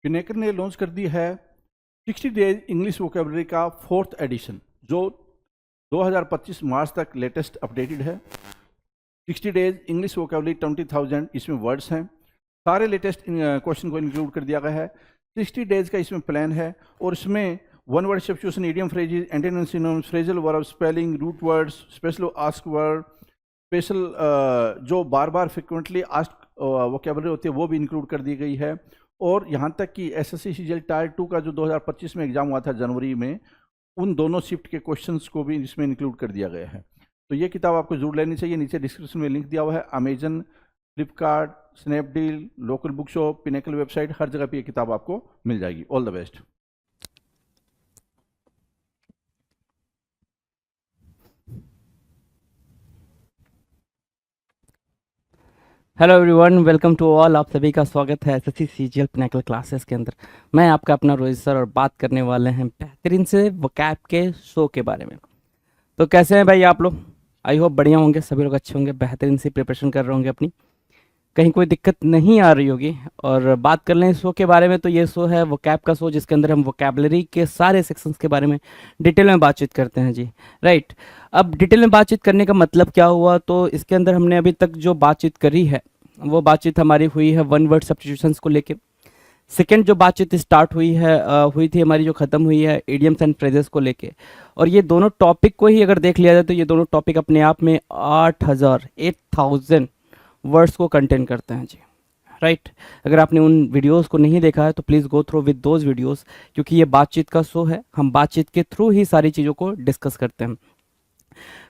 पिनेकर ने लॉन्च कर दी है 60 डेज इंग्लिश वोकेबलरी का 4th एडिशन, जो 2025 मार्च तक लेटेस्ट अपडेटेड है। 60 डेज इंग्लिश वोकेबलरी 20,000 इसमें वर्ड्स हैं। सारे लेटेस्ट क्वेश्चन को इंक्लूड कर दिया गया है। 60 डेज का इसमें प्लान है और इसमें one word substitution, idiom phrases, antonyms, synonyms, phrasal verb, spelling, root words, special ask word, special जो बार बार फ्रिक्वेंटली आस्क वोकेबलरी होती है वो भी इंक्लूड कर दी गई है। और यहाँ तक कि एसएससी सीजीएल टायर 2 का जो 2025 में एग्जाम हुआ था जनवरी में, उन दोनों शिफ्ट के क्वेश्चंस को भी इसमें इंक्लूड कर दिया गया है। तो ये किताब आपको जरूर लेनी चाहिए। नीचे डिस्क्रिप्शन में लिंक दिया हुआ है। Amazon, Flipkart, Snapdeal, local book shop, Pinnacle website, हर जगह पे ये किताब आपको मिल जाएगी। All the best. Hello everyone, welcome to all. आप सभी का स्वागत है एसएससी सीजीएल पिनेकल क्लासेस के अंदर। मैं आपका अपना रोहित सर और बात करने वाले हैं बेहतरीन से वोकैब के शो के बारे में। तो कैसे हैं भाई आप लोग? आई होप बढ़िया होंगे, सभी लोग अच्छे होंगे, बेहतरीन से प्रिपरेशन कर रहे होंगे अपनी, कहीं कोई दिक्कत नहीं आ रही होगी। और बात कर लें शो के बारे में, तो ये शो है वोकैब का शो, जिसके अंदर हम वोकैबलरी के सारे सेक्शंस के बारे में डिटेल में बातचीत करते हैं जी। राइट, अब डिटेल में बातचीत करने का मतलब क्या हुआ? तो इसके अंदर हमने अभी तक जो बातचीत करी है वो बातचीत हमारी हुई है वन वर्ड सब्स्टिट्यूशंस को लेके। सेकेंड जो बातचीत स्टार्ट हुई थी हमारी, जो ख़त्म हुई है इडियम्स एंड फ्रेजेस को लेके। और ये दोनों टॉपिक को ही अगर देख लिया जाए तो ये दोनों टॉपिक अपने आप में 8,000 वर्ड्स को कंटेन करते हैं जी। राइट, अगर आपने उन वीडियोस को नहीं देखा है तो please go through with those videos, क्योंकि ये बातचीत का शो है, हम बातचीत के थ्रू ही सारी चीज़ों को डिस्कस करते हैं।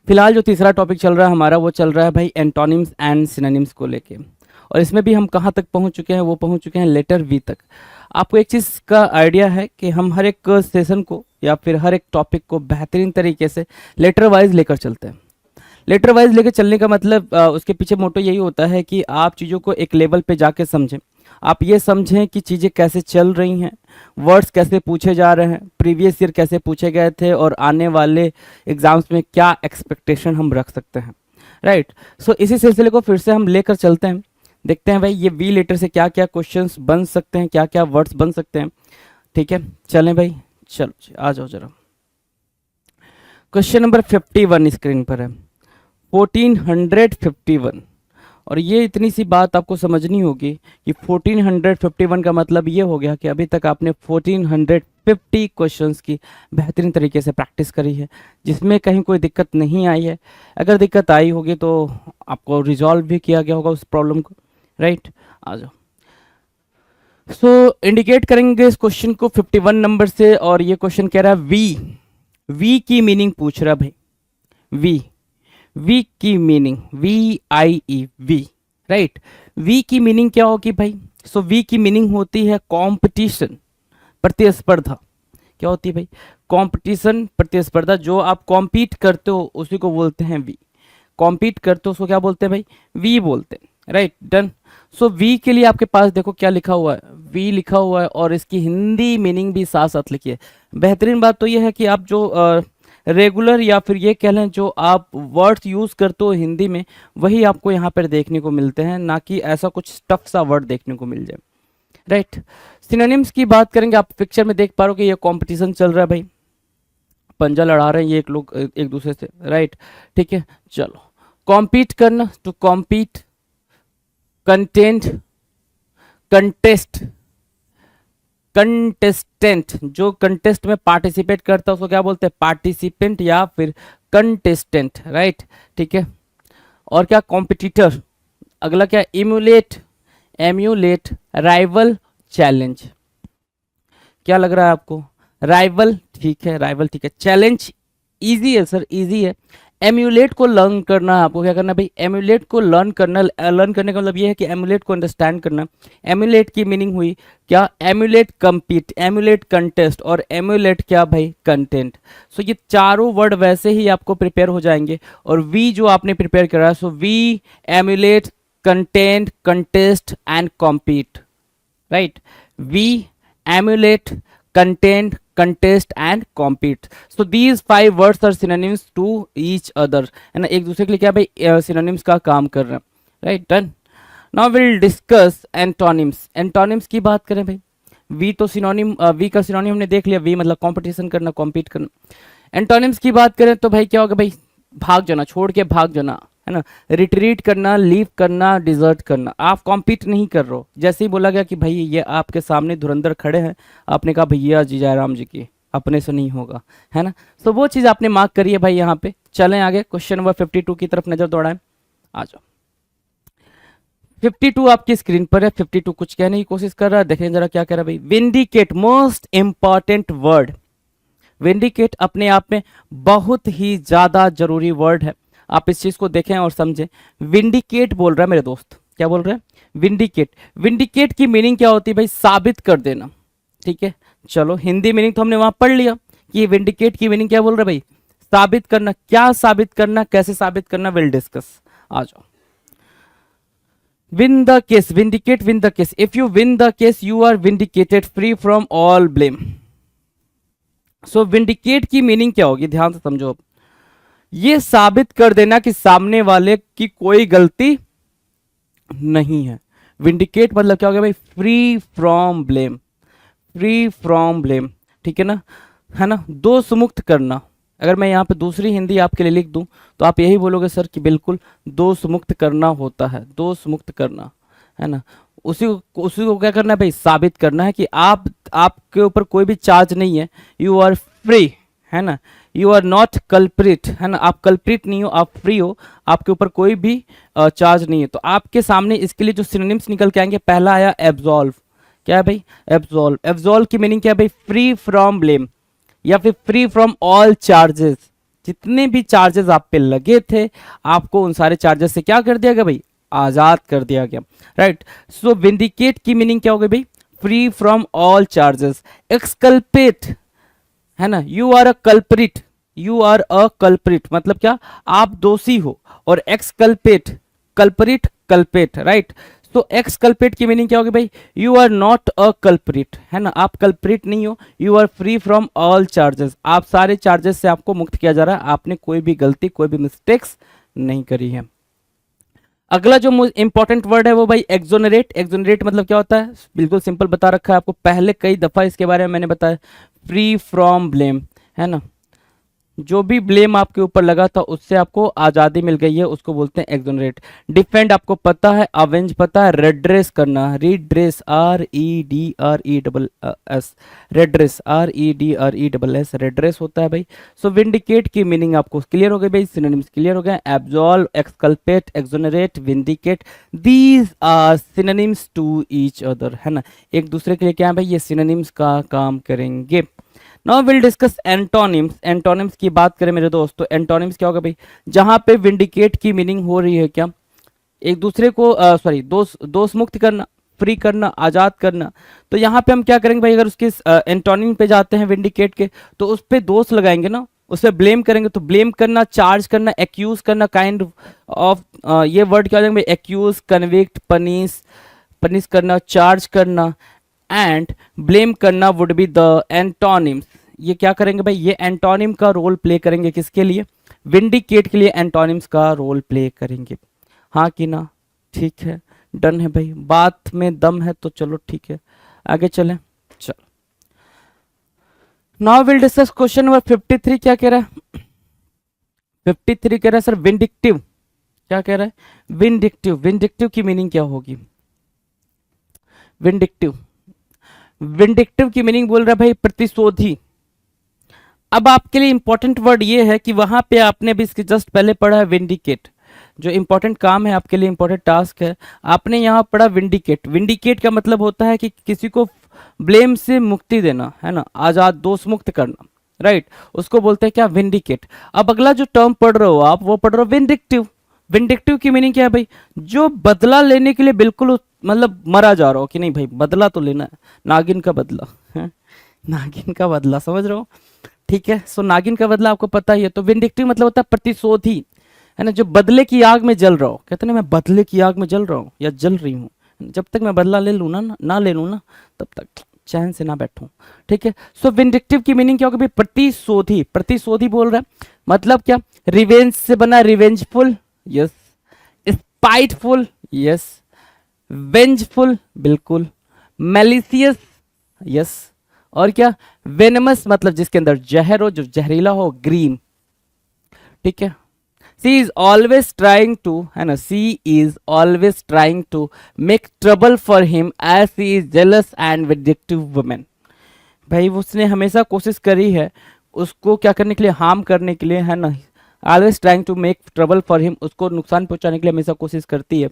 फिलहाल जो तीसरा टॉपिक चल रहा है हमारा, वो चल रहा है भाई एंटोनिम्स एंड सिनोनिम्स को लेके। और इसमें भी हम कहाँ तक पहुँच चुके हैं? वो पहुँच चुके हैं लेटर वी तक। आपको एक चीज़ का आइडिया है कि हम हर एक सेशन को या फिर हर एक टॉपिक को बेहतरीन तरीके से लेटर वाइज लेकर चलते हैं। लेटर वाइज लेकर चलने का मतलब उसके पीछे मोटो यही होता है कि आप चीज़ों को एक लेवल पे जाके समझें। आप ये समझें कि चीज़ें कैसे चल रही हैं, वर्ड्स कैसे पूछे जा रहे हैं, प्रीवियस ईयर कैसे पूछे गए थे और आने वाले एग्जाम्स में क्या एक्सपेक्टेशन हम रख सकते हैं। राइट, सो इसी सिलसिले को फिर से हम लेकर चलते हैं। देखते हैं भाई ये वी लेटर से क्या क्या क्वेश्चंस बन सकते हैं, क्या क्या वर्ड्स बन सकते हैं। ठीक है, चलें भाई, चलो आ जाओ जरा। क्वेश्चन नंबर 51 स्क्रीन पर है, 1451। और ये इतनी सी बात आपको समझनी होगी कि 1451 का मतलब ये हो गया कि अभी तक आपने 1450 क्वेश्चंस की बेहतरीन तरीके से प्रैक्टिस करी है, जिसमें कहीं कोई दिक्कत नहीं आई है। अगर दिक्कत आई होगी तो आपको रिजॉल्व भी किया गया होगा उस प्रॉब्लम को। राइट, आ जाओ। सो इंडिकेट करेंगे इस क्वेश्चन को 51 नंबर से। और ये क्वेश्चन कह रहा है वी की मीनिंग पूछ रहा है भाई। वी की meaning, VIE, vie. Right, vie की मीनिंग क्या होगी भाई? सो वी की मीनिंग होती है कंपटीशन, प्रतिस्पर्धा। क्या होती है भाई? कंपटीशन, प्रतिस्पर्धा। जो आप कॉम्पीट करते हो उसी को बोलते हैं वी। कॉम्पीट करते हो उसको क्या बोलते हैं भाई? वी बोलते हैं। Right, done. सो वी के लिए आपके पास देखो क्या लिखा हुआ है, वी लिखा हुआ है और इसकी हिंदी मीनिंग भी साथ साथ लिखी है। बेहतरीन बात तो यह है कि आप जो रेगुलर या फिर ये कह लें जो आप वर्ड्स यूज़ करते हो हिंदी में, वही आपको यहाँ पर देखने को मिलते हैं, ना कि ऐसा कुछ टफ सा वर्ड देखने को मिल जाए। राइट, सिनोनिम्स की बात करेंगे। आप पिक्चर में देख पा रहे हो कि ये कंपटीशन चल रहा है भाई, पंजा लड़ा रहे हैं ये लोग एक दूसरे से। राइट, ठीक है, चलो। कॉम्पीट करना, to compete, content, contest, contestant. जो कंटेस्ट में पार्टिसिपेट करता है उसको क्या बोलते हैं? पार्टिसिपेंट या फिर कंटेस्टेंट। राइट, ठीक है। और क्या? कॉम्पिटिटर। अगला क्या? Emulate, emulate, rival, challenge. क्या लग रहा है आपको? राइवल, ठीक है, राइवल ठीक है। चैलेंज इजी है सर, इजी है। एम्यूलेट को लर्न करना, आपको क्या करना भाई? एम्यूलेट को लर्न करना। लर्न करने का मतलब ये है कि एम्यूलेट को अंडरस्टैंड करना। एम्यूलेट की मीनिंग हुई क्या? एम्यूलेट कम्पीट, एम्यूलेट कंटेस्ट और एम्यूलेट क्या भाई? कंटेंट। सो ये चारों वर्ड वैसे ही आपको प्रिपेयर हो जाएंगे। और वी जो आपने प्रिपेयर करा, so vie, emulate, content, contest and compete. Right, vie, emulate, content, contest and compete. So these 5 words are synonyms to each other, है ना, एक दूसरे के लिए क्या भाई? synonyms का काम कर रहे हैं। Right, done. Now will discuss antonyms. Antonyms की बात करें भाई, वी तो सिनोनिम, वी का सिनोनिम हमने देख लिया, वी मतलब कंपटीशन करना, कॉम्पीट करना। एंटोनिम्स की बात करें तो भाई क्या होगा भाई, भाग जाना, छोड़ के भाग जाना, है ना, रिट्रीट करना, लीव करना, डिजर्ट करना। आप कॉम्पीट नहीं कर रहे हो। जैसे ही बोला गया कि भाई ये आपके सामने धुरंधर खड़े हैं, आपने कहा भैया जी जयराम जी की, अपने से नहीं होगा, है ना। तो वो चीज़ आपने मार्क करी है भाई यहाँ पे। चलें आगे, क्वेश्चन नंबर 52 की तरफ नजर दौड़ाएं। आ जाओ, 52 आपकी स्क्रीन पर है। 52 कुछ कहने की कोशिश कर रहा है, देखें जरा क्या कह रहा है भाई। Vindicate, most important word. Vindicate अपने आप में बहुत ही ज्यादा जरूरी वर्ड है। आप इस चीज को देखें और समझें। विंडिकेट बोल रहा है मेरे दोस्त, क्या बोल रहा है, विंडिकेट। विंडिकेट की मीनिंग क्या होती है भाई, साबित कर देना, ठीक है। चलो हिंदी मीनिंग तो हमने वहां पढ़ लिया कि विंडिकेट की मीनिंग क्या बोल रहा है भाई, साबित करना। क्या साबित करना, कैसे साबित करना, विल डिस्कस। आ जाओ, win the case, vindicate, win the case. If you win the case, you are vindicated, free from all blame. So vindicate की मीनिंग क्या होगी, ध्यान से समझो। अब ये साबित कर देना कि सामने वाले की कोई गलती नहीं है। विंडिकेट मतलब क्या हो गया भाई, free from blame, free from blame, ठीक है ना, है ना, दोष मुक्त करना। अगर मैं यहाँ पे दूसरी हिंदी आपके लिए लिख दूं तो आप यही बोलोगे सर कि बिल्कुल दोष मुक्त करना होता है, दोष मुक्त करना, है ना। उसी को क्या करना है भाई, साबित करना है कि आपके ऊपर कोई भी चार्ज नहीं है, यू आर फ्री, है ना, यू आर नॉट कल्प्रिट, है ना, आप कल्प्रिट नहीं हो, आप फ्री हो, आपके ऊपर कोई भी चार्ज नहीं है। तो आपके सामने इसके लिए जो सिनोनिम्स निकल के आएंगे, पहला आया एब्सॉल्व। क्या है भाई, एब्सॉल्व। एब्सॉल्व की मीनिंग क्या है भाई, फ्री फ्रॉम ब्लेम या फिर फ्री फ्रॉम ऑल चार्जेस। जितने भी चार्जेस आप पे लगे थे, आपको उन सारे चार्जेस से क्या कर दिया गया भाई, आजाद कर दिया गया, राइट। सो विंडिकेट की मीनिंग क्या हो गई भाई, free from all charges. Exculpate, है ना, you are a culprit, you are a culprit मतलब क्या, आप दोषी हो। और एक्सकल्पेट, कल्प्रिट, कल्पेट, राइट। तो एक्स कल्प्रिट की मीनिंग क्या होगी भाई, you are not a culprit, है ना, आप कल्प्रिट नहीं हो, you are free from all charges, आप सारे चार्जेस से आपको मुक्त किया जा रहा है, आपने कोई भी गलती, कोई भी मिस्टेक्स नहीं करी है। अगला जो इंपॉर्टेंट वर्ड है वो भाई एक्सोनरेट। एक्सोनरेट मतलब क्या होता है, बिल्कुल सिंपल बता रखा है आपको, पहले कई दफा इसके बारे में मैंने बताया, फ्री फ्रॉम ब्लेम, है ना, जो भी ब्लेम आपके ऊपर लगा था उससे आपको आज़ादी मिल गई है, उसको बोलते हैं एक्सोनरेट। डिफेंड आपको पता है, अवेंज पता है, रेड्रेस करना, रीड्रेस, REDRESS, रेड्रेस, REDRESS, रेड्रेस होता है भाई। सो विंडिकेट की मीनिंग आपको क्लियर हो गई भाई, सिनोनिम्स क्लियर हो गए, absolve, exculpate, exonerate, vindicate, these are synonyms to each other, है ना, एक दूसरे के लिए क्या है भाई, ये सिनोनिम्स का काम करेंगे। Now will discuss antonyms. Antonyms की बात करें मेरे दोस्त, तो एंटोनिम्स क्या होगा भाई, जहां पे विंडिकेट की मीनिंग हो रही है क्या, एक दूसरे को सॉरी दोष मुक्त करना, फ्री करना, आजाद करना। तो यहाँ पे हम क्या करेंगे भाई, अगर उसके एंटोनिम पे जाते हैं विंडिकेट के, तो उस पे दोष लगाएंगे ना, उस पर ब्लेम करेंगे। तो ब्लेम करना, चार्ज करना, एक्यूज करना, काइंड ऑफ ये वर्ड क्या हो जाएंगे भाई, एक्यूज, कन्विक्ट, पनिश करना, चार्ज करना एंड ब्लेम करना वुड बी द एंटोनिम्स। ये क्या करेंगे भाई, ये एंटोनिम का रोल प्ले करेंगे, किसके लिए, विंडिकेट के लिए एंटोनिम्स का रोल प्ले करेंगे। हाँ कि ना, ठीक है, डन है भाई, बात में दम है तो चलो ठीक है, आगे चलें। चलो now will discuss question number 53। क्या कह रहा है, 53 कह रहा है सर विंडिक्टिव। क्या कह रहा है, विंडिक्टिव। विंडिक्टिव की मीनिंग क्या होगी, विंडिक्टिव, विंडिक्टिव की मीनिंग बोल रहा है भाई प्रतिशोधी। अब आपके लिए इंपॉर्टेंट वर्ड ये है कि वहां पे आपने भी इसके जस्ट पहले पढ़ा है विंडिकेट, जो इंपॉर्टेंट काम है आपके लिए, इंपॉर्टेंट टास्क है, आपने यहाँ पढ़ा विंडिकेट। विंडिकेट का मतलब होता है कि किसी को ब्लेम से मुक्ति देना, है ना, आजाद, दोष मुक्त करना, राइट, उसको बोलते हैं क्या, विंडिकेट। अब अगला जो टर्म पढ़ रहे हो आप, वो पढ़ रहे हो विंडिक्टिव। विंडिक्टिव की मीनिंग क्या है भाई, जो बदला लेने के लिए बिल्कुल मतलब मरा जा रहा हो कि नहीं भाई, बदला तो लेना है, नागिन का बदला है, नागिन का बदला, समझ रहे हो, ठीक है। सो नागिन का बदला आपको पता ही है। तो विंडिक्टिव मतलब होता है प्रतिशोधी, है ना, जो बदले की आग में जल रहा हो। कहते ना, मैं बदले की आग में जल रहा हूँ या जल रही हूँ, जब तक मैं बदला ले लूँ ना ले लूँ ना, तब तक चैन से ना बैठूं, ठीक है। सो विंडिक्टिव की मीनिंग क्या होगी भाई, प्रतिशोधी। प्रतिशोधी बोल रहा है मतलब क्या, रिवेंज से बना, revengeful, yes, spiteful, yes, vengeful, बिल्कुल, मैलिसियस, यस। और क्या, वेनमस मतलब जिसके अंदर जहर हो, जो जहरीला हो, ग्रीन, ठीक है। She is always trying to, है ना, she is always trying to make trouble for him as she is jealous and vindictive women. भाई उसने हमेशा कोशिश करी है उसको क्या करने के लिए, हार्म करने के लिए, है ना, always trying to make trouble for him, उसको नुकसान पहुंचाने के लिए हमेशा कोशिश करती है।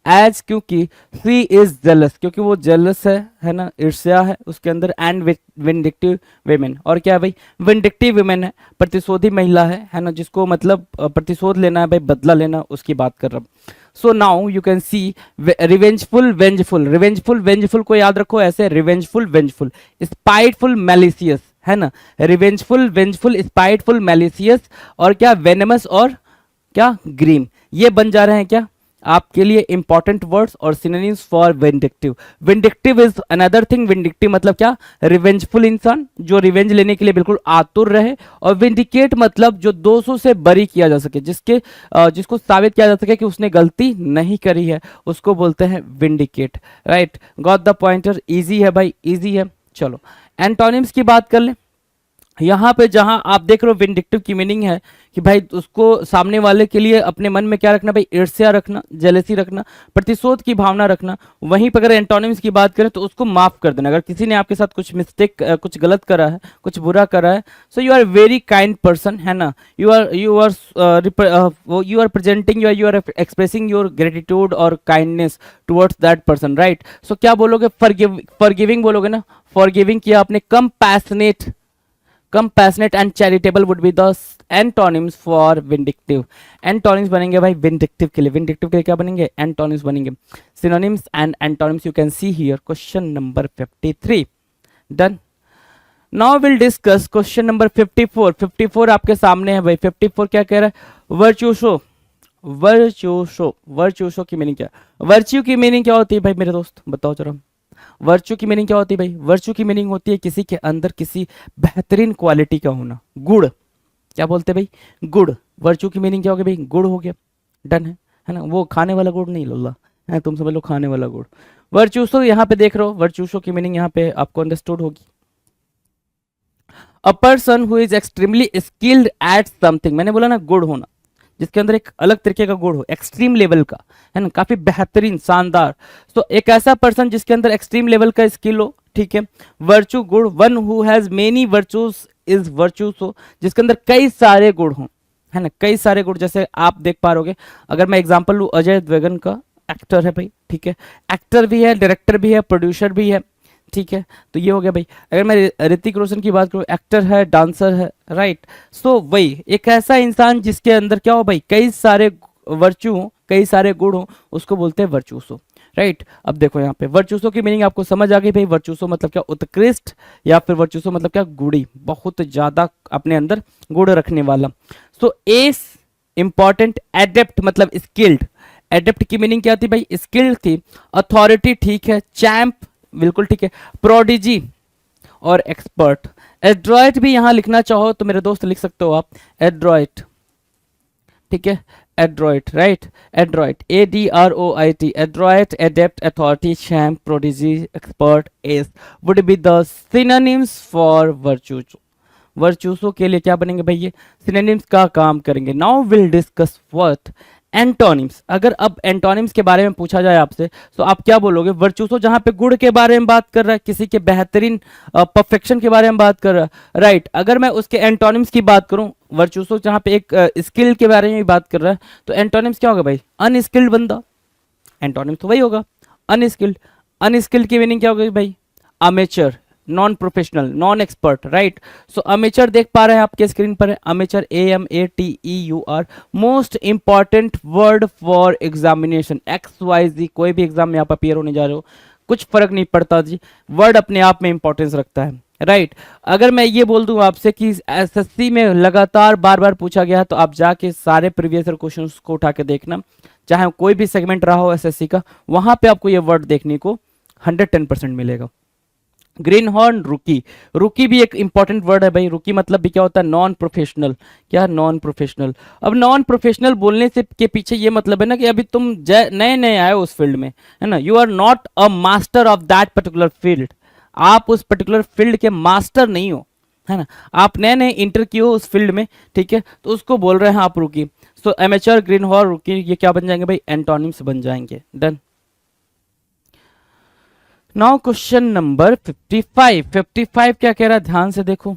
एज, क्योंकि सी इज जेलस, क्योंकि वो जेलस है ना, ईर्ष्या है उसके अंदर, एंड विंडिक्टिव वेमेन, और क्या है भाई, विंडिक्टिव वेमेन है, प्रतिशोधी महिला है ना, जिसको मतलब प्रतिशोध लेना है भाई, बदला लेना, उसकी बात कर रहा हूँ। So now you can see revengeful vengeful, revengeful vengeful को याद रखो ऐसे, रिवेंजफुल वेंजफुल, स्पाइटफुल मैलिशियस, है ना, रिवेंजफुल वेंजफुल स्पाइटफुल मैलिशियस, और क्या, वेनमस और क्या, ग्रीन। ये बन जा रहे हैं क्या आपके लिए इंपॉर्टेंट वर्ड्स और synonyms for vindictive. Vindictive is another thing, vindictive मतलब क्या, रिवेंजफुल इंसान जो रिवेंज लेने के लिए बिल्कुल आतुर रहे, और विंडिकेट मतलब जो दोषों से बरी किया जा सके, जिसको साबित किया जा सके कि उसने गलती नहीं करी है, उसको बोलते हैं vindicate. Right, got the pointer, easy है भाई, इजी है। चलो एंटोनिम्स की बात कर लें। यहाँ पे जहां आप देख रहे हो विंडिक्टिव की मीनिंग है कि भाई उसको सामने वाले के लिए अपने मन में क्या रखना भाई, ईर्ष्या रखना, जेलेसी रखना, प्रतिशोध की भावना रखना। वहीं पर अगर एंटोनिम्स की बात करें तो उसको माफ कर देना। अगर किसी ने आपके साथ कुछ मिस्टेक, कुछ गलत करा है, कुछ बुरा करा है, so you are very kind person, है ना, you are presenting, you are expressing your gratitude और kindness towards that person. Right, so क्या बोलोगे, फॉरगिविंग बोलोगे ना, फॉरगिविंग किया आपने। Compassionate and charitable would be the antonyms for vindictive. Antonyms बनेंगे भाई विंडिक्टिव के लिए, विंडिक्टिव के लिए क्या बनेंगे, एंटोनिम्स बनेंगे। Synonyms and antonyms you can see here, question number 53 done. Now will discuss question number 54। 54 आपके सामने है भाई। 54 क्या कह रहा है, वर्चुसो। वर्चुसो की मीनिंग क्या, वर्च्यू की मीनिंग क्या होती है भाई मेरे दोस्त, बताओ जरा। वर्च्यू की मीनिंग क्या होती है भाई, वर्च्यू की मीनिंग होती है किसी के अंदर किसी बेहतरीन क्वालिटी का होना, गुड़। क्या बोलते हैं भाई, गुड़। वर्च्यू की मीनिंग क्या हो गया भाई, गुड़ हो गया, डन है ना, वो खाने वाला गुड़ नहीं लोला है, तुम समझ लो खाने वाला गुड़। वर्चुसो यहाँ पे देख रहे हो, वर्चुसो की मीनिंग यहाँ पे आपको अंडरस्टूड होगी। A person who is extremely skilled at something, मैंने बोला ना गुड़ होना, जिसके अंदर एक अलग तरीके का गुण हो, एक्सट्रीम लेवल का, है ना, काफी बेहतरीन, शानदार। तो एक ऐसा पर्सन जिसके अंदर एक्सट्रीम लेवल का स्किल हो, ठीक है। वर्चू, गुण, one who has many virtues is virtuoso, जिसके अंदर कई सारे गुण हो, है ना, कई सारे गुण। जैसे आप देख पा रहोगे, अगर मैं एग्जांपल लूं अजय देवगन का, एक्टर है भाई, ठीक है, एक्टर भी है, डायरेक्टर भी है, प्रोड्यूसर भी है, ठीक है। तो ये हो गया भाई। अगर मैं ऋतिक रोशन की बात करूं, एक्टर है, डांसर है, राइट। सो वही एक ऐसा इंसान जिसके अंदर क्या हो भाई, कई सारे वर्च्यू हो, कई सारे गुण हो, उसको बोलते हैं वर्चूसो। राइट, अब देखो यहाँ पे वर्चूसो की मीनिंग आपको समझ आ गई भाई। वर्चूसो मतलब क्या, उत्कृष्ट, या फिर वर्चूसो मतलब क्या, गुड़ी, बहुत ज्यादा अपने अंदर गुण रखने वाला। सो एस इंपॉर्टेंट, एडेप्ट मतलब स्किल्ड। एडेप्ट की मीनिंग क्या थी भाई, स्किल्ड थी। अथॉरिटी, ठीक है। चैंप, बिल्कुल ठीक है। प्रोडिजी और एक्सपर्ट। एड्रॉइट भी यहां लिखना चाहो तो मेरे दोस्त लिख सकते हो आप, एड्रॉइट, ठीक है, adroit, right, adroit, ADROIT, adroit, adept, authority, champ, prodigy, expert, ace would be the synonyms for virtuoso. Virtuoso के लिए क्या बनेंगे भाई, ये सिनोनिम्स का काम करेंगे। Now will discuss what antonyms. अगर अब एंटोनिम्स के बारे में पूछा जाए आपसे तो आप क्या बोलोगे, वर्चूसो जहां पे गुड़ के बारे में बात कर रहा है, किसी के बेहतरीन परफेक्शन के बारे में बात कर रहा है, राइट। अगर मैं उसके एंटोनिम्स की बात करूं, वर्चूसो जहां पे एक स्किल के बारे में बात कर रहा है, तो एंटोनिम्स क्या होगा भाई, अनस्किल्ड बंदा। एंटोनिम्स तो वही होगा, अनस्किल्ड। अनस्किल्ड की मीनिंग क्या होगी भाई, amateur, non professional, non expert, right. सो अमेचर देख पा रहे हैं आपके स्क्रीन पर, amateur, AMATEUR, most important word for examination, XYZ, कोई भी एग्जाम में आप अपियर होने जा रहे हो, कुछ फर्क नहीं पड़ता जी, वर्ड अपने आप में इंपॉर्टेंस रखता है, राइट। अगर मैं ये बोल दूं आपसे कि SSC में लगातार बार बार पूछा गया है, तो आप जाके सारे प्रीवियस क्वेश्चंस को उठा के देखना, चाहे कोई भी सेगमेंट रहा हो SSC का, वहां पे आपको ये वर्ड देखने को 110% मिलेगा। ग्रीन हॉर्न, रुकी। रुकी भी एक इंपॉर्टेंट वर्ड है भाई। रुकी मतलब भी क्या होता है, नॉन प्रोफेशनल। क्या, नॉन प्रोफेशनल। अब नॉन प्रोफेशनल बोलने से के पीछे ये मतलब है ना कि अभी तुम नए नए आए हो उस फील्ड में, है ना, you are not a master of that particular field, आप उस पर्टिकुलर फील्ड के मास्टर नहीं हो, है ना, आप नए नए इंटर किए हो उस फील्ड में, ठीक है, तो उसको बोल रहे हैं आप रुकी। सो एमेच्योर, ग्रीन हॉर्न, रुकी, ये क्या बन जाएंगे भाई, एंटोनिम्स बन जाएंगे। डन। Now question number 55। 55 क्या कह रहा है, ध्यान से देखो।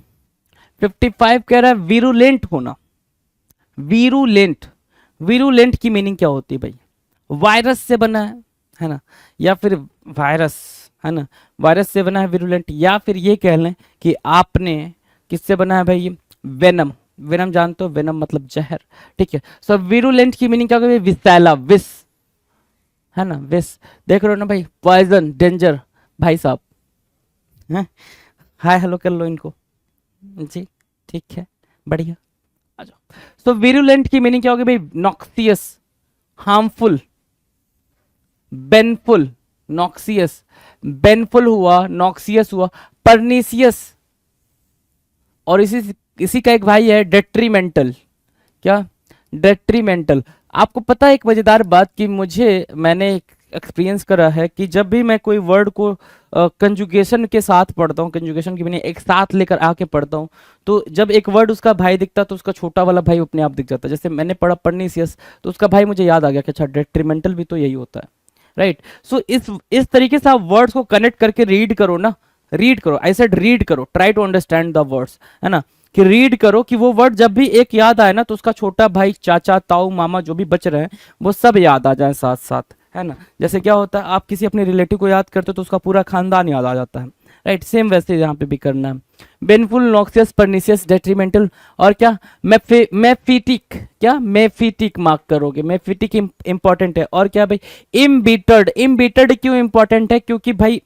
55 कह रहा है वीरुलेंट होना। वीरुलेंट, वीरुलेंट की मीनिंग क्या होती है भाई, वायरस से बना है ना, या फिर वायरस, है ना, वायरस से बना है वीरुलेंट, या फिर ये कह लें कि आपने किससे बना है भाई, वेनम। वेनम जानते हो, वेनम मतलब जहर, ठीक है। सो वीरुलेंट की मीनिंग क्या होगी, विषैला, विष, है ना, विष। देख रहे हो ना भाई, पॉइजन, डेंजर, भाई साहब, हैं, हाय हेलो कर लो इनको जी, ठीक है, बढ़िया, आ जाओ। सो वीरुलेंट की मीनिंग क्या होगी भाई, नॉक्सियस, हार्मफुल, बेनफुल, नॉक्सियस, बेनफुल हुआ, नॉक्सियस हुआ, परनीसियस, और इसी का एक भाई है डेट्रीमेंटल। क्या, डेट्रीमेंटल। आपको पता है एक मजेदार बात कि मैंने एक्सपीरियंस करा है कि जब भी मैं कोई वर्ड को कंजुगेशन के साथ पढ़ता हूँ, कंजुगेशन की मीनिंग एक साथ लेकर आके पढ़ता हूँ, तो जब एक वर्ड उसका भाई दिखता तो उसका छोटा वाला भाई अपने आप दिख जाता है। जैसे मैंने पढ़ा परनीसियस, तो उसका भाई मुझे याद आ गया कि अच्छा डेट्रीमेंटल भी तो यही होता है, राइट। सो इस तरीके से आप वर्ड्स को कनेक्ट करके रीड करो ना, रीड करो, आई सेड रीड करो, try to understand the words, है ना, कि रीड करो कि वो वर्ड जब भी एक याद आए ना तो उसका छोटा भाई, चाचा, ताऊ, मामा जो भी बच रहे हैं वो सब याद आ जाए साथ साथ, है ना। जैसे क्या होता है, आप किसी अपने रिलेटिव को याद करते हो तो उसका पूरा खानदान याद आ जाता है, राइट। सेम वैसे यहाँ पे भी करना है। बेनफुल, नॉक्सियस, परनीसियस, डेट्रीमेंटल, और क्या, मेफिटिक, क्या, मेफिटिक मार्क करोगे, मेफिटिक इंपॉर्टेंट है। और क्या भाई, इम्बिटर्ड। इम्बिटर्ड क्यों इंपॉर्टेंट है, क्योंकि भाई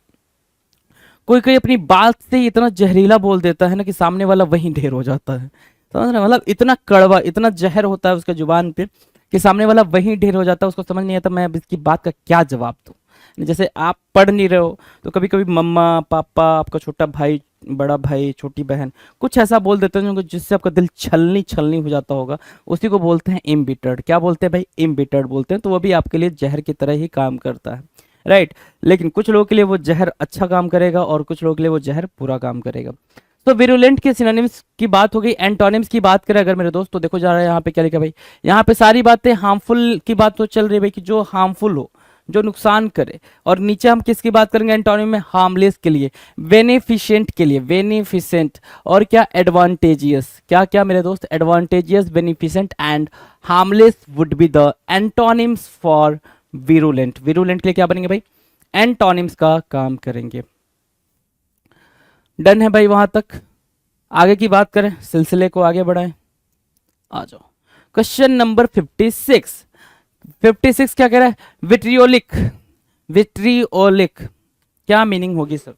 कोई कोई अपनी बात से इतना जहरीला बोल देता है ना कि सामने वाला वहीं ढेर हो जाता है, समझ रहे, मतलब इतना कड़वा, इतना जहर होता है उसके जुबान पे कि सामने वाला वहीं ढेर हो जाता है, उसको समझ नहीं आता मैं अब इसकी बात का क्या जवाब दूं। जैसे आप पढ़ नहीं रहे हो तो कभी कभी मम्मा, पापा, आपका छोटा भाई, बड़ा भाई, छोटी बहन कुछ ऐसा बोल देते हैं जिससे आपका दिल छलनी छलनी हो जाता होगा, उसी को बोलते हैं इम्बिटर्ड। क्या बोलते हैं भाई, इम्बिटर्ड बोलते हैं। तो वो भी आपके लिए जहर की तरह ही काम करता है, राइट। लेकिन कुछ लोगों के लिए वो जहर अच्छा काम करेगा और कुछ लोगों के लिए वो जहर बुरा काम करेगा। तो विरुलेंट के सिनोनिम्स की बात हो गई। एंटोनिम्स की बात करें अगर मेरे दोस्त, तो देखो जा रहा है यहाँ पे क्या लिखा भाई, यहाँ पे सारी बातें हार्मफुल की बात तो चल रही है भाई, कि जो हार्मफुल हो, जो नुकसान करे। और नीचे हम किसकी बात करेंगे एंटोनिम में, हार्मलेस के लिए, बेनिफिशिएंट के लिए, बेनिफिसेंट, और क्या, एडवांटेजियस। क्या क्या मेरे दोस्त, advantageous, beneficent and harmless would be the antonyms for virulent. Virulent के लिए क्या बनेंगे भाई, एंटोनिम्स का काम करेंगे। डन है भाई वहां तक। आगे की बात करें, सिलसिले को आगे बढ़ाएं, आ जाओ। Question number 56। 56 क्या कह रहा है, विट्रियोलिक। विट्रियोलिक क्या मीनिंग होगी सर,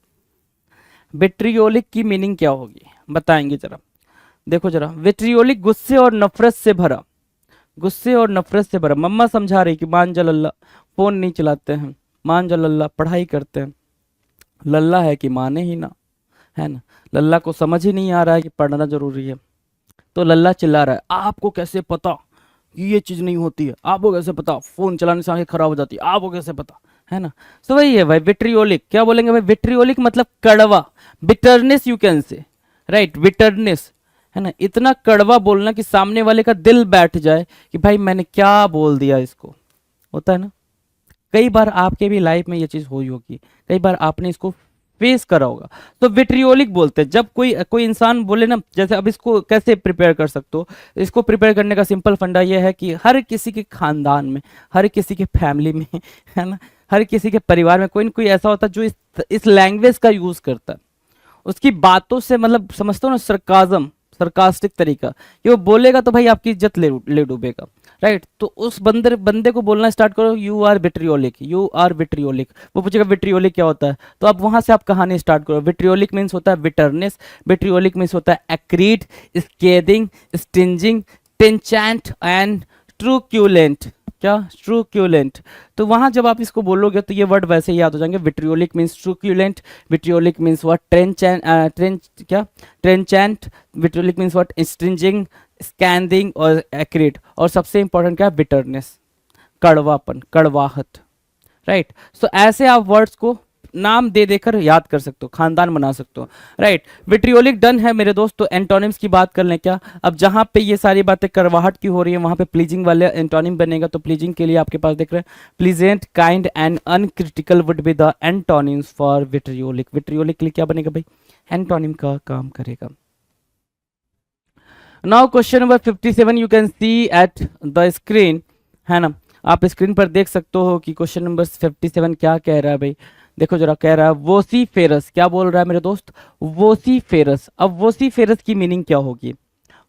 विट्रियोलिक की मीनिंग क्या होगी बताएंगे जरा। देखो जरा, विट्रियोलिक गुस्से और नफरत से भरा, गुस्से और नफरत से भरा। मम्मा समझा रही कि मान जा लल्ला, फोन नहीं चलाते हैं, मान जा लल्ला, पढ़ाई करते हैं। लल्ला है कि माने ही ना, है ना, लल्ला को समझ ही नहीं आ रहा है कि पढ़ना जरूरी है, तो लल्ला चिल्ला रहा है, आपको कैसे पता कि ये चीज नहीं होती है, आपको कैसे पता फोन चलाने से आंखें खराब हो जाती है, आपको कैसे पता, है ना। तो वही है भाई विट्रियोलिक। क्या बोलेंगे भाई, विट्रियोलिक मतलब कड़वा, bitterness you can say, right, bitterness, है ना, इतना कड़वा बोलना कि सामने वाले का दिल बैठ जाए कि भाई मैंने क्या बोल दिया इसको, होता है ना। कई बार आपके भी लाइफ में ये चीज हुई होगी, कई बार आपने इसको फेस करा होगा। तो विट्रियोलिक बोलते हैं जब कोई कोई इंसान बोले ना, जैसे अब इसको कैसे प्रिपेयर कर सकते हो, इसको प्रिपेयर करने का सिंपल फंडा ये है कि हर किसी के खानदान में, हर किसी के फैमिली में, है ना, हर किसी के परिवार में कोई न कोई ऐसा होता है जो इस लैंग्वेज का यूज करता है। उसकी बातों से मतलब समझते हो ना, सरकाजम, सरकास्टिक तरीका, कि वो बोलेगा तो भाई आपकी इज्जत ले डूबेगा, राइट। तो उस बंदे को बोलना स्टार्ट करो, you are vitriolic, you are vitriolic. वो पूछेगा विट्रियोलिक क्या होता है, तो अब वहां से आप कहानी स्टार्ट करो। विट्रियोलिक मीन्स होता है बिटरनेस, विट्रियोलिक मीन्स होता है एक्रीड, स्केदिंग, स्टिंजिंग, टेंचेंट एंड ट्रूक्यूलेंट। क्या, ट्रूक्यूलेंट। तो वहां जब आप इसको बोलोगे तो ये वर्ड वैसे ही याद हो जाएंगे। Vitriolic means truculent, vitriolic means what, trenchant, vitriolic means what, stinging, scathing और एक्रीड, और सबसे इंपॉर्टेंट क्या है, बिटरनेस, कड़वापन, कड़वाहट, राइट। सो ऐसे आप वर्ड्स को नाम दे देकर याद कर सकते हो, खानदान बना सकते हो, राइट। विट्रियोलिक डन है मेरे दोस्त, तो एंटोनिम्स की बात कर लें क्या। अब जहां पे ये सारी बातें करवाहट की हो रही है वहां पे प्लीजिंग वाले एंटोनिम बनेगा, तो प्लीजिंग के लिए आपके पास देख रहे हैं pleasant, kind and uncritical would be the antonyms for vitriolic. Vitriolic के लिए क्या बनेगा भाई, एंटोनिम का काम करेगा। Now question number 57 you can see at the screen, है ना, आप स्क्रीन पर देख सकते हो कि क्वेश्चन नंबर 57 क्या कह रहा है भाई। देखो जरा, कह रहा है वोसीफेरस, क्या बोल रहा है मेरे दोस्त, वोसीफेरस। अब वोसीफेरस की मीनिंग क्या होगी,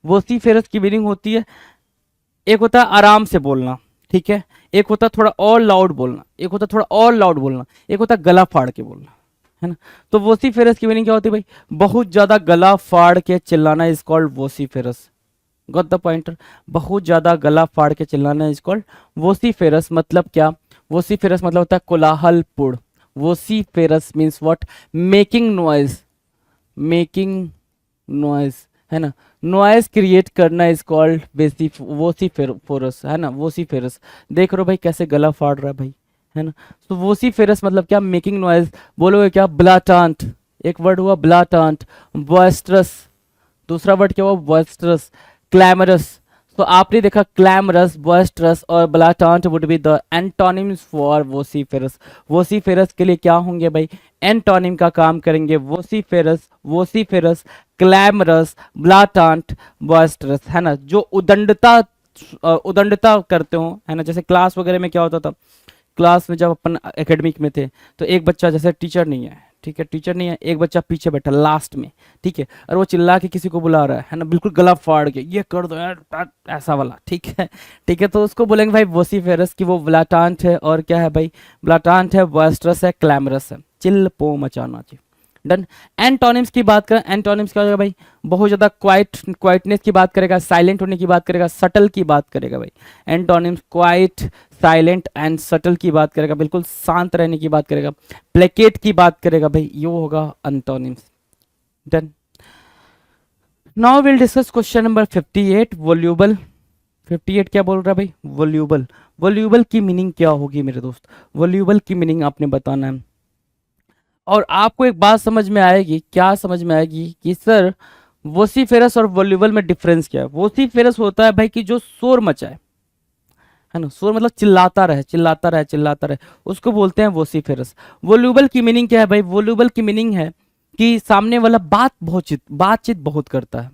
वोसीफेरस की मीनिंग होती है, एक होता है आराम से बोलना, ठीक है, एक होता है थोड़ा और लाउड बोलना, एक होता है थोड़ा और लाउड बोलना, एक होता है गला फाड़ के बोलना, है ना। तो वोसीफेरस की मीनिंग क्या होती है भाई, बहुत ज्यादा गला फाड़ के चिल्लाना is called vociferous. Got the pointer, बहुत ज्यादा गला फाड़ के चिल्लाना इज कॉल्ड वोसीफेरस। मतलब क्या, वोसीफेरस मतलब होता है कोलाहलपूर्ण। Vociferous means what, making noise, making noise, है ना, नॉइज क्रिएट करना इज कॉल्ड वोसीफेरस, है ना, वोसीफेरस। देख रहे हो भाई कैसे गला फाड़ रहा है भाई, है ना। तो वोसीफेरस मतलब क्या, मेकिंग नॉइज। बोलोगे क्या, ब्लाटांट, एक वर्ड हुआ ब्लाटांट, बॉयस्ट्रस, दूसरा वर्ड क्या हुआ बॉयस्ट्रस, क्लैमरस। तो आपने देखा क्लैमरस, बॉयस्ट्रस और blatant would be the antonyms for vociferous. Vociferous के लिए क्या होंगे भाई, एंटोनिम का काम करेंगे वोसीफेरस, वोसीफेरस, क्लैमरस, ब्लाटांट, बॉयस्ट्रस, है ना। जो उदंडता करते हो, है ना, जैसे क्लास वगैरह में क्या होता था, क्लास में जब अपन एकेडमिक में थे तो एक बच्चा, जैसे टीचर नहीं है, ठीक है, टीचर नहीं है, एक बच्चा पीछे बैठा लास्ट में, ठीक है, और वो चिल्ला के किसी को बुला रहा है ना, बिल्कुल गला फाड़ के ये कर दो यार, ऐसा वाला, ठीक है, ठीक है, तो उसको बोलेंगे भाई वोसीफेरस की वो ब्लाटांट है, और क्या है भाई, ब्लाटांट है, बॉयस्ट्रस है, क्लैमरस है, चिल पो मचाना जी। डन। एंटोनिम्स की बात करें, एंटोनिम्स क्या होगा भाई, बहुत ज्यादा क्वाइटनेस की बात करेगा, साइलेंट होने की बात करेगा, सटल की बात करेगा भाई। Antonyms quite, silent and subtle की बात करेगा, बिल्कुल शांत रहने की बात करेगा, प्लेकेट की बात करेगा भाई, ये होगा antonyms. Done. Now will discuss question number 58, voluble. 58 क्या बोल रहा है भाई, वॉल्यूबल। वॉल्यूबल की मीनिंग क्या होगी मेरे दोस्त, वॉल्यूबल की मीनिंग आपने बताना है। और आपको एक बात समझ में आएगी, क्या समझ में आएगी कि सर वोसीफेरस और वॉल्यूबल में डिफरेंस क्या है। वोसीफेरस होता है भाई कि जो शोर मचाए, है ना, शोर मतलब चिल्लाता रहे, चिल्लाता रहे, चिल्लाता रहे, उसको बोलते हैं वोसीफेरस। वॉल्यूबल की मीनिंग क्या है भाई, वॉल्यूबल की मीनिंग है कि सामने वाला बातचीत बहुत करता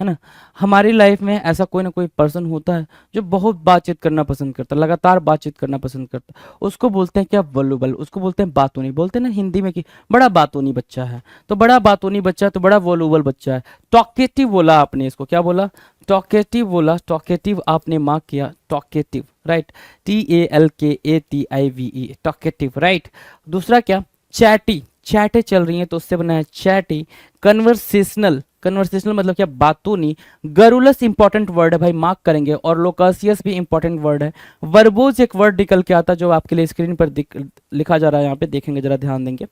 है ना। हमारी लाइफ में ऐसा कोई ना कोई पर्सन होता है जो बहुत बातचीत करना पसंद करता है, लगातार बातचीत करना पसंद करता है, उसको बोलते हैं क्या, वॉल्यूबल, उसको बोलते हैं बातूनी। बोलते हैं ना हिंदी में कि बड़ा बातूनी बच्चा है, तो बड़ा बातूनी बच्चा है तो बड़ा वॉल्यूबल बच्चा है। टॉकेटिव बोला आपने, इसको क्या बोला, टॉकेटिव बोला, टॉकेटिव आपने मार्क किया, talkative, right, TALKATIVE, talkative, right. दूसरा क्या, चैटी, चैटें चल रही हैं तो उससे बना है चैटी। कन्वर्सेशनल, कन्वर्सेशनल मतलब क्या, बातूनी। गरुलस इंपॉर्टेंट वर्ड है भाई, मार्क करेंगे, और लोकासियस भी इंपॉर्टेंट वर्ड है। वर्बोज एक वर्ड निकल के आता जो आपके लिए स्क्रीन पर लिखा जा रहा है, यहाँ पे देखेंगे, जरा ध्यान देंगे,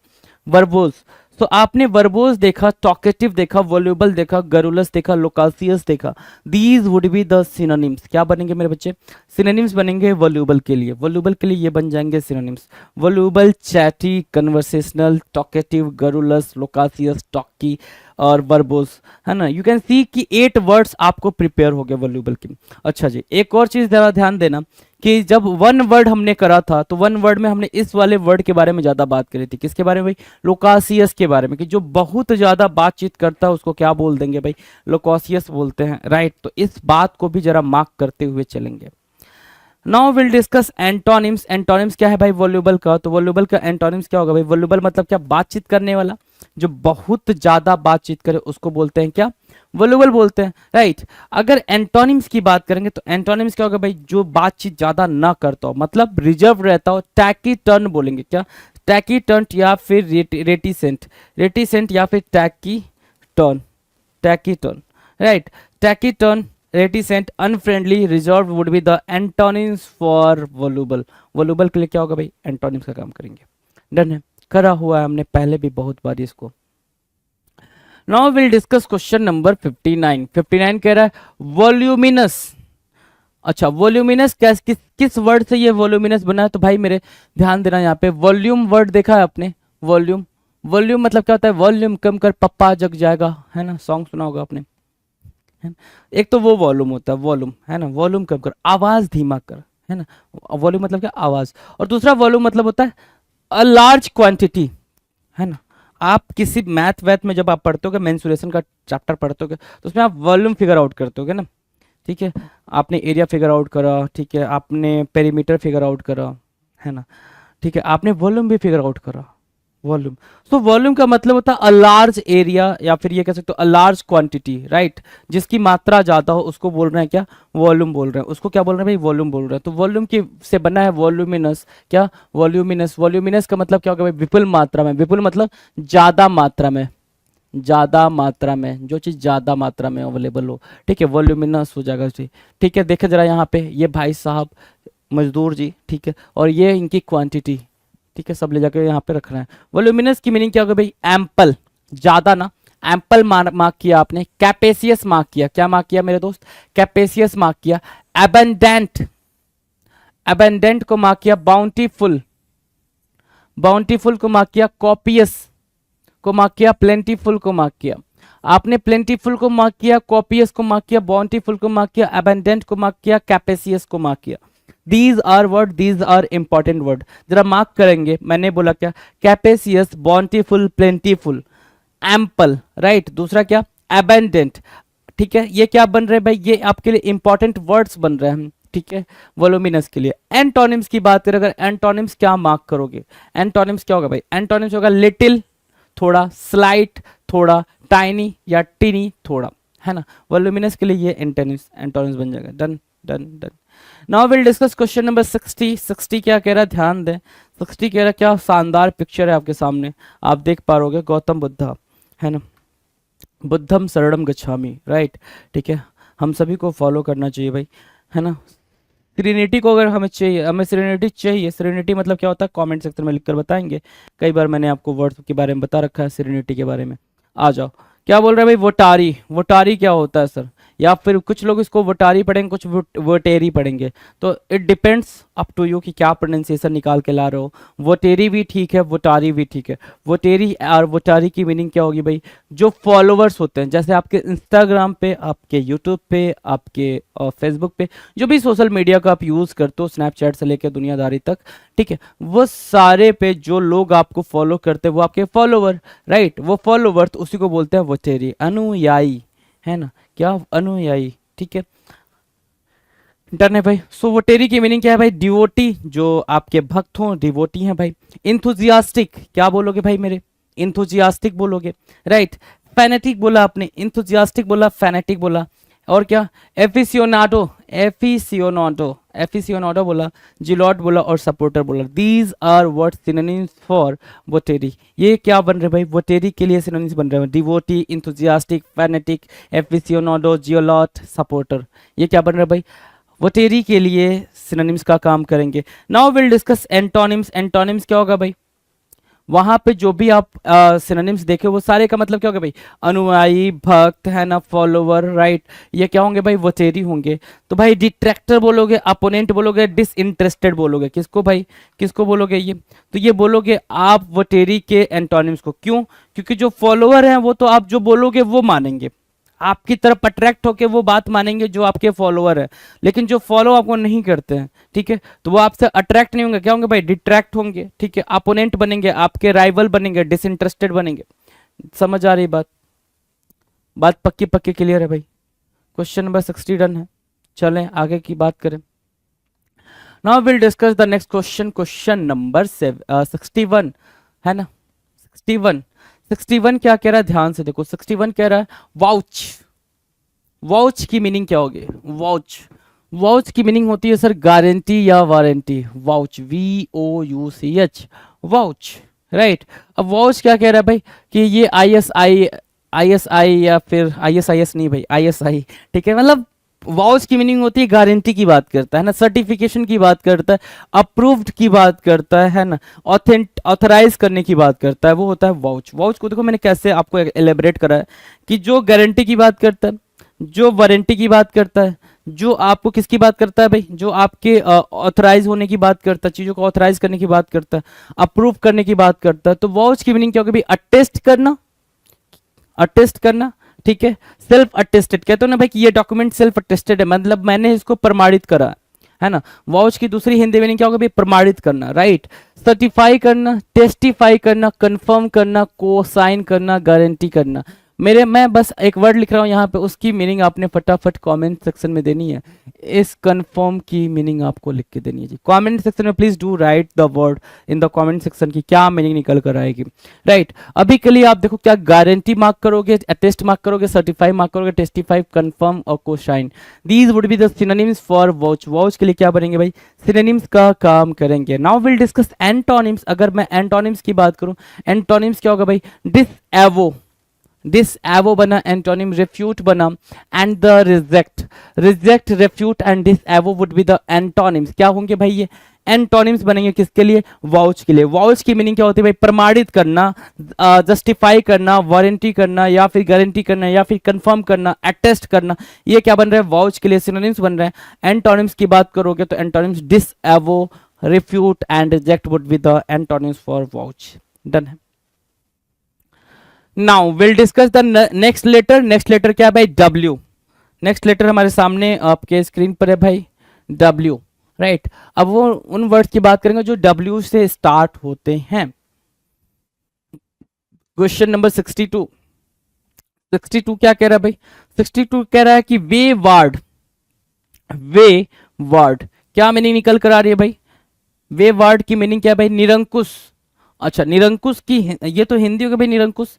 वर्बोज। तो आपने वर्बोज देखा, टॉकेटिव देखा, वॉल्यूबल देखा, गरुलस देखा, लोकासियस देखा, these would be the synonyms. क्या बनेंगे मेरे बच्चे, सिनोनिम्स बनेंगे वॉल्यूबल के लिए। वॉल्यूबल के लिए ये बन जाएंगे synonyms, voluble, chatty, conversational, talkative, garrulous, loquacious, talky और वर्बोज, है ना। यू कैन सी कि 8 वर्ड्स आपको प्रिपेयर हो गए वॉल्यूबल की। अच्छा जी, एक और चीज जरा ध्यान देना कि जब 1 वर्ड हमने करा था तो 1 वर्ड में हमने इस वाले वर्ड के बारे में ज्यादा बात करी थी। किसके बारे में भाई, लोकासियस के बारे में, कि जो बहुत ज्यादा बातचीत करता है उसको क्या बोल देंगे भाई, लोकासियस बोलते हैं, राइट। तो इस बात को भी जरा मार्क करते हुए चलेंगे। Now will discuss antonyms. Antonyms क्या है भाई वॉल्यूबल का, तो वॉल्यूबल का एंटोनिम्स क्या होगा भाई, वॉल्यूबल मतलब क्या, बातचीत करने वाला, जो बहुत ज्यादा बातचीत करे उसको बोलते हैं क्या, वॉल्यूबल बोलते हैं, राइट। अगर एंटोनिम्स की बात करेंगे तो एंटोनिम्स क्या होगा भाई, जो बातचीत ज्यादा ना करता हो, मतलब रिजर्व रहता हो, टैकी टर्न बोलेंगे क्या, टैकी टर्न या फिर रेटिसेंट, रेटिसेंट या फिर taciturn, taciturn, right, taciturn, reticent, unfriendly, reserve would be the antonyms for voluble. Voluble के लिए क्या होगा भाई, एंटोनिम्स का काम करेंगे। डन है, करा हुआ है हमने पहले भी बहुत बार इसको। Now will discuss question number 59। 59 कह रहा है वॉल्यूमिनस। अच्छा, वॉल्यूमिनस किस वर्ड से ये वॉल्यूमिनस बना है, तो भाई मेरे ध्यान देना, यहाँ पे वॉल्यूम वर्ड देखा है आपने, वॉल्यूम। वॉल्यूम मतलब क्या होता है, वॉल्यूम कम कर पप्पा जग जाएगा, है ना, सॉन्ग सुना होगा आपने, है ना। एक तो वो वॉल्यूम होता है, वॉल्यूम, है ना, वॉल्यूम कम कर, आवाज धीमा कर, है ना। वॉल्यूम मतलब क्या, आवाज। और दूसरा वॉल्यूम मतलब होता है अ लार्ज क्वांटिटी, है ना। आप किसी मैथ वैथ में जब आप पढ़ते हो, मेंसुरेशन का चैप्टर पढ़ते हो, तो उसमें आप वॉल्यूम फिगर आउट करते हो ना, ठीक है। आपने एरिया फिगर आउट करा, ठीक है, आपने पेरीमीटर फिगर आउट करा, है ना, ठीक है, आपने वॉल्यूम भी फिगर आउट करा, वॉल्यूम। सो वॉल्यूम का मतलब होता है अ लार्ज एरिया, या फिर ये कह सकते हो अ लार्ज क्वांटिटी, राइट। जिसकी मात्रा ज्यादा हो उसको बोल रहे हैं क्या, वॉल्यूम बोल रहे हैं। उसको क्या बोल रहे हैं भाई, वॉल्यूम बोल रहे हैं। तो वॉल्यूम की से बना है वॉल्यूमिनस, क्या, वॉल्यूमिनस। वॉल्यूमिनस का मतलब क्या होगा भाई, विपुल मात्रा में। विपुल मतलब ज्यादा मात्रा में, ज्यादा मात्रा में, जो चीज ज्यादा मात्रा में अवेलेबल हो, ठीक है, वॉल्यूमिनस हो जाएगा उसी। ठीक है, देखे जरा यहाँ पे, ये भाई साहब मजदूर जी, ठीक है, और ये इनकी क्वांटिटी, ठीक है, सब ले जाकर यहाँ पे रखना है। वॉल्यूमिनस की मीनिंग क्या होगा भाई, एम्पल, ज्यादा ना। एम्पल मार्क किया आपने, कैपेसियस मार्क किया, क्या मार्क किया मेरे दोस्त, कैपेसियस मार्क किया। एबेंडेंट, एबेंडेंट को मार्क किया बाउंटीफुल, बाउंटीफुल को मार्क किया कॉपियस को मार्क किया, प्लेंटीफुल को मार्क किया। आपने प्लेंटीफुल को मार्क किया, कॉपियस को मार्क किया, बाउंटीफुल को मार्क किया, एबेंडेंट को मार्क किया, कैपेसियस को मार्क किया। These are word, these are important word, जरा मार्क करेंगे। मैंने बोला क्या, capacious, bountiful, plentiful, ample, right. दूसरा क्या, एबेंडेंट, ठीक है। ये क्या बन रहे हैं भाई, ये आपके लिए इंपॉर्टेंट वर्ड्स बन रहे हैं, ठीक है, वॉल्यूमिनस के लिए। एंटोनिम्स की बात करें अगर, एंटोनिम्स क्या मार्क करोगे, एंटोनिम्स क्या होगा भाई, एंटोनिम्स होगा लिटिल, थोड़ा, स्लाइट, थोड़ा, टाइनी या टीनी, थोड़ा, है ना। वॉल्यूमिनस के लिए ये एंटोनिम्स, एंटोनिम्स बन जाएगा। Done done done. Now will discuss question number 60। 60 क्या कह रहा है, ध्यान दें। 60 कह रहा है, क्या शानदार पिक्चर है आपके सामने, आप देख पा रहोगे, गौतम बुद्धा, है ना, बुद्धम शरणम गच्छामि, राइट, ठीक है। हम सभी को फॉलो करना चाहिए भाई, है ना। सीरेनिटी को अगर हमें चाहिए, हमें सीरेनिटी चाहिए। सीरेनिटी मतलब क्या होता है, कमेंट सेक्शन में लिखकर बताएंगे। कई बार मैंने आपको वर्ड्स के बारे में बता रखा है, सीरेनिटी के बारे में। आ जाओ, क्या बोल रहे हैं भाई, वोटारी। वोटारी क्या होता है सर, या फिर कुछ लोग इसको वोटारी पढ़ेंगे, कुछ वोटेरी पढ़ेंगे, तो it depends up to you कि क्या प्रोनाउंसिएशन निकाल के ला रहे हो। वोटेरी भी ठीक है, वोटारी भी ठीक है। वोटेरी और वोटारी की मीनिंग क्या होगी भाई, जो फॉलोवर्स होते हैं, जैसे आपके इंस्टाग्राम पे, आपके यूट्यूब पे, आपके फेसबुक पे, जो भी सोशल मीडिया का आप यूज़ करते हो, स्नैपचैट से लेकर दुनियादारी तक, ठीक है, वो सारे पे जो लोग आपको फॉलो करते हैं वो आपके फॉलोवर, राइट। वो फॉलोवर तो उसी को बोलते हैं वोटेरी, अनुयायी, है ना, क्या, अनुयायी, ठीक है, डन है भाई। सो वोटेरी की मीनिंग क्या है भाई, डिवोटी, जो आपके भक्त हों, डिवोटी हैं भाई। इंथुजियास्टिक, क्या बोलोगे भाई मेरे, इंथुजियास्टिक बोलोगे, राइट। फैनेटिक बोला आपने, इंथुजियास्टिक बोला, फैनेटिक बोला, और क्या, एफिसियोनाडो, एफिसियोनाडो, एफिसियोनाडो बोला, जिलॉट बोला, और सपोर्टर बोला। These are what synonyms for votary. ये क्या बन रहे भाई, वोटेरी के लिए सिनोनिम्स बन रहे हैं, डिवोटी, इंथुजियास्टिक, फैनेटिक, एफिसियोनाडो, जियोलॉट, सपोर्टर। ये क्या बन रहा है भाई, वोटेरी के लिए सिनोनिम्स का काम करेंगे। Now will discuss antonyms. Antonyms क्या होगा भाई, वहां पे जो भी आप सिनोनिम्स देखे वो सारे का मतलब क्या होगा भाई, अनुयायी, भक्त, है ना, फॉलोवर, राइट। ये क्या होंगे भाई, वोटेरी होंगे। तो भाई डिट्रैक्टर बोलोगे, अपोनेंट बोलोगे, डिसइंटरेस्टेड बोलोगे, किसको भाई, किसको बोलोगे ये, तो ये बोलोगे आप वोटेरी के एंटोनिम्स को। क्यों, क्योंकि जो फॉलोवर हैं वो तो आप जो बोलोगे वो मानेंगे, आपकी तरफ अट्रैक्ट होके वो बात मानेंगे जो आपके फॉलोवर है। लेकिन जो फॉलो आपको नहीं करते हैं, ठीक है, तो वो आपसे अट्रैक्ट नहीं होंगे, क्या होंगे भाई, डिट्रैक्ट होंगे, ठीक है, अपोनेंट बनेंगे, आपके राइवल बनेंगे, डिसइंटरेस्टेड बनेंगे। समझ आ रही बात, बात पक्की पक्की क्लियर है भाई। क्वेश्चन नंबर 60 डन है, चलें आगे की बात करें। Now will discuss the next question, question number 61, है ना, 61। 61 क्या कह रहा है, ध्यान से देखो। 61 कह रहा है वाउच। वाउच की मीनिंग क्या होगी, वाउच, वाउच की मीनिंग होती है सर गारंटी या warranty. Vouch, VOUCH, vouch, right. अब वाउच क्या कह रहा है भाई, कि ये ISI या फिर ISIS नहीं भाई, ISI, ठीक है, मतलब वाउच की मीनिंग होती है गारंटी की बात करता है ना, सर्टिफिकेशन की बात करता है, अप्रूव्ड की बात करता है ना, ऑथराइज करने की बात करता है, वो होता है वाउच। वाउच को देखो मैंने कैसे आपको एलेबरेट करा है, कि जो गारंटी की बात करता है, जो वारंटी की बात करता है, जो आपको किसकी बात करता है भाई, जो आपके ऑथराइज होने की बात करता है, चीजों को ऑथराइज करने की बात करता है, अप्रूव करने की बात करता है। तो वाउच की मीनिंग क्या होगी भाई, अटेस्ट करना, अटेस्ट करना, ठीक है। सेल्फ अटेस्टेड कहते हो ना भाई कि ये डॉक्यूमेंट सेल्फ अटेस्टेड है, मतलब मैंने इसको प्रमाणित करा है ना। वाउच की दूसरी हिंदी मीनिंग क्या होगा भाई, प्रमाणित करना, राइट। सर्टिफाई करना, टेस्टिफाई करना, कंफर्म करना, को साइन करना, गारंटी करना। मैं बस एक वर्ड लिख रहा हूं यहाँ पे, उसकी मीनिंग आपने फटाफट कमेंट सेक्शन में देनी है। इस कंफर्म की मीनिंग आपको लिख के देनी है जी। कमेंट सेक्शन में please do right the word in the comment section की क्या मीनिंग निकल कर आएगी, राइट। अभी के लिए आप देखो क्या गारंटी मार्क करोगे, अटेस्ट मार्क करोगे, सर्टिफाई मार्क करोगे, टेस्टिफाई, कंफर्म और cosign. These would be the synonyms for vouch. Vouch के लिए क्या बनेंगे भाई, सिनोनिम्स का काम करेंगे। Now will discuss antonyms. अगर मैं एंटोनिम्स की बात करूं, एंटोनिम्स क्या होगा भाई, डिसएवो, डिसएवो बना, एंटोनिम रेफ्यूट बना, and the reject, reject, refute and disavow would be the antonyms. क्या होंगे भाई, ये एंटोनिम्स बनेंगे किसके लिए, वाउच के लिए। वाउच की मीनिंग क्या होती है भाई, प्रमाणित करना, जस्टिफाई करना, वारंटी करना, या फिर गारंटी करना, या फिर कंफर्म करना, अटेस्ट करना। ये क्या बन रहा है, वाउच के लिए सिनोनिम्स बन रहे हैं। एंटोनिम्स की बात करोगे तो antonyms disavow, refute and reject would be the antonyms for vouch. Done है। Now will discuss the next letter. Next letter क्या है भाई, डब्ल्यू। नेक्स्ट लेटर हमारे सामने आपके स्क्रीन पर है भाई, डब्ल्यू, राइट। अब वो उन वर्ड्स की बात करेंगे जो डब्ल्यू से स्टार्ट होते हैं। Question number 62। 62 क्या कह रहा है भाई, 62 कह रहा है कि वे वर्ड, वे वर्ड क्या मीनिंग निकल कर आ रही है भाई, वे वर्ड की मीनिंग क्या है भाई, निरंकुश। अच्छा, निरंकुश की ये तो हिंदी हो गई भाई, निरंकुश।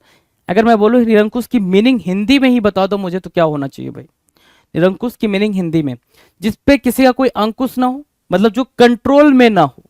अगर मैं बोलूं निरंकुश की मीनिंग हिंदी में ही बता दो मुझे, तो क्या होना चाहिए भाई, निरंकुश की मीनिंग हिंदी में, जिसपे किसी का कोई अंकुश ना हो, मतलब जो कंट्रोल में ना हो।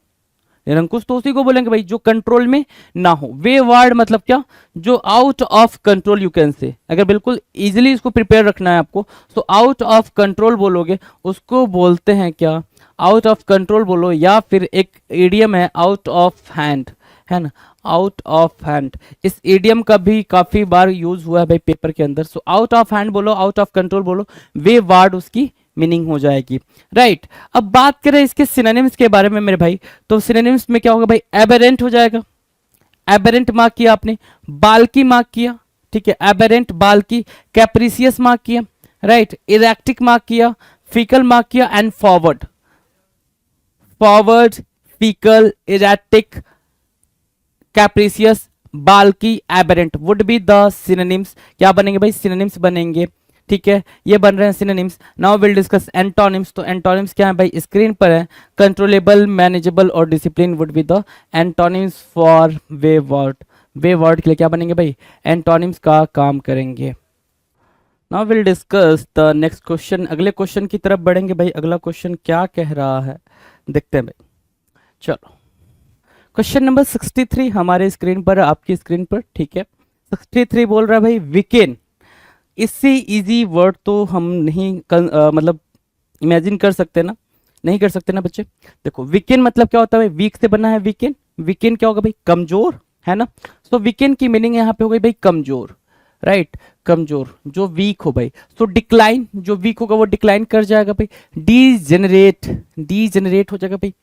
निरंकुश तो उसी को बोलेंगे भाई जो कंट्रोल में ना हो। वे वर्ड मतलब क्या, जो out of control you can say. अगर बिल्कुल इजीली इसको प्रिपेयर रखना है आपको, तो आउट ऑफ कंट्रोल बोलोगे, उसको बोलते हैं क्या, आउट ऑफ कंट्रोल बोलो, या फिर एक इडियम है आउट ऑफ हैंड, है ना, आउट ऑफ हैंड। इस इडियम का भी काफी बार यूज हुआ है भाई पेपर के अंदर। सो आउट ऑफ हैंड बोलो, आउट ऑफ कंट्रोल बोलो, वे वर्ड उसकी मीनिंग हो जाएगी, राइट। अब बात करें इसके सिनोनिम्स के बारे में मेरे भाई, तो सिनोनिम्स में क्या होगा भाई, एबेरेंट हो जाएगा, एबेरेंट मार्क किया आपने, बाल्की मार्क किया, ठीक है, एबेरेंट, बाल्की, कैप्रिसियस मार्क किया, राइट, इरेक्टिक मार्क किया, फीकल मार्क किया, and forward, forward, fickle, erratic, capricious, balky, aberrant would be the synonyms. क्या बनेंगे भाई, सिनोनिम्स बनेंगे, ठीक है, ये बन रहे हैं synonyms. Now will discuss antonyms. तो एंटोनिम्स क्या है भाई, स्क्रीन पर है, कंट्रोलेबल, मैनेजेबल और discipline would be the antonyms for way word. Way word के लिए क्या बनेंगे भाई, एंटोनिम्स का काम करेंगे। Now will discuss the next question. अगले क्वेश्चन की तरफ बढ़ेंगे भाई। अगला क्वेश्चन क्या कह रहा है, देखते हैं भाई, चलो। क्वेश्चन नंबर 63 हमारे स्क्रीन पर, आपकी स्क्रीन पर, ठीक है। 63 बोल रहा है भाई, वीकेंड। इससे इजी वर्ड तो हम नहीं मतलब इमेजिन कर सकते ना, नहीं कर सकते ना बच्चे। देखो वीकेंड मतलब क्या होता है भाई, वीक से बना है वीकेंड। वीकेंड क्या होगा भाई, कमजोर, है ना। सो वीकेंड की मीनिंग यहाँ पे हो गई भाई कमजोर, राइट, कमजोर, जो वीक हो भाई। सो डिक्लाइन, जो वीक होगा वो डिक्लाइन कर जाएगा भाई। डीजेनरेट, डीजेनरेट हो जाएगा भाई।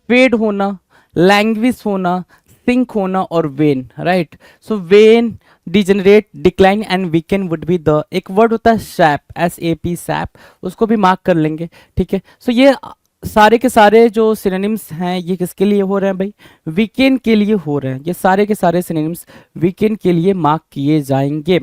फेड होना, लैंग्वेज होना, सिंक होना और when, right. So when, degenerate, decline and weekend would be the, एक वर्ड होता है सैप, SAP, सैप, उसको भी मार्क कर लेंगे, ठीक है। सो ये सारे के सारे जो सिनोनिम्स हैं ये किसके लिए हो रहे हैं भाई, वीकेंड के लिए हो रहे हैं। ये सारे के सारे सिनोनिम्स वीकेंड के लिए मार्क किए जाएंगे।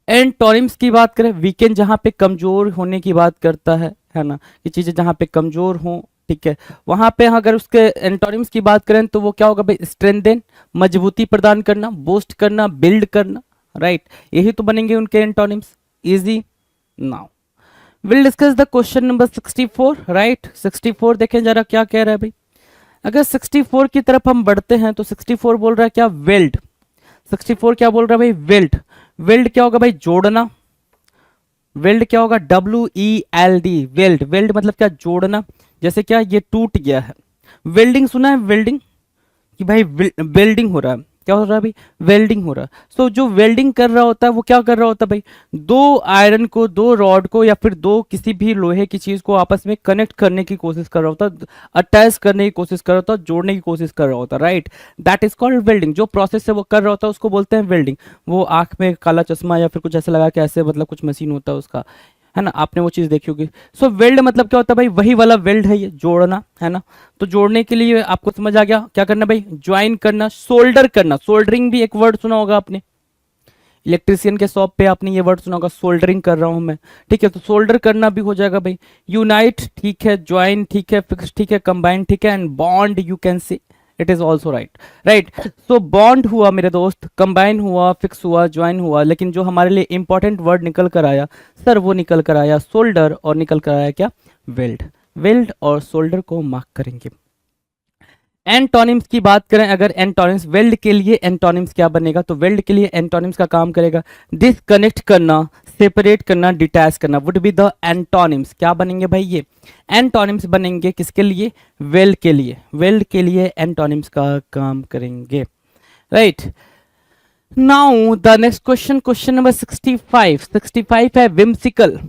एंटोनिम्स की बात करें, वीकेंड जहां पे कमजोर होने की बात करता है ना, ये चीजें जहां पे कमजोर हों, ठीक है, वहां पे अगर उसके एंटोनिम्स की बात करें तो वो क्या होगा भाई, स्ट्रेंथन, मजबूती प्रदान करना, बूस्ट करना, बिल्ड करना, राइट, यही तो बनेंगे उनके antonyms. Easy. Now will discuss the question number 64, right. 64 देखें जरा क्या कह रहा है भाई। अगर 64 की तरफ हम बढ़ते हैं तो 64 बोल रहा है क्या, वेल्ड। 64 क्या बोल रहा है भाई, वेल्ड। वेल्ड क्या होगा भाई, जोड़ना। वेल्ड क्या होगा, WELD, वेल्ड। वेल्ड मतलब क्या, जोड़ना। जैसे क्या, ये टूट गया है, वेल्डिंग सुना है, वेल्डिंग, कि भाई वेल्डिंग हो रहा है, क्या हो रहा है भाई, वेल्डिंग हो रहा है। सो जो वेल्डिंग कर रहा होता है वो क्या कर रहा होता है भाई, दो आयरन को, दो रॉड को या फिर दो किसी भी लोहे की चीज को आपस में कनेक्ट करने की कोशिश कर रहा होता है, अटैच करने की कोशिश कर रहा होता है, जोड़ने की कोशिश कर रहा होता है, right. That is called welding. जो प्रोसेस से वो कर रहा होता है उसको बोलते हैं वेल्डिंग। वो आंख में काला चश्मा या फिर कुछ ऐसे लगा के ऐसे, मतलब कुछ मशीन होता है उसका, है ना, आपने वो चीज देखी होगी। सो वेल्ड मतलब क्या होता है भाई, वही वाला वेल्ड है ये, जोड़ना, है ना। तो जोड़ने के लिए आपको समझ आ गया क्या करना भाई, ज्वाइन करना, सोल्डर करना। सोल्डरिंग भी एक वर्ड सुना होगा आपने, इलेक्ट्रिशियन के शॉप पे आपने ये वर्ड सुना होगा, सोल्डरिंग कर रहा हूं मैं, ठीक है। तो सोल्डर करना भी हो जाएगा भाई। यूनाइट ठीक है, ज्वाइन ठीक है, फिक्स ठीक है, कंबाइन ठीक है, and bond you can say, it is also right, right. So bond हुआ मेरे दोस्त, कंबाइन हुआ, फिक्स हुआ, ज्वाइन हुआ, लेकिन जो हमारे लिए इंपॉर्टेंट वर्ड निकल कर आया सर, वो निकल कर आया सोल्डर, और निकल कर आया क्या, वेल्ड। वेल्ड और सोल्डर को मार्क करेंगे। एंटोनिम्स की बात करें अगर, एंटोनिम्स वेल्ड के लिए एंटोनिम्स क्या बनेगा, तो वेल्ड के लिए एंटोनिम्स का काम करेगा डिसकनेक्ट करना, सेपरेट करना, डिटैच करना, वुड बी द एंटोनिम्स। क्या बनेंगे भाई, ये एंटोनिम्स बनेंगे किसके लिए, वेल्ड के लिए। वेल्ड के लिए एंटोनिम्स का काम करेंगे, right. Now the next question, question number 65। 65 है विम्सिकल।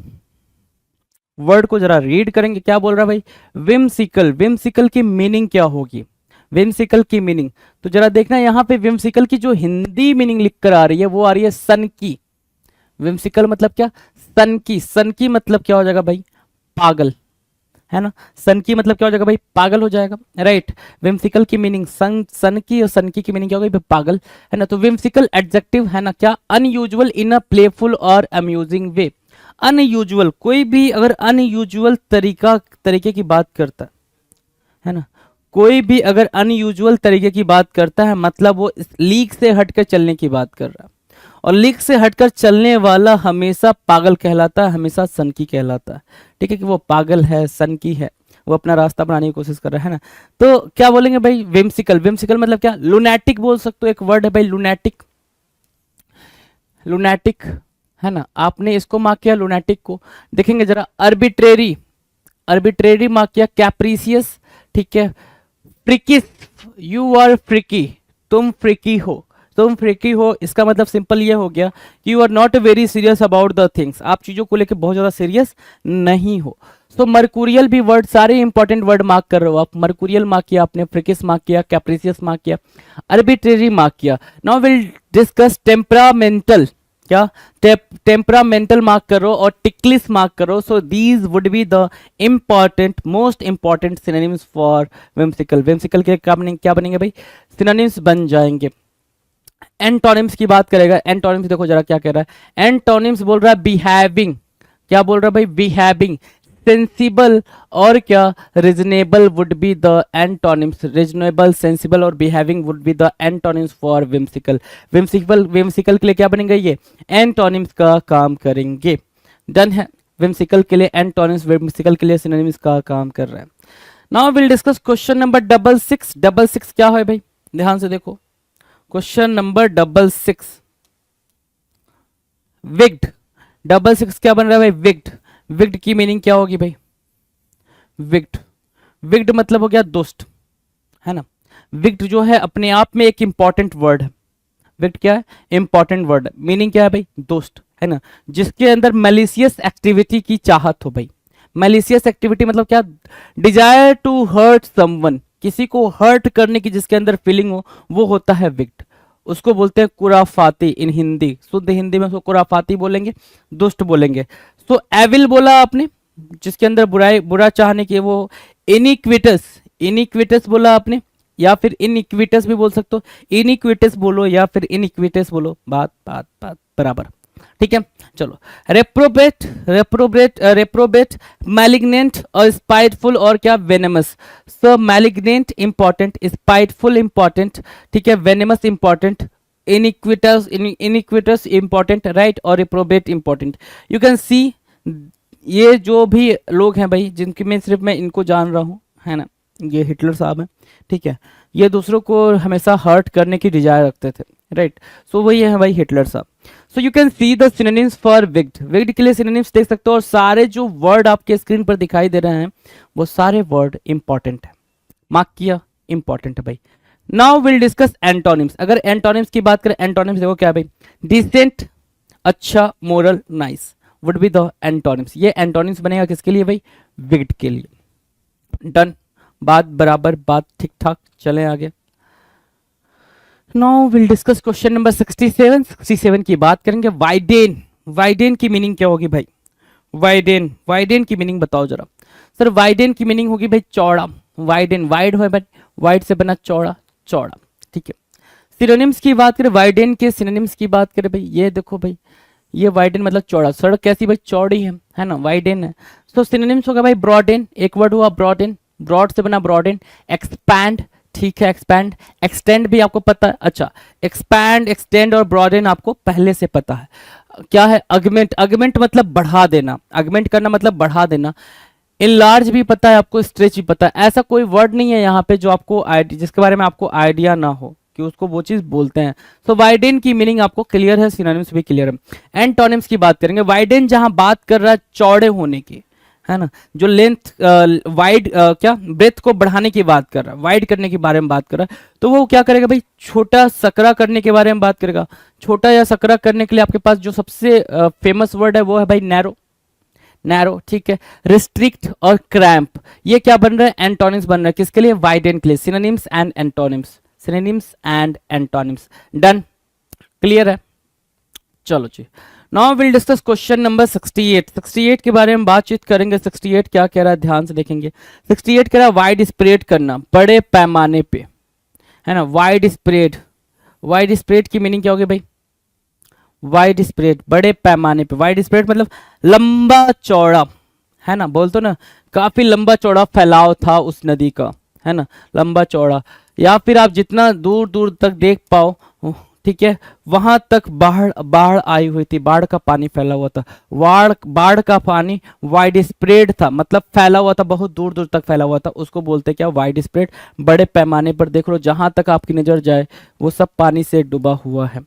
वर्ड को जरा रीड करेंगे, क्या बोल रहा है भाई, विम्सिकल। विम्सिकल की मीनिंग क्या होगी, विम्सिकल की मीनिंग, तो जरा देखना यहाँ पे विम्सिकल की जो हिंदी मीनिंग लिख कर आ रही है वो आ रही है सन की। विम्सिकल मतलब क्या, सन की। सन की मतलब क्या हो जाएगा भाई, पागल, है ना। सन की मतलब क्या हो जाएगा भाई, पागल हो जाएगा, राइट। विम्सिकल की मीनिंग सन की, और सन की मीनिंग क्या होगी भाई, पागल, है ना। तो विम्सिकल एडजेक्टिव है ना क्या, अनयूजुअल इन अ प्लेफुल और अम्यूजिंग वे। अनयूजुअल, कोई भी अगर अनयूजुअल तरीके की बात करता है ना, कोई भी अगर अनयूजुअल तरीके की बात करता है मतलब वो लीक से हटकर चलने की बात कर रहा है, और लीक से हटकर चलने वाला हमेशा पागल कहलाता है, हमेशा सनकी कहलाता है, ठीक है, कि वो पागल है, सनकी है, वो अपना रास्ता बनाने की कोशिश कर रहा है ना। तो क्या बोलेंगे भाई, विम्सिकल। विम्सिकल मतलब क्या, लुनैटिक बोल सकते हो, एक वर्ड है भाई लुनैटिक। लुनैटिक, है ना, आपने इसको मार्क किया लुनैटिक को। देखेंगे जरा, अर्बिट्रेरी, अर्बिट्रेरी मार्क किया, कैप्रीसियस, ठीक है, फ्रिकिस, यू आर फ्रिकी, तुम फ्रिकी हो, तुम फ्रिकी हो, इसका मतलब सिंपल ये हो गया कि you are not very serious about the things, आप चीजों को लेकर बहुत ज्यादा सीरियस नहीं हो। सो मर्कुरियल भी वर्ड, सारे इंपॉर्टेंट वर्ड मार्क कर रहे हो आप। मर्कुरियल मार्क किया आपने, फ्रिकिस मार्क किया, कैप्रिसियस मार्क किया, अर्बिट्रेरी मार्क किया। नाउ विल डिस्कस टेम्परामेंटल, क्या, टेम्परामेंटल मार्क करो और टिकलिस मार्क करो। So these would be the important, most important synonyms for whimsical. Whimsical के क्या बनेंगे भाई, सिनोनिम्स बन जाएंगे। एंटोनिम्स की बात करेगा, एंटोनिम्स देखो जरा क्या कह रहा है, एंटोनिम्स बोल रहा है बिहेविंग, क्या बोल रहा है भाई, बिहेविंग, सेंसिबल और क्या, reasonable would be the antonyms. Reasonable, sensible और behaving would be the antonyms for whimsical. Whimsical, whimsical के लिए क्या बनेंगे, ये एंटोनिम्स का काम करेंगे। डन है, विम्सिकल के लिए एंटोनिम्स, विम्सिकल के लिए सिनोनिम्स का काम कर रहा है। Now will discuss question number 66। 66 क्या है भाई, ध्यान से देखो, क्वेश्चन नंबर 66, विग्ड। 66 क्या बन रहा है भाई, विग्ड। विग्ड की मीनिंग क्या होगी भाई, विग्ड, विग्ड मतलब हो गया दुष्ट, है ना। विग्ड जो है अपने आप में एक इंपॉर्टेंट वर्ड है। विग्ड क्या है, इंपॉर्टेंट वर्ड, मीनिंग क्या है भाई, दुष्ट, है ना, जिसके अंदर मैलिशियस एक्टिविटी की चाहत हो भाई। मैलिशियस एक्टिविटी मतलब क्या, डिजायर टू हर्ट समवन, किसी को हर्ट करने की जिसके अंदर फीलिंग हो, वो होता है विग्ड। उसको बोलते हैं कुराफाती इन हिंदी, शुद्ध हिंदी में उसको कुराफाती बोलेंगे, दुष्ट बोलेंगे। सो एविल बोला आपने, जिसके अंदर बुराई, बुरा चाहने की, वो इनिक्विटस, इनिक्विटस बोला आपने, या फिर इनइक्विटस भी बोल सकते हो, इनइक्विटस बोलो या फिर इनइक्विटस बोलो, बात बात बात बराबर, ठीक है। चलो, रेप्रोबेट, रेप्रोबेट, मैलिग्नेंट और स्पाइटफुल और क्या, वेनेमस। सो मैलिग्नेंट इंपॉर्टेंट, स्पाइटफुल इंपॉर्टेंट, ठीक है, वेनेमस इंपॉर्टेंट, इनइक्विटस इंपॉर्टेंट, राइट, और रेप्रोबेट इंपॉर्टेंट। यू कैन सी ये जो भी लोग हैं भाई, जिनकी मैं सिर्फ मैं इनको जान रहा हूँ, है ना, ये हिटलर साहब हैं, ठीक है, ये दूसरों को हमेशा हर्ट करने की डिजायर रखते थे, राइट। सो वही है भाई हिटलर साहब। So you can see the synonyms for विग्ड। विग्ड के लिए सिनोनिम्स देख सकते हो, और सारे जो वर्ड आपके स्क्रीन पर दिखाई दे रहे हैं वो सारे वर्ड इंपॉर्टेंट है, मार्क किया, इंपॉर्टेंट है भाई। Now will discuss antonyms. अगर एंटोनिम्स की बात करें, एंटोनिम्स देखो क्या है भाई, डिसेंट, अच्छा, moral, nice would be the antonyms. ये एंटोनिम्स बनेगा किसके लिए भाई, विक्ड के लिए। डन, बात बराबर, बात ठीक ठाक, चलें आगे। Now will discuss question number 67। 67 की बात करेंगे, वाइडेन। वाइडेन की मीनिंग क्या होगी भाई, वाइडेन, वाइडेन की मीनिंग बताओ जरा। सर वाइडेन की मीनिंग होगी भाई चौड़ा, वाइडेन, वाइड हो भाई, वाइड से बना चौड़ा, चौड़ा, ठीक है। सिनोनिम्स की बात करें, वाइडेन के सिनोनिम्स की बात करें भाई, ये देखो भाई, ये वाइडेन मतलब चौड़ा, सड़क कैसी भाई, चौड़ी है ना, वाइडेन है। तो सिनोनिम्स होगा भाई ब्रॉडेन, एक वर्ड हुआ ब्रॉडेन, ब्रॉड से बना ब्रॉडेन। एक्सपैंड, ठीक है, एक्सपैंड, एक्सटेंड भी आपको पता है, अच्छा, एक्सपैंड, एक्सटेंड और ब्रॉडेन आपको पहले से पता है। क्या है अगमेंट, अगमेंट मतलब बढ़ा देना, अगमेंट करना मतलब बढ़ा देना। इनलार्ज भी पता है आपको, स्ट्रेच भी पता है। ऐसा कोई वर्ड नहीं है यहाँ पे जो आपको जिसके बारे में आपको आइडिया ना हो कि उसको वो चीज बोलते हैं। सो वाइडेन की मीनिंग आपको क्लियर है, सिनोनिम्स भी क्लियर है। एंटोनिम्स की बात करेंगे, वाइडेन जहां बात कर रहा है चौड़े होने की, है ना, जो लेंथ वाइड क्या ब्रेथ को बढ़ाने की बात कर रहा है, वाइड करने के बारे में बात कर रहा है, तो वो क्या करेगा भाई, छोटा सकरा करने के बारे में बात करेगा। छोटा या सकरा करने के लिए आपके पास जो सबसे फेमस वर्ड है वो है भाई नैरो, नैरो, ठीक है। रिस्ट्रिक्ट और क्रैम्प, ये क्या बन रहा है, एंटोनिम्स बन रहा है किसके लिए, वाइडेन के लिए। Synonyms and antonyms, synonyms and antonyms, done, clear है। चलो जी, now will discuss question number 68। 68 के बारे में बातचीत करेंगे। 68 क्या कह रहा है, ध्यान से देखेंगे। 68 कह रहा है वाइड स्प्रेड करना, बड़े पैमाने पे, है ना, वाइड स्प्रेड। वाइड स्प्रेड की मीनिंग क्या होगी भाई, वाइड स्प्रेड, बड़े पैमाने पे। वाइड स्प्रेड मतलब लंबा चौड़ा, है ना, बोलते ना, काफी लंबा चौड़ा फैलाव था उस नदी का, है ना, लंबा चौड़ा। या फिर आप जितना दूर दूर तक देख पाओ, ठीक है, वहां तक बाढ़, बाढ़ आई हुई थी, बाढ़ का पानी फैला हुआ था। बाढ़ का पानी वाइड स्प्रेड था, मतलब फैला हुआ था, बहुत दूर दूर तक फैला हुआ था, उसको बोलते क्या, वाइड स्प्रेड। बड़े पैमाने पर देख लो, जहां तक आपकी नजर जाए वो सब पानी से डूबा हुआ है,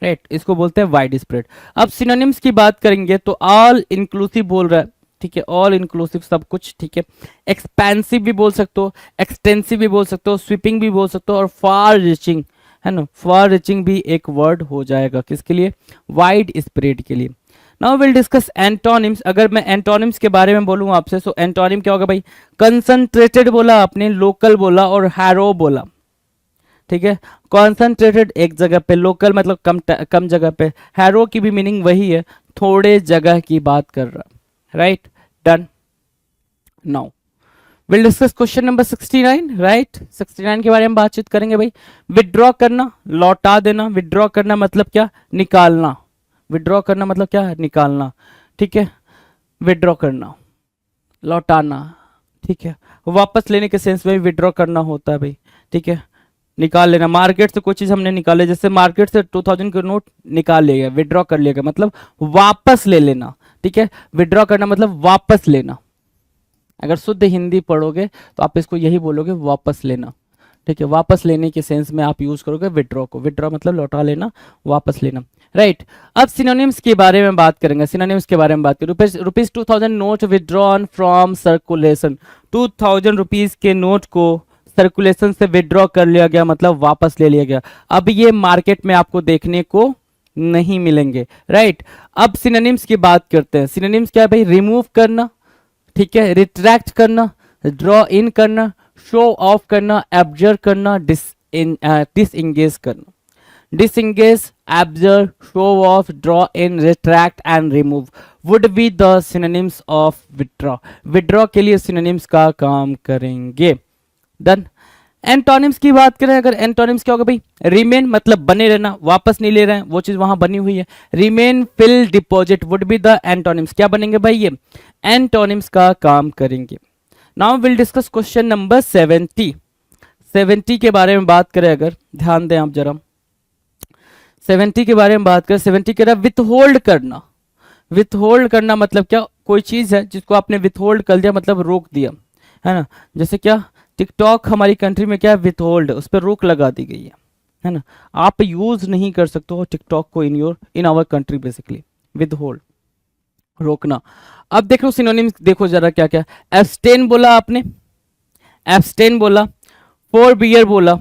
राइट, इसको बोलते हैं वाइड स्प्रेड। अब सिनोनिम्स की बात करेंगे तो ऑल इंक्लूसिव बोल रहा है, ठीक है, ऑल इंक्लूसिव सब कुछ, ठीक है। एक्सपेंसिव भी बोल सकते हो, एक्सटेंसिव भी बोल सकते हो, स्वीपिंग भी बोल सकते हो, और फार रीचिंग, है ना, फार रीचिंग भी एक वर्ड हो जाएगा किसके लिए, वाइड स्प्रेड के लिए। Now will discuss antonyms. अगर मैं एंटोनिम्स के बारे में बोलूं आपसे, सो एंटोनिम क्या होगा भाई, कंसंट्रेटेड बोला आपने, लोकल बोला और हैरो बोला, ठीक है। कॉन्सेंट्रेटेड एक जगह पे, लोकल मतलब कम जगह पे, हैरो की भी मीनिंग वही है, थोड़े जगह की बात कर रहा, right, done. Now will discuss question number 69, right. 69 के बारे में बातचीत करेंगे भाई। विड्रॉ करना, लौटा देना। विड्रॉ करना मतलब क्या, निकालना। विड्रॉ करना मतलब क्या है, निकालना, ठीक है। विड्रॉ करना, लौटाना, ठीक है। वापस लेने के सेंस में विड्रॉ करना होता है भाई, ठीक है, निकाल लेना। मार्केट से कोई चीज हमने निकाले, जैसे मार्केट से 2000 के नोट निकाल लिया गया, विड्रॉ कर लिया गया, मतलब वापस ले लेना, ठीक है। विड्रॉ करना मतलब वापस लेना। अगर शुद्ध हिंदी पढ़ोगे तो आप इसको यही बोलोगे, वापस लेना, ठीक है। वापस लेने के सेंस में आप यूज करोगे विड्रॉ को। विड्रॉ मतलब लौटा लेना, वापस लेना, राइट। अब सिनोनिम्स के बारे में बात करेंगे। सिनोनिम्स के बारे में बात करें, rupees 2000 note withdrawn from circulation. 2000 rupees के नोट को सर्कुलेशन से विड्रॉ कर लिया गया, मतलब वापस ले लिया गया। अब ये मार्केट में आपको देखने को नहीं मिलेंगे, राइट। अब सिनोनिम्स की बात करते हैं। सिनोनिम्स क्या है भाई, रिमूव करना, ठीक है, रिट्रैक्ट करना, ड्रॉ इन करना, शो ऑफ करना, एब्जर्व करना, डिसएंगेज करना। disengage, observe, show off, draw in, retract and remove would be the synonyms of withdraw. withdraw के लिए synonyms का काम करेंगे, डन। एंटोनिम्स की बात करें, अगर एंटोनिम्स क्या होगा भाई, रिमेन मतलब बने रहना, वापस नहीं ले रहे हैं, वो चीज वहां बनी हुई है। Remain, fill, deposit would be the antonyms. क्या बनेंगे भाई, ये एंटोनिम्स का काम करेंगे। Now will discuss question number 70। 70 के बारे में बात करें, अगर ध्यान दें आप जरा, 70 के बारे में बात करें। 70 कह रहा है विथहोल्ड करना। विथहोल्ड करना मतलब क्या, कोई चीज है जिसको आपने विथहोल्ड कर दिया, मतलब रोक दिया, है ना। जैसे क्या, टिकटॉक हमारी कंट्री में क्या है, विथहोल्ड, उस पर रोक लगा दी गई है ना। आप यूज नहीं कर सकते हो टिकटॉक को in our country, basically withhold, रोकना। अब देखो सिनोनिम्स, देखो जरा क्या क्या। एब्सटेन बोला आपने, एब्सटेन बोला, फॉर बियर बोला,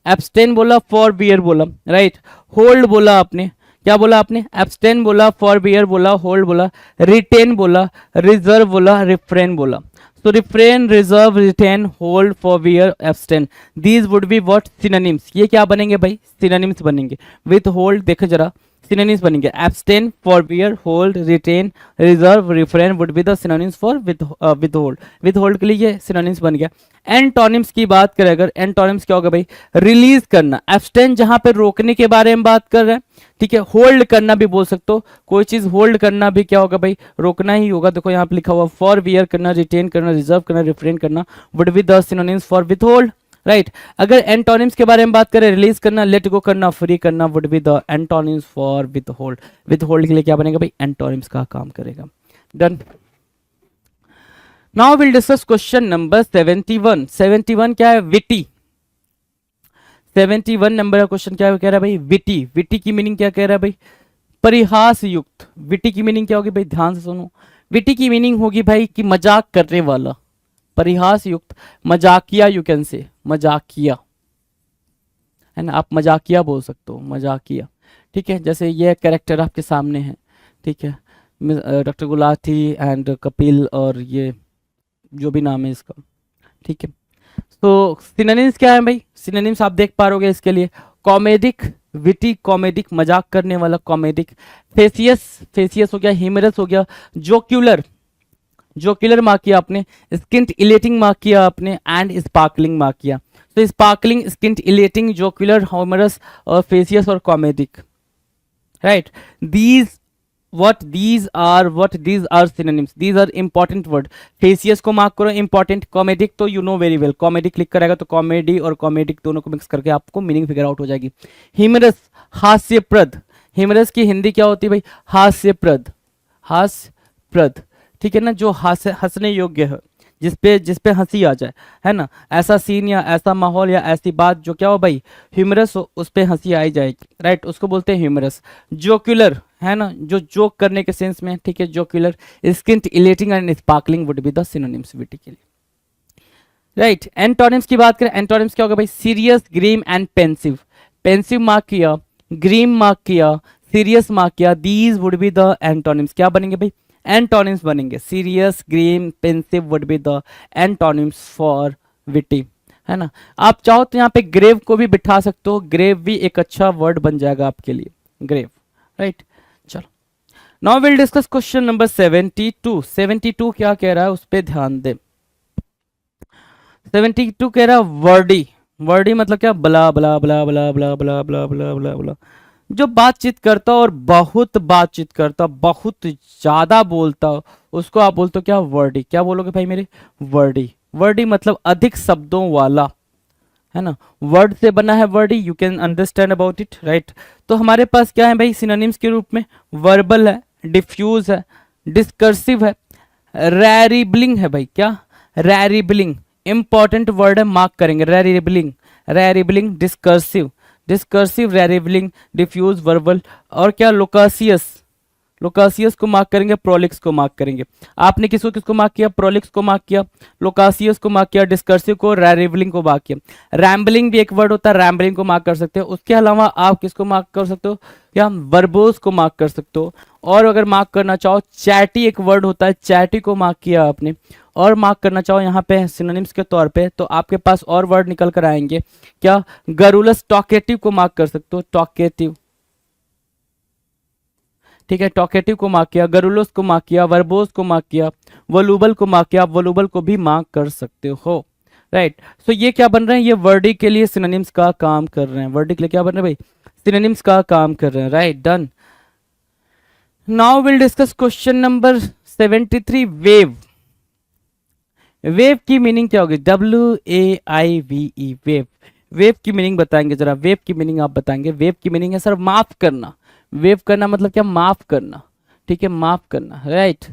एब्सटेन बोला, फॉर बियर बोला, राइट। होल्ड बोला आपने, क्या बोला आपने? एब्सटेन बोला, फॉर बियर बोला, होल्ड बोला, रिटेन बोला, रिजर्व बोला, रिफ्रेन बोला। So refrain, reserve, retain, hold, forbear, abstain. These would be what synonyms. ये क्या बनेंगे भाई? Synonyms बनेंगे। Withhold देखो जरा, synonyms बनेंगे। Abstain, forbear, hold, retain, reserve, refrain would be the synonyms for withhold. Withhold के लिए ये synonyms बन गया। Antonyms की बात करें अगर, antonyms क्या होगा भाई? रिलीज करना। Abstain जहां पे रोकने के बारे में बात कर रहे हैं, ठीक है। होल्ड करना भी बोल सकते हो, कोई चीज होल्ड करना भी क्या होगा भाई? रोकना ही होगा। देखो यहाँ पे लिखा हुआ फॉर बियर करना, रिटेन करना, रिजर्व करना, रिफ्रेन करना would be the synonyms for withhold, right. अगर एंटोनिम्स के बारे में बात करें, रिलीज करना, लेट गो करना, फ्री करना would be the antonyms for withhold. Withhold के लिए क्या बनेगा भाई? एंटोनिम्स का काम करेगा। Done. Now will discuss question number 71। 71 क्या है? विटी। 71 नंबर का क्वेश्चन क्या कह रहा है भाई? विटी। विटी की मीनिंग क्या कह रहा है भाई? परिहास युक्त। विटी की मीनिंग क्या होगी भाई? ध्यान से सुनो। विटी की मीनिंग होगी भाई कि मजाक करने वाला, परिहास युक्त, मजाकिया, यू कैन से, मजाकिया, है ना। आप मजाकिया बोल सकते हो, मजाकिया, ठीक है। जैसे ये कैरेक्टर आपके सामने है, ठीक है, डॉक्टर गुलाटी एंड कपिल और ये जो भी नाम है इसका, ठीक है। तो सिनोनिम्स क्या है भाई? सिनोनिम्स आप देख पा रहोगे इसके लिए। कॉमेडिक, विटी, कॉमेडिक, मजाक करने वाला, कॉमेडिक। फेसियस, फेसियस हो गया, ह्यूमरस हो गया, जोक्यूलर, जोक्यूलर मार्क किया आपने, स्किंट इलेटिंग मार्क किया आपने, एंड स्पार्कलिंग मार्क किया। तो स्पार्कलिंग, स्किंट इलेटिंग, जोक्यूलर, ह्यूमरस और फेसियस और comedic, right. these these are synonyms, these are important word। फेसियस को मार्क करो, इंपॉर्टेंट। कॉमेडिक तो you know very well, comedy click करेगा तो कॉमेडी और कॉमेडिक दोनों को मिक्स करके आपको मीनिंग फिगर आउट हो जाएगी। ह्यूमरस, हास्यप्रद। ह्यूमरस की हिंदी क्या होती है भाई? हास्यप्रद, हास्यप्रद, ठीक है ना, जो हंसने योग्य है, जिसपे हंसी आ जाए, है ना। ऐसा सीन या ऐसा माहौल या ऐसी बात जो क्या हो भाई? ह्यूमरस हो, उस पे हंसी आई जाएगी, राइट, उसको बोलते हैं ह्यूमरस। जोक्यूलर, है ना, जो जोक करने के सेंस में, ठीक है, jocular. Scintillating and sparkling would be the synonyms witty के लिए, राइट। एंटोनिम्स की बात करें, एंटोनिम्स क्या होगा भाई? Serious, grim and pensive. Pensive mark किया, ग्रीम मार्क किया, सीरियस मार्क किया, these would be the antonyms. क्या बनेंगे भाई? एंटोनिम्स बनेंगे। Serious, grim, pensive would be the antonyms for witty, है ना। आप चाहो तो यहाँ पे ग्रेव को भी बिठा सकते हो, ग्रेव भी एक अच्छा वर्ड बन जाएगा आपके लिए, ग्रेव, राइट। चलो, now will discuss question number 72। 72 क्या कह रहा है उस पर ध्यान दे। 72 कह रहा है वर्डी। वर्डी मतलब क्या? बला बला बला बला बला बला बला बला बला बला, जो बातचीत करता और बहुत बातचीत करता, बहुत ज्यादा बोलता, उसको आप बोलते हो क्या? वर्डी। क्या बोलोगे भाई मेरे? वर्डी। वर्डी मतलब अधिक शब्दों वाला, है ना। वर्ड से बना है Verde, you can understand about it, right. तो हमारे पास क्या है भाई सिनोनिम्स के रूप में? वर्बल है, डिफ्यूज है, डिस्कर्सिव है, रैरिबलिंग है भाई। क्या? रैरिबलिंग, इंपॉर्टेंट वर्ड है, मार्क करेंगे। रैरिबलिंग, रैरिबलिंग, डिस्कर्सिव, डिस्कर्सिव, रैरिबलिंग, डिफ्यूज, वर्बल, और क्या? लोकासियस, लोकासियस को मार्क करेंगे, प्रोलिक्स को मार्क करेंगे। आपने किसको किसको मार्क किया? प्रोलिक्स को मार्क किया, लोकासियस को मार्क किया, डिस्कर्सिव को, रैरिबलिंग को मार्क किया। रैम्बलिंग भी एक वर्ड होता है, रैम्बलिंग को मार्क कर सकते हो। उसके अलावा आप किसको मार्क कर सकते हो? क्या? वर्बोस को मार्क कर सकते हो। और अगर मार्क करना चाहो, चैटी एक वर्ड होता है, चैटी को मार्क किया आपने। और मार्क करना चाहो यहाँ पे सिनोनिम्स के तौर पे, तो आपके पास और वर्ड निकल कर आएंगे। क्या? गरुलस, टॉकेटिव को मार्क कर सकते हो, टॉकेटिव, ठीक है, टॉकेटिव को मार्क किया, गरुलोस को मार्क किया, वर्बोस को मार्क किया, वोलूबल को मार्क किया, आप वोलूबल को भी मार्क कर सकते हो, राइट। सो ये क्या बन रहे हैं? ये वर्डी के लिए सिनोनिम्स का काम कर रहे हैं। वर्डी के लिए क्या बन रहे हैं भाई? सिनोनिम्स का काम कर रहे हैं, right. Done. Now will discuss question number 73। Wave. Wave की मीनिंग क्या होगी? WAIVE, wave. वेव की मीनिंग बताएंगे जरा, वेव की मीनिंग आप बताएंगे। वेव की मीनिंग है सर माफ करना। वेव करना मतलब क्या? माफ करना, ठीक है, माफ करना, राइट।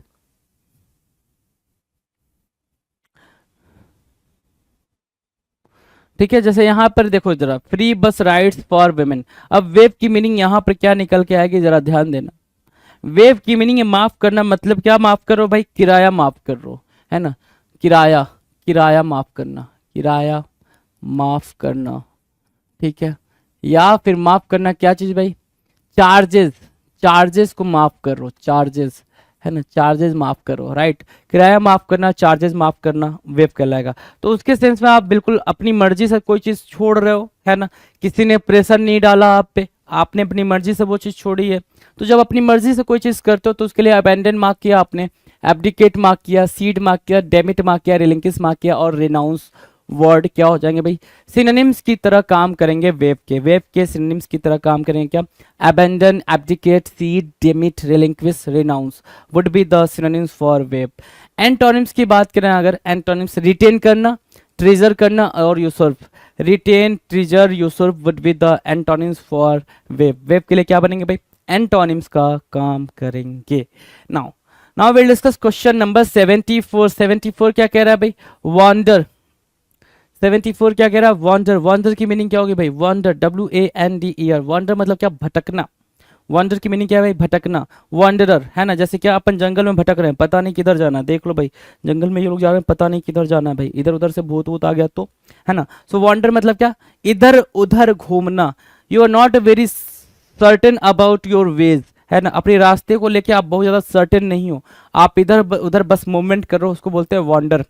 ठीक है, जैसे यहां पर देखो जरा, फ्री बस राइड्स फॉर वुमेन। अब वेव की मीनिंग यहां पर क्या निकल के आएगी, जरा ध्यान देना। वेव की मीनिंग है माफ करना, मतलब क्या माफ करो भाई? किराया माफ कर रो, है ना। किराया, किराया माफ करना, किराया माफ करना, ठीक है, या फिर माफ करना क्या चीज भाई, चार्जेस, चार्जेस को माफ करो, चार्जेस है ना, चार्जेस माफ करो, राइट, किराया माफ करना, चार्जेस माफ करना वेव कहलाएगा। तो उसके सेंस में आप बिल्कुल अपनी मर्जी से कोई चीज छोड़ रहे हो, है ना, किसी ने प्रेशर नहीं डाला आप पे, आपने अपनी मर्जी से वो चीज छोड़ी है। तो जब अपनी मर्जी से कोई चीज करते हो तो उसके लिए अबेंडन मार्क किया आपने, एब्डिकेट मार्क किया, सीड मार्क किया, डेमिट मार्क किया, रिलिंकिस मार्क किया और रिनाउंस वर्ड क्या हो जाएंगे भाई, सिनोनिम्स की तरह काम करेंगे वेव के सिनोनिम्स की तरह काम करेंगे क्या, abandon, abdicate, seed, demat, relinquish, renounce would be the synonyms for wave. Antonyms की बात करें अगर, एंटोनिम्स रिटेन करना, ट्रेजर करना और usurp, retain, treasure, usurp would be the antonyms for waive. Waive के लिए क्या बनेंगे भाई, एंटोनिम्स का काम करेंगे। Now will discuss question number 74। 74 क्या कह रहा है भाई, वॉन्डर। 74 क्या कह रहा है, वॉन्डर। वॉन्डर की मीनिंग क्या होगी भाई, वॉन्डर, WANDER, वॉन्डर मतलब क्या, भटकना। वॉन्डर की मीनिंग क्या है भाई, भटकना, वॉन्डरर, है ना, जैसे क्या अपन जंगल में भटक रहे हैं, पता नहीं किधर जाना, देख लो भाई जंगल में ये लोग जा रहे हैं, पता नहीं किधर जाना है भाई, इधर उधर से भूत वूत आ गया तो, है ना। सो वॉन्डर मतलब क्या, इधर उधर घूमना, you are not very certain about your ways, है ना, अपने रास्ते को लेके आप बहुत ज्यादा सर्टेन नहीं हो, आप इधर उधर बस मूवमेंट कर रहे हो, उसको बोलते हैं वॉन्डर,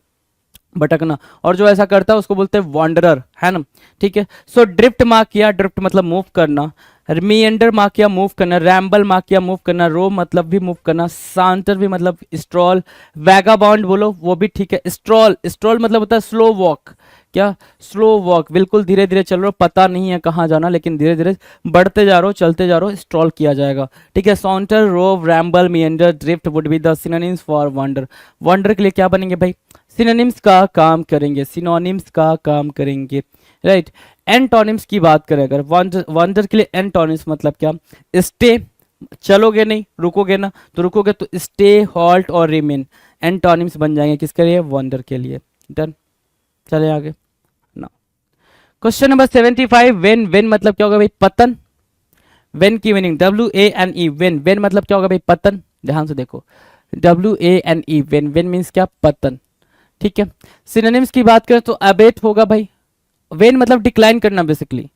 भटकना। और जो ऐसा करता है उसको बोलते हैं वॉन्डरर, है ना, ठीक है। सो ड्रिफ्ट मार्क किया, ड्रिफ्ट मतलब मूव करना, मीएंडर मार्क किया, मूव करना, रैम्बल मार्क किया, मूव करना, रो मतलब भी मूव करना, सांटर भी मतलब स्ट्रॉल, वैगाबॉन्ड बोलो वो भी ठीक है, स्ट्रॉल, स्ट्रॉल मतलब होता है स्लो वॉक, क्या, स्लो वॉक, बिल्कुल धीरे धीरे चल रहे हो, पता नहीं है कहाँ जाना लेकिन धीरे धीरे बढ़ते जा रहे हो, चलते जा रहे हो, स्ट्रॉल किया जाएगा, ठीक है। Saunter, rove, ramble, meander, drift would be the synonyms for wander. Wander के लिए क्या बनेंगे भाई, सिनोनिम्स का काम करेंगे, सिनोनिम्स का काम करेंगे, राइट। एंटोनिम्स की बात करें अगर, वॉन्डर के लिए एंटोनिम्स मतलब क्या, स्टे, चलोगे नहीं, रुकोगे ना, तो रुकोगे तो स्टे, हॉल्ट और रिमेन, एंटोनिम्स बन जाएंगे किसके लिए, वॉन्डर के लिए। डन, चले आगे। ना क्वेश्चन नंबर 75, वेन, वेन मतलब क्या होगा भाई, पतन। वेन की मीनिंग WANE, वेन, वेन मतलब क्या होगा भाई, पतन, ध्यान से देखो, WANE, वेन, वेन मीन्स क्या, पतन, ठीक है। सिनोनिम्स की बात करें तो अबेट होगा भाई, वेन मतलब डिक्लाइन करना, बेसिकली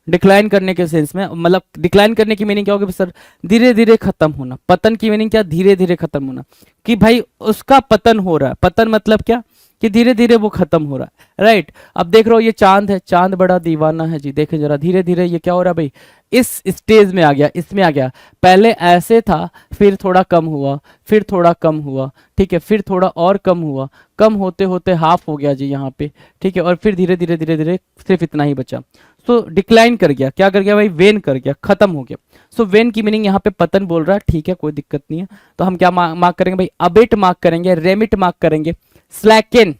डिक्लाइन करने के सेंस में, मतलब डिक्लाइन करने की मीनिंग क्या होगी सर, धीरे धीरे खत्म होना। पतन की मीनिंग क्या, धीरे धीरे खत्म होना, कि भाई उसका पतन हो रहा है, पतन मतलब क्या, कि धीरे धीरे वो खत्म हो रहा है, राइट। अब देख रहे हो ये चांद है, चांद बड़ा दीवाना है जी, देखें जरा, धीरे धीरे ये क्या हो रहा है भाई, इस स्टेज में आ गया, इसमें आ गया, पहले ऐसे था, फिर थोड़ा कम हुआ, फिर थोड़ा कम हुआ, ठीक है, फिर थोड़ा और कम हुआ, कम होते होते हाफ हो गया जी यहाँ पे, ठीक है, और फिर धीरे धीरे धीरे धीरे सिर्फ इतना ही बचा। सो डिक्लाइन कर गया, क्या कर गया भाई, वेन कर गया, खत्म हो गया। सो वेन की मीनिंग यहाँ पे पतन बोल रहा है, ठीक है, कोई दिक्कत नहीं है। तो हम क्या मार्क करेंगे भाई, अबेट मार्क करेंगे, रेमिट मार्क करेंगे, स्लैकेन,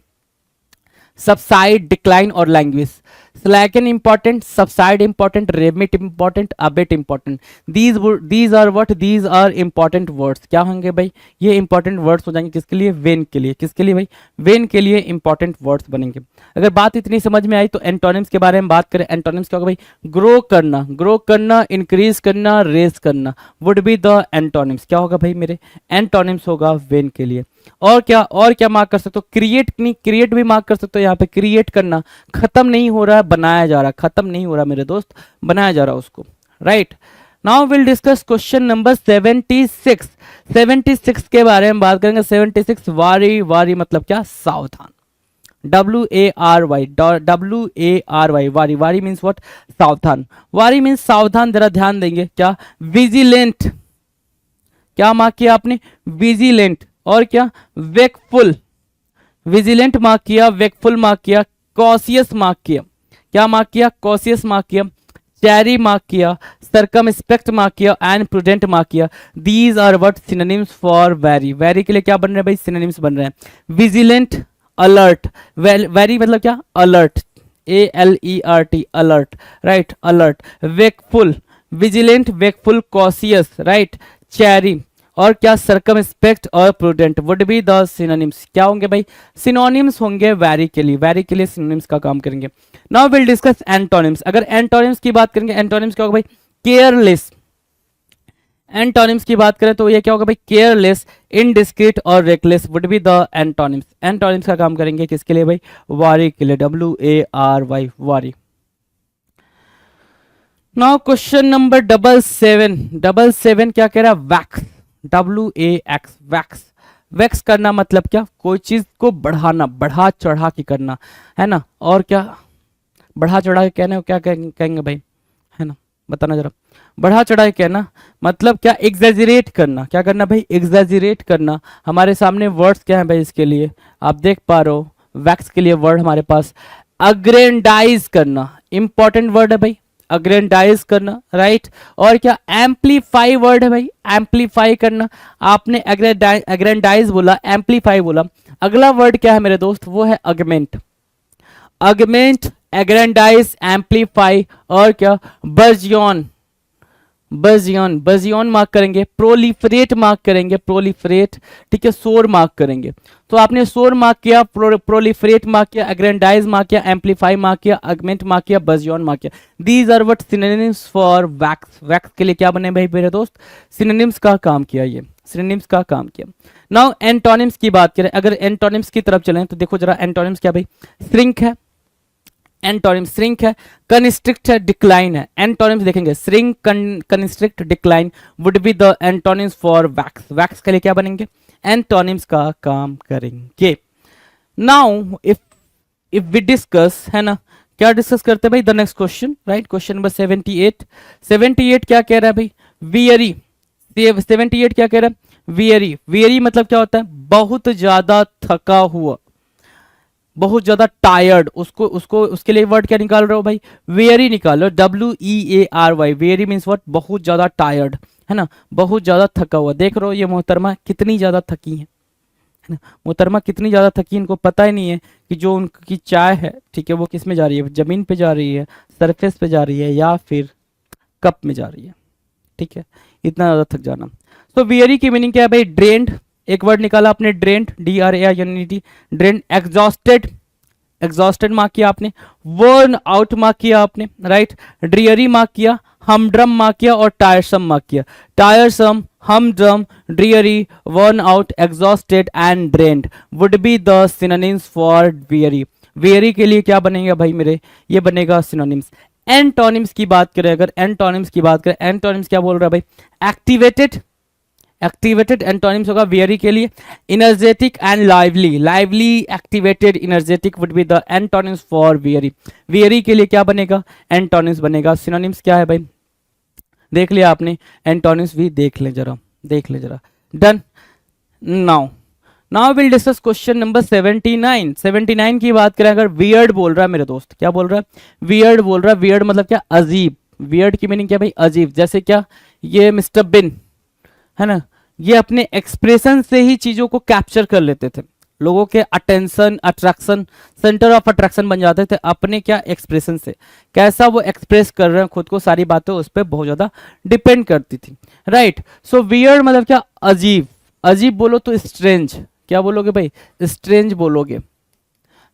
सबसाइड, डिक्लाइन और language. Slacken important, subside important, remit important, abate important, these are what, these are important words. क्या होंगे भाई, ये इंपॉर्टेंट वर्ड्स हो जाएंगे किसके लिए, वेन के लिए, किसके लिए भाई, वेन के लिए इंपॉर्टेंट वर्ड्स बनेंगे। अगर बात इतनी समझ में आई तो एंटोनिम्स के बारे में बात करें। एंटोनिम्स क्या होगा भाई, ग्रो करना, ग्रो करना, इंक्रीज करना, रेज करना वुड बी द एंटोनिम्स। क्या होगा भाई मेरे, एंटोनिम्स होगा वेन के लिए। और क्या मार्क कर सकते हो, क्रिएट, नहीं क्रिएट भी मार्क कर सकते हो यहाँ पे, क्रिएट करना, खत्म नहीं हो रहा है, बनाया जा रहा है, खत्म नहीं हो रहा मेरे दोस्त, बनाया जा रहा है उसको, right. Now will discuss question number 76। 76 के बारे में बात करेंगे। 76, वारी, वारी मतलब क्या, सावधान, WARY, WARY, वारी, वारी मीन्स व्हाट, सावधान, वारी मीन्स सावधान, जरा ध्यान देंगे, क्या, विजिलेंट, क्या मार्क किया आपने, विजिलेंट, और क्या, वेकफुल, विजिलेंट मार्क किया, वेकफुल मार्क किया, कॉशियस मार्क किया, क्या मार्क किया, कॉशियस मार्क किया, चैरी मार्क किया, सर्कमस्पेक्ट मार्क किया एंड प्रूडेंट मार्क किया। These are what, synonyms for wary. Wary के लिए क्या बन रहे हैं भाई, सिनोनिम्स बन रहे हैं, विजिलेंट, अलर्ट, वेरी मतलब क्या, alert, ALERT, alert, right, alert, wakeful, vigilant, wakeful, cautious, right, cherry, और क्या, सर्कमस्पेक्ट और prudent would be the synonyms. क्या होंगे भाई, सिनोनिम्स होंगे वेरी के लिए, वेरी के लिए सिनोनिम्स का काम करेंगे। Now will discuss antonyms. अगर एंटोनिम्स की बात करेंगे, एंटोनिम्स क्या होगा भाई, केयरलेस। एंटोनिम्स की बात करें तो ये क्या होगा भाई, केयरलेस, इनडिस्क्रीट और reckless would be the antonyms. Antonyms का काम करेंगे किसके लिए भाई, वारी के लिए, WARY, वारी। नाउ क्वेश्चन नंबर 777 क्या कह रहा है? Wax, WAX, wax. वैक्स करना मतलब क्या? कोई चीज को बढ़ाना, बढ़ा चढ़ा के करना, है ना। और क्या बढ़ा चढ़ा के कहने को क्या कहेंगे भाई, है ना, बताना जरा। बढ़ा चढ़ा के कहना मतलब क्या? एग्जैजरेट करना। क्या करना भाई? एग्जैजरेट करना। हमारे सामने वर्ड्स क्या है भाई इसके लिए, आप देख पा रहे हो। वैक्स के लिए वर्ड हमारे पास अग्रेंडाइज करना, इंपॉर्टेंट वर्ड है भाई, अग्रेंडाइज करना, राइट। और क्या? एम्पलीफाई वर्ड है भाई, एम्पलीफाई करना। आपने अग्रेंडाइज बोला, एम्पलीफाई बोला। अगला वर्ड क्या है मेरे दोस्त? वो है अगमेंट। अगमेंट, एग्रेंडाइज, एम्पलीफाई और क्या? बर्जियन, बर्जियन, बर्जियन मार्क करेंगे। प्रोलिफरेट मार्क करेंगे, प्रोलिफरेट, ठीक है। शोर मार्क करेंगे। तो आपने शोर मार्क किया, प्रोलिफरेट मार्क किया, एग्रेंडाइज मार्क किया, एम्पलीफाई मार्क किया, अगमेंट मार्क किया, बर्जियन मार्क किया। These are what synonyms for wax. Wax के लिए क्या बने भाई मेरे दोस्त? सिनोनिम्स का काम किया, ये सिनोनिम्स का काम किया। नाउ एंटोनिम्स की बात करें, अगर एंटोनिम्स की तरफ चलें तो देखो जरा, एंटोनिम्स क्या भाई? श्रिंक है, एंटोनिम श्रिंक है, कंस्ट्रिक्ट है, डिक्लाइन है। एंटोनिम्स देखेंगे, shrink, constrict, decline would be the antonyms for wax. Wax के लिए क्या बनेंगे? एंटोनिम्स का काम करेंगे। नाउ इफ वी डिस्कस, है ना, क्या डिस्कस करते हैं भाई? The next question, right. Question number 78। 78 क्या कह रहा है भाई? वियरी। 78 क्या कह रहा है? वियरी। वियरी मतलब क्या होता है? बहुत ज्यादा थका हुआ, बहुत ज्यादा टायर्ड। उसको उसको उसके लिए वर्ड क्या निकाल रहे हो भाई? वेरी निकाल रहे हो, WEARY। Very means what? बहुत ज्यादा टायर्ड, है ना, बहुत ज्यादा थका हुआ। देख रहे हो ये मोहतरमा कितनी ज्यादा थकी है ना। मोहतरमा कितनी ज्यादा थकी, इनको पता ही नहीं है कि जो उनकी चाय है, ठीक है, वो किस में जा रही है? जमीन पे जा रही है, सरफेस पे जा रही है, या फिर कप में जा रही है, ठीक है। इतना ज्यादा थक जाना। तो वियरी की मीनिंग क्या है भाई? ड्रेन्ड। एक वर्ड निकाला आपने, drained, DRAINED, drained. Exhausted, exhausted mark किया आपने। वर्न आउट मार्क किया आपने, राइट। ड्रियरी मार्क किया, हमड्रम मार्क किया और टायरसम मार्क किया। Tiresome, humdrum, dreary, worn out, exhausted and drained would be the synonyms for weary. Weary के लिए क्या बनेगा भाई मेरे? ये बनेगा सिनोनिम्स। एंटोनिम्स की बात करें, अगर एंटोनिम्स की बात करें, एंटोनिम्स क्या बोल रहा है भाई? एक्टिवेटेड, एक्टिवेटेड एंटोनिम्स होगा वियरी के लिए। Energetic and lively, lively, activated, energetic would be the antonyms for weary. Weary के लिए क्या बनेगा? एंटोनिम्स बनेगा। सिनोनिम्स क्या है भाई? देख लिया आपने, एंटोनिम्स भी देख ले जरा, देख ले जरा। Done. Now now will discuss question number 79। 79 की बात करें, अगर वियर्ड बोल रहा है मेरे दोस्त, क्या बोल रहा है? वियर्ड बोल रहा है। वियर्ड मतलब क्या? अजीब। वियर्ड की मीनिंग क्या भाई? अजीब। जैसे क्या? ये मिस्टर बिन, है ना, ये अपने एक्सप्रेशन से ही चीजों को कैप्चर कर लेते थे, लोगों के attention, attraction, centre of attraction बन जाते थे अपने क्या? एक्सप्रेशन से। कैसा वो एक्सप्रेस कर रहे हैं खुद को, सारी बातें उस पर बहुत ज्यादा डिपेंड करती थी, राइट। सो वियर्ड मतलब क्या? अजीब। अजीब बोलो तो स्ट्रेंज। क्या बोलोगे भाई? स्ट्रेंज बोलोगे।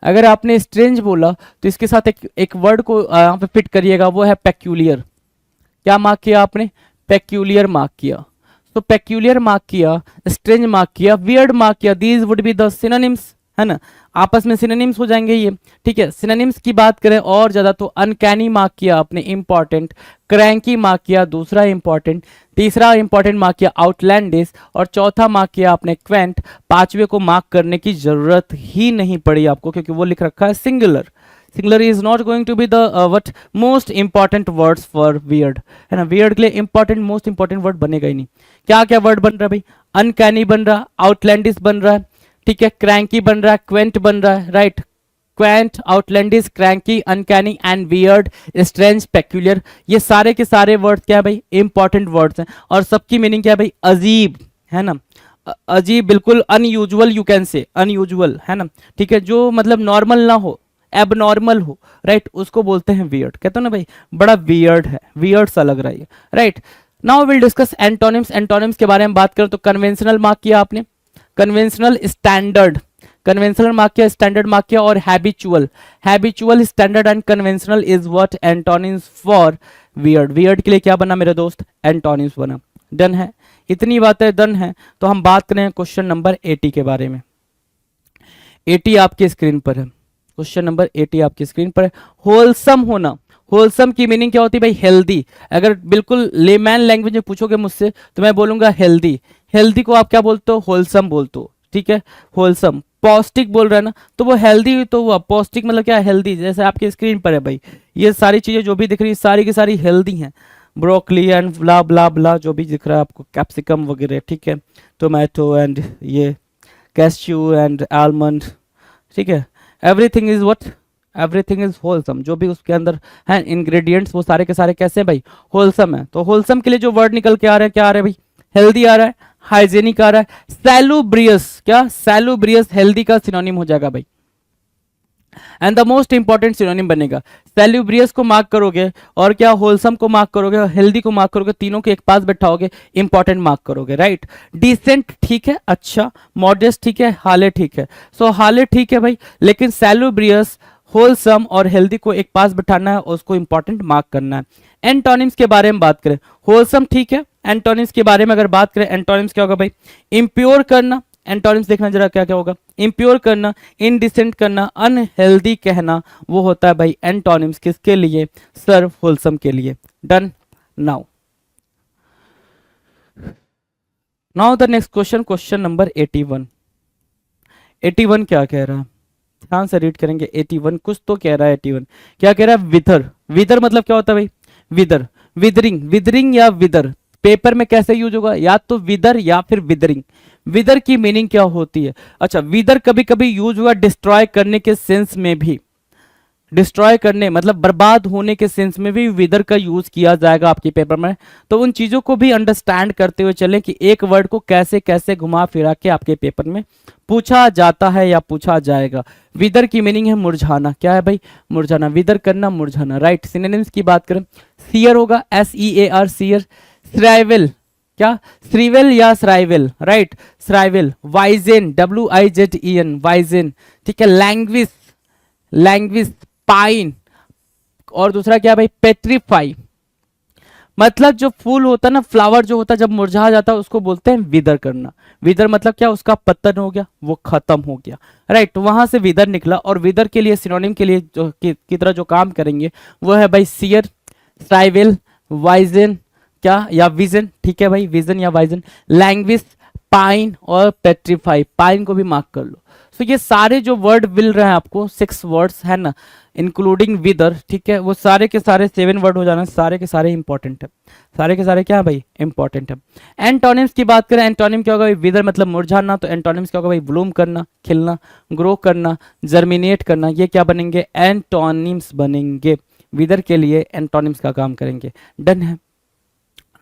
अगर आपने स्ट्रेंज बोला तो इसके साथ एक वर्ड को यहाँ पे फिट करिएगा, वो है पेक्यूलियर। क्या मार्क किया आपने? पेक्यूलियर मार्क किया। तो पेक्यूलियर मार्क किया, स्ट्रेंज मार्क किया, वियर्ड मार्क किया। These would be the synonyms, है ना, आपस में सिनोनिम्स हो जाएंगे ये, ठीक है। सिनोनिम्स की बात करें और ज्यादा तो अनकैनी मार्क किया आपने, इंपॉर्टेंट। क्रैंकी मार्क किया, दूसरा इंपॉर्टेंट। तीसरा इंपॉर्टेंट मार्क किया आउटलैंडिश, और चौथा मार्क किया आपने क्वेंट। पांचवे को मार्क करने की जरूरत ही नहीं पड़ी आपको, क्योंकि वो लिख रखा है singular. Singular is not going to be the what most important words for weird, है ना। वियर्ड के लिए इंपॉर्टेंट, मोस्ट इंपॉर्टेंट वर्ड बनेगा ही नहीं। क्या क्या वर्ड बन रहा है भाई? अनकैनी बन रहा है, आउटलैंडिश बन रहा है, ठीक है, क्रैंकी बन रहा है, क्वेंट बन रहा है, right. Quint, outlandish, cranky, uncanny and weird, strange, peculiar, ये सारे के सारे वर्ड्स क्या है भाई? इंपॉर्टेंट वर्ड्स हैं। और सबकी मीनिंग क्या है भाई? अजीब, है ना, अजीब, बिल्कुल unusual, you can say unusual, है ना, ठीक है, जो मतलब नॉर्मल ना हो, एबनॉर्मल हो, राइट, उसको बोलते हैं वियर्ड। कहते हो ना भाई बड़ा वियर्ड है, वियर्ड सा लग रहा है, right. Now will discuss antonyms. Antonyms के बारे में बात करें तो कन्वेंशनल मार्क किया आपने, कन्वेंशनल, स्टैंडर्ड, कन्वेंशनल मार्क किया, स्टैंडर्ड मार्क किया, और habitual. Habitual, standard and conventional is what? Antonyms for weird. Weird के लिए क्या बना मेरे दोस्त? एंटोनिम्स बना। डन है, इतनी बातें डन है। तो हम बात करें क्वेश्चन नंबर 80 के बारे में। 80 आपके स्क्रीन पर है, क्वेश्चन नंबर 80 आपकी स्क्रीन पर है। होलसम होना, होलसम की मीनिंग क्या होती है भाई? हेल्दी। अगर बिल्कुल लेमैन लैंग्वेज में पूछोगे मुझसे तो मैं बोलूंगा हेल्दी। हेल्दी को आप क्या बोलते हो? होलसम बोलते हो, ठीक है, होलसम। पौष्टिक बोल रहा है ना, तो वो हेल्दी, तो वो पौष्टिक मतलब क्या? हेल्दी। जैसे आपकी स्क्रीन पर है भाई, ये सारी चीजें जो भी दिख रही है सारी की सारी हेल्दी हैं। ब्रोकली एंड ब्ला ब्ला ब्ला जो भी दिख रहा है आपको, कैप्सिकम वगैरह, ठीक है, टोमेटो एंड ये कैश्यू एंड आलमंड, ठीक है, everything is what? Everything is wholesome. जो भी उसके अंदर है इंग्रेडिएंट्स वो सारे के सारे कैसे हैं भाई? होलसम है। तो होलसम के लिए जो वर्ड निकल के आ रहा है, क्या आ रहा है भाई? हेल्दी आ रहा है, हाइजेनिक आ रहा है, सैलुब्रियस। क्या? सैलुब्रियस हेल्दी का सिनोनिम हो जाएगा भाई, and the most important synonym बनेगा। सैल्यूब्रियस को मार्क करोगे और क्या होलसम को मार्क करोगे और हेल्दी को मार्क करोगे, तीनों के एक पास बैठाओगे, इंपॉर्टेंट मार्क करोगे, राइट। डिसेंट ठीक है, अच्छा। मॉडेस्ट ठीक है, हाले ठीक है। सो हाले ठीक है भाई, लेकिन सैल्यूब्रियस, होलसम और हेल्दी को एक पास बैठाना है और उसको इंपॉर्टेंट मार्क करना है। एंटोनिम्स के बारे में बात करें, होलसम ठीक है। एंटोनिम्स के बारे में अगर बात करें, एंटोनिम्स क्या होगा भाई? इम्प्योर करना। एंटोनिम्स देखना जरा क्या क्या होगा? इम्प्योर करना, इनडिसेंट करना, अनहेल्दी कहना, वो होता है भाई एंटोनिम्स। किसके लिए? सर्व होलसम के लिए। Done. Now now the next question, question number 81। 81 क्या कह रहा है? ध्यान से रीड करेंगे। 81 कुछ तो कह रहा है। 81 क्या कह रहा है? विदर। विदर मतलब क्या होता है भाई? विदर, विदरिंग, विदरिंग या विदर पेपर में कैसे यूज होगा? या तो विदर या फिर विदरिंग। विदर की मीनिंग क्या होती है? अच्छा, विदर कभी कभी यूज हुआ डिस्ट्रॉय करने के सेंस में भी। डिस्ट्रॉय करने मतलब बर्बाद होने के सेंस में भी विदर का यूज किया जाएगा आपके पेपर में। तो उन चीजों को भी अंडरस्टैंड करते हुए चलें कि एक वर्ड को कैसे कैसे घुमा फिरा के आपके पेपर में पूछा जाता है या पूछा जाएगा। विदर की मीनिंग है मुरझाना। क्या है भाई? मुरझाना, विदर करना, मुरझाना, राइट। सिनोनिम्स की बात करें, सियर होगा, SEAR, सियर। श्राइवल, क्या? श्रीवेल या श्राइवल, राइट, श्राइवल। वाइजेन, WIZEN, वाइजेन, ठीक है। Language, language. पाइन, और दूसरा क्या भाई? पेट्रीफाई। मतलब जो फूल होता है ना, फ्लावर जो होता है जब मुरझा जाता है उसको बोलते हैं विदर करना। विदर मतलब क्या? उसका पतन हो गया, वो खत्म हो गया, राइट। वहां से विदर निकला। और विदर के लिए सिनोनिम के लिए जो की तरह जो काम करेंगे वो है भाई सियर, श्राइवेल, वाइजन, क्या, या विजन, ठीक है भाई, विजन या वाइजन। लैंग्विज, पाइन और पेट्रीफाई। पाइन को भी मार्क कर लो। तो ये सारे जो वर्ड मिल रहे हैं आपको, 6 वर्ड्स है ना, इंक्लूडिंग विदर, ठीक है, वो सारे के सारे 7 वर्ड हो जाना, सारे के सारे इंपॉर्टेंट है। सारे के सारे क्या है भाई? इंपॉर्टेंट है। एंटोनिम्स की बात करें, एंटोनिम क्या होगा भाई? विदर मतलब मुरझाना, तो एंटोनिम्स क्या होगा भाई? ब्लूम करना, खिलना, ग्रो करना, जर्मिनेट करना। ये क्या बनेंगे? एंटोनिम्स बनेंगे। विदर के लिए एंटोनिम्स का काम करेंगे। डन है।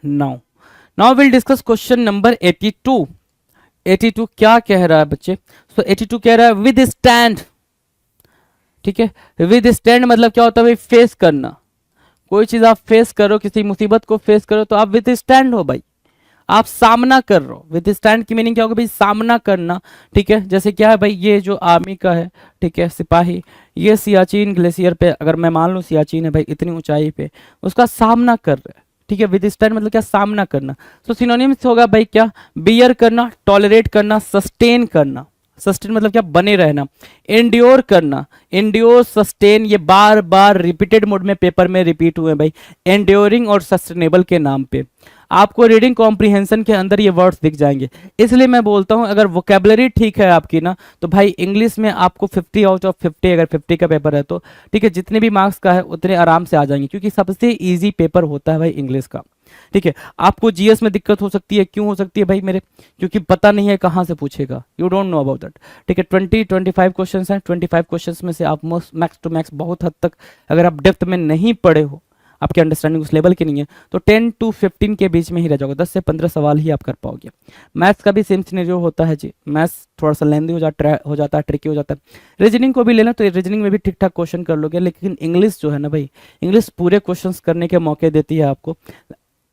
Now now will discuss question number 82। 82 क्या कह रहा है बच्चे? सो 82 कह रहा है विद स्टैंड, ठीक है। विद स्टैंड मतलब क्या होता है भाई? फेस करना। कोई चीज आप फेस करो, किसी मुसीबत को फेस करो तो आप विद स्टैंड हो भाई, आप सामना कर रहे हो। विद स्टैंड की मीनिंग क्या होगा भाई? सामना करना, ठीक है। जैसे क्या है भाई? ये जो आर्मी का है, ठीक है, सिपाही, ये सियाचिन ग्लेशियर पे, अगर मैं मान लूं सियाचिन है भाई इतनी ऊंचाई पे, उसका सामना कर रहे हैं, ठीक है। विद स्टैंड मतलब क्या? सामना करना। तो सिनोनिम्स होगा भाई क्या? बियर करना, टॉलरेट करना, सस्टेन करना। सस्टेन मतलब क्या? बने रहना। एंड्योर करना, एंड्योर, सस्टेन, ये बार बार रिपीटेड मोड में पेपर में रिपीट हुए भाई, एंड्योरिंग और सस्टेनेबल के नाम पे। आपको रीडिंग कॉम्प्रिहेंशन के अंदर ये वर्ड्स दिख जाएंगे। इसलिए मैं बोलता हूं अगर वोकेबलरी ठीक है आपकी ना, तो भाई इंग्लिश में आपको 50 आउट ऑफ 50, अगर 50 का पेपर है तो ठीक है, जितने भी मार्क्स का है उतने आराम से आ जाएंगे, क्योंकि सबसे ईजी पेपर होता है भाई इंग्लिश का, ठीक है। आपको जीएस में दिक्कत हो सकती है, क्यों हो सकती है भाई मेरे? क्योंकि पता नहीं है कहाँ से पूछेगा, you don't know about that, ठीक है। 25 क्वेश्चन हैं, 25 क्वेश्चन में से आप मैक्स टू मैक्स बहुत हद तक अगर आप डेप्थ में नहीं पढ़े हो, आपकी अंडरस्टैंडिंग उस लेवल की नहीं है, तो 10 to 15 के बीच में ही रह जाओगे। 10 से 15 सवाल ही आप कर पाओगे। मैथ्स का भी सेम सिनेरियो होता है जी, मैथ्स थोड़ा सा लेंदी हो जाता है, ट्रिकी हो जाता है। रीजनिंग को भी लेना तो रीजनिंग में भी ठीक ठाक क्वेश्चन कर लोगे, लेकिन इंग्लिश जो है ना भाई, इंग्लिश पूरे क्वेश्चन करने के मौके देती है आपको,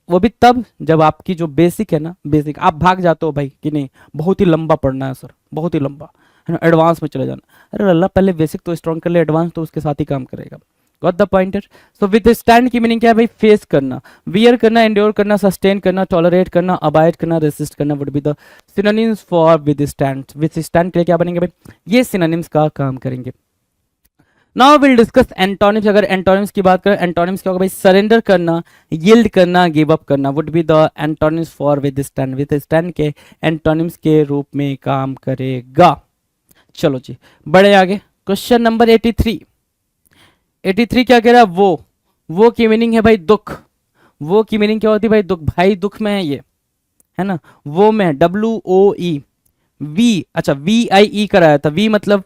वो भी तब जब आपकी जो बेसिक है ना, बेसिक आप भाग जाते हो भाई कि नहीं बहुत ही लंबा पढ़ना है सर, बहुत ही लंबा है ना, एडवांस में चले जाना। अरे अल्लाह, पहले बेसिक तो स्ट्रॉन्ग कर ले, एडवांस तो उसके साथ ही काम करेगा। Got the pointer? So with stand की मीनिंग क्या है भाई? फेस करना, वियर करना, एंड्योर करना, सस्टेन करना, टॉलरेट करना, अबाइड करना, रेसिस्ट करना would be the synonyms for with stand. With stand के लिए क्या बनेंगे भाई? ये सिनोनिम्स का काम करेंगे। Now will discuss antonyms. अगर एंटोनिम्स की बात करें, एंटोनिम्स क्या होगा भाई? सरेंडर करना, यील्ड करना, गिव अप करना would be the antonyms for withstand. Withstand के एंटोनिम्स के रूप में काम करेगा। चलो जी बढ़े आगे। Question number 83। 83 क्या कह रहा है? वो की मीनिंग है भाई दुख। वो की मीनिंग क्या होती है भाई? दुख। भाई दुख में है ये, है ना। वो में WOE। वी, अच्छा VIE कराया था। वी मतलब,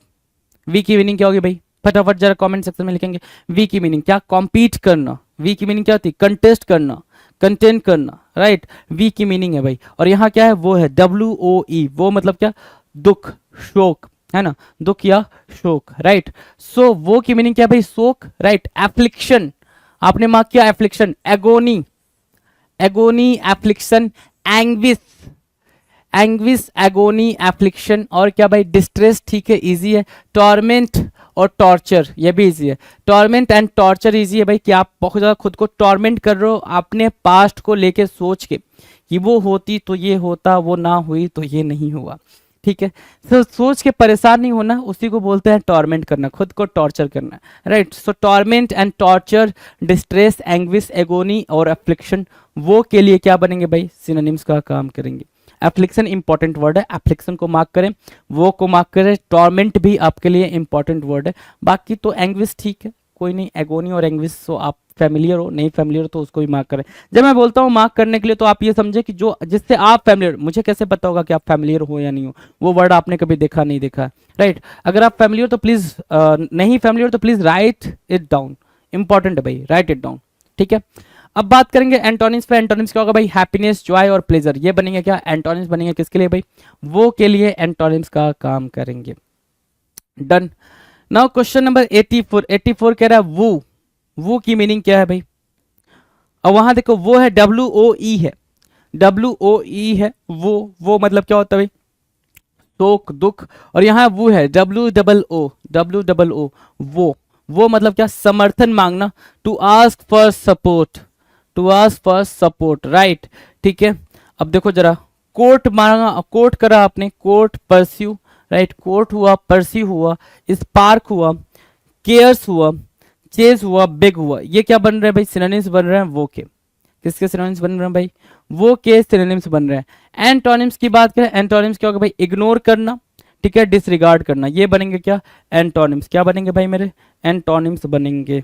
वी की मीनिंग क्या होगी भाई? फटाफट जरा कमेंट सेक्शन में लिखेंगे। वी की मीनिंग क्या? कॉम्पीट करना। वी की मीनिंग क्या होती है? कंटेस्ट करना, कंटेंट करना, राइट। वी की मीनिंग है भाई। और यहाँ क्या है? वो है WOE। वो मतलब क्या? दुख, शोक, है ना। दुख या शोक, राइट। सो वो की मीनिंग क्या है भाई? शोक, राइट। एफ्लिक्शन, आपने मार्क किया affliction. Agony, agony, affliction, anguish, anguish, agony, affliction. और क्या भाई? डिस्ट्रेस, ठीक है, इजी है। टॉर्मेंट और टॉर्चर, ये भी इजी है। टॉर्मेंट एंड टॉर्चर इजी है भाई, कि आप बहुत ज़्यादा खुद को टॉर्मेंट कर रहे हो अपने पास्ट को लेके सोच के, कि वो होती तो ये होता, वो ना हुई तो ये नहीं हुआ, ठीक है। तो सोच के परेशान नहीं होना, उसी को बोलते हैं टॉर्मेंट करना, खुद को टॉर्चर करना, right. So torment and torture, distress, anguish, agony और एफ्लिक्शन, वो के लिए क्या बनेंगे भाई? सिनोनिम्स का काम करेंगे। एफ्लिक्शन इंपॉर्टेंट वर्ड है, एफ्लिक्शन को मार्क करें, वो को मार्क करें। टॉर्मेंट भी आपके लिए इंपॉर्टेंट वर्ड है। बाकी तो एंग्विश ठीक है, कोई नहीं। एगोनी और एंग्विश सो आप फैमिलियर हो, नहीं फैमिलियर हो तो उसको भी मार्क करें। जब मैं बोलता हूँ मार्क करने के लिए, तो आप ये समझे कि जो जिससे आप फैमिलियर, मुझे कैसे पता होगा कि आप फैमिलियर हो या नहीं हो? वो वर्ड आपने कभी देखा नहीं देखा, राइट। अगर आप फैमिलियर हो तो प्लीज, नहीं फैमिलियर तो please right it down. Important है भाई, राइट इट डाउन, ठीक है। अब बात करेंगे एंटोनिम्स पे। एंटोनिम्स क्या होगा भाई? हैप्पीनेस, जॉय और प्लेजर, ये बनेंगे क्या? एंटोनिम्स बनेंगे किसके लिए भाई? वो के लिए एंटोनिम्स का काम करेंगे। डन। Now question number 84। 84 कह रहा है वो की मीनिंग क्या है भाई? और वहां देखो वो है WOE है, WOE है। वो मतलब क्या होता है भाई? शोक, दुख। और यहाँ वो है WOO। वो मतलब क्या? समर्थन मांगना। To ask for support, to ask for support, right, ठीक है। अब देखो जरा, कोर्ट मांगा, कोर्ट करा आपने, कोर्ट परस्यू, राइट। कोर्ट हुआ, परस्यू हुआ, स्पार्क हुआ, केयर्स हुआ, चेज हुआ, बिग हुआ। ये क्या बन रहे हैं भाई? सिनोनिम्स बन रहे हैं वो के। किसके सिनोनिम्स बन रहे हैं भाई? वो के सिनोनिम्स बन रहे हैं। एंटोनिम्स की बात करें, एंटोनिम्स क्या होगा भाई? इग्नोर करना, ठीक है, डिसरिगार्ड करना, ये बनेंगे क्या? एंटोनिम्स। क्या बनेंगे भाई मेरे? एंटोनिम्स बनेंगे।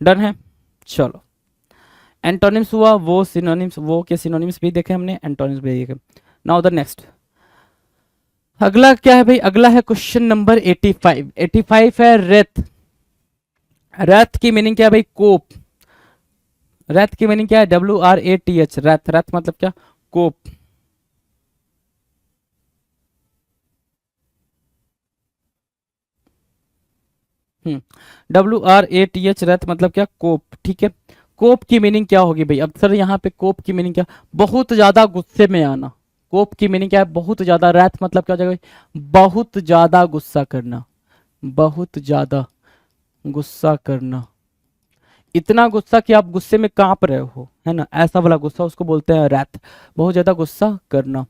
डन है, चलो। एंटोनिम्स हुआ, वो सिनोनिम्स, वो के सिनोनिम्स भी देखे हमने, एंटोनिम्स भी देखे। नाउ द नेक्स्ट, अगला क्या है भाई? अगला है क्वेश्चन नंबर 85। 85 है रेत। रथ की मीनिंग क्या है भाई? कोप। रथ की मीनिंग क्या है? WRATH, रथ। रथ मतलब क्या? कोप। WRATH, रथ मतलब क्या? कोप, ठीक है। कोप की मीनिंग क्या होगी भाई? अब सर यहाँ पे कोप की मीनिंग क्या? बहुत ज्यादा गुस्से में आना। कोप की मीनिंग क्या है? बहुत ज्यादा। रथ मतलब क्या हो जाएगा भाई? बहुत ज्यादा गुस्सा करना, बहुत ज्यादा गुस्सा करना, इतना गुस्सा कि आप गुस्से में कांप रहे हो, है ना, ऐसा वाला गुस्सा, उसको बोलते हैं रैथ। बहुत ज्यादा गुस्सा करना,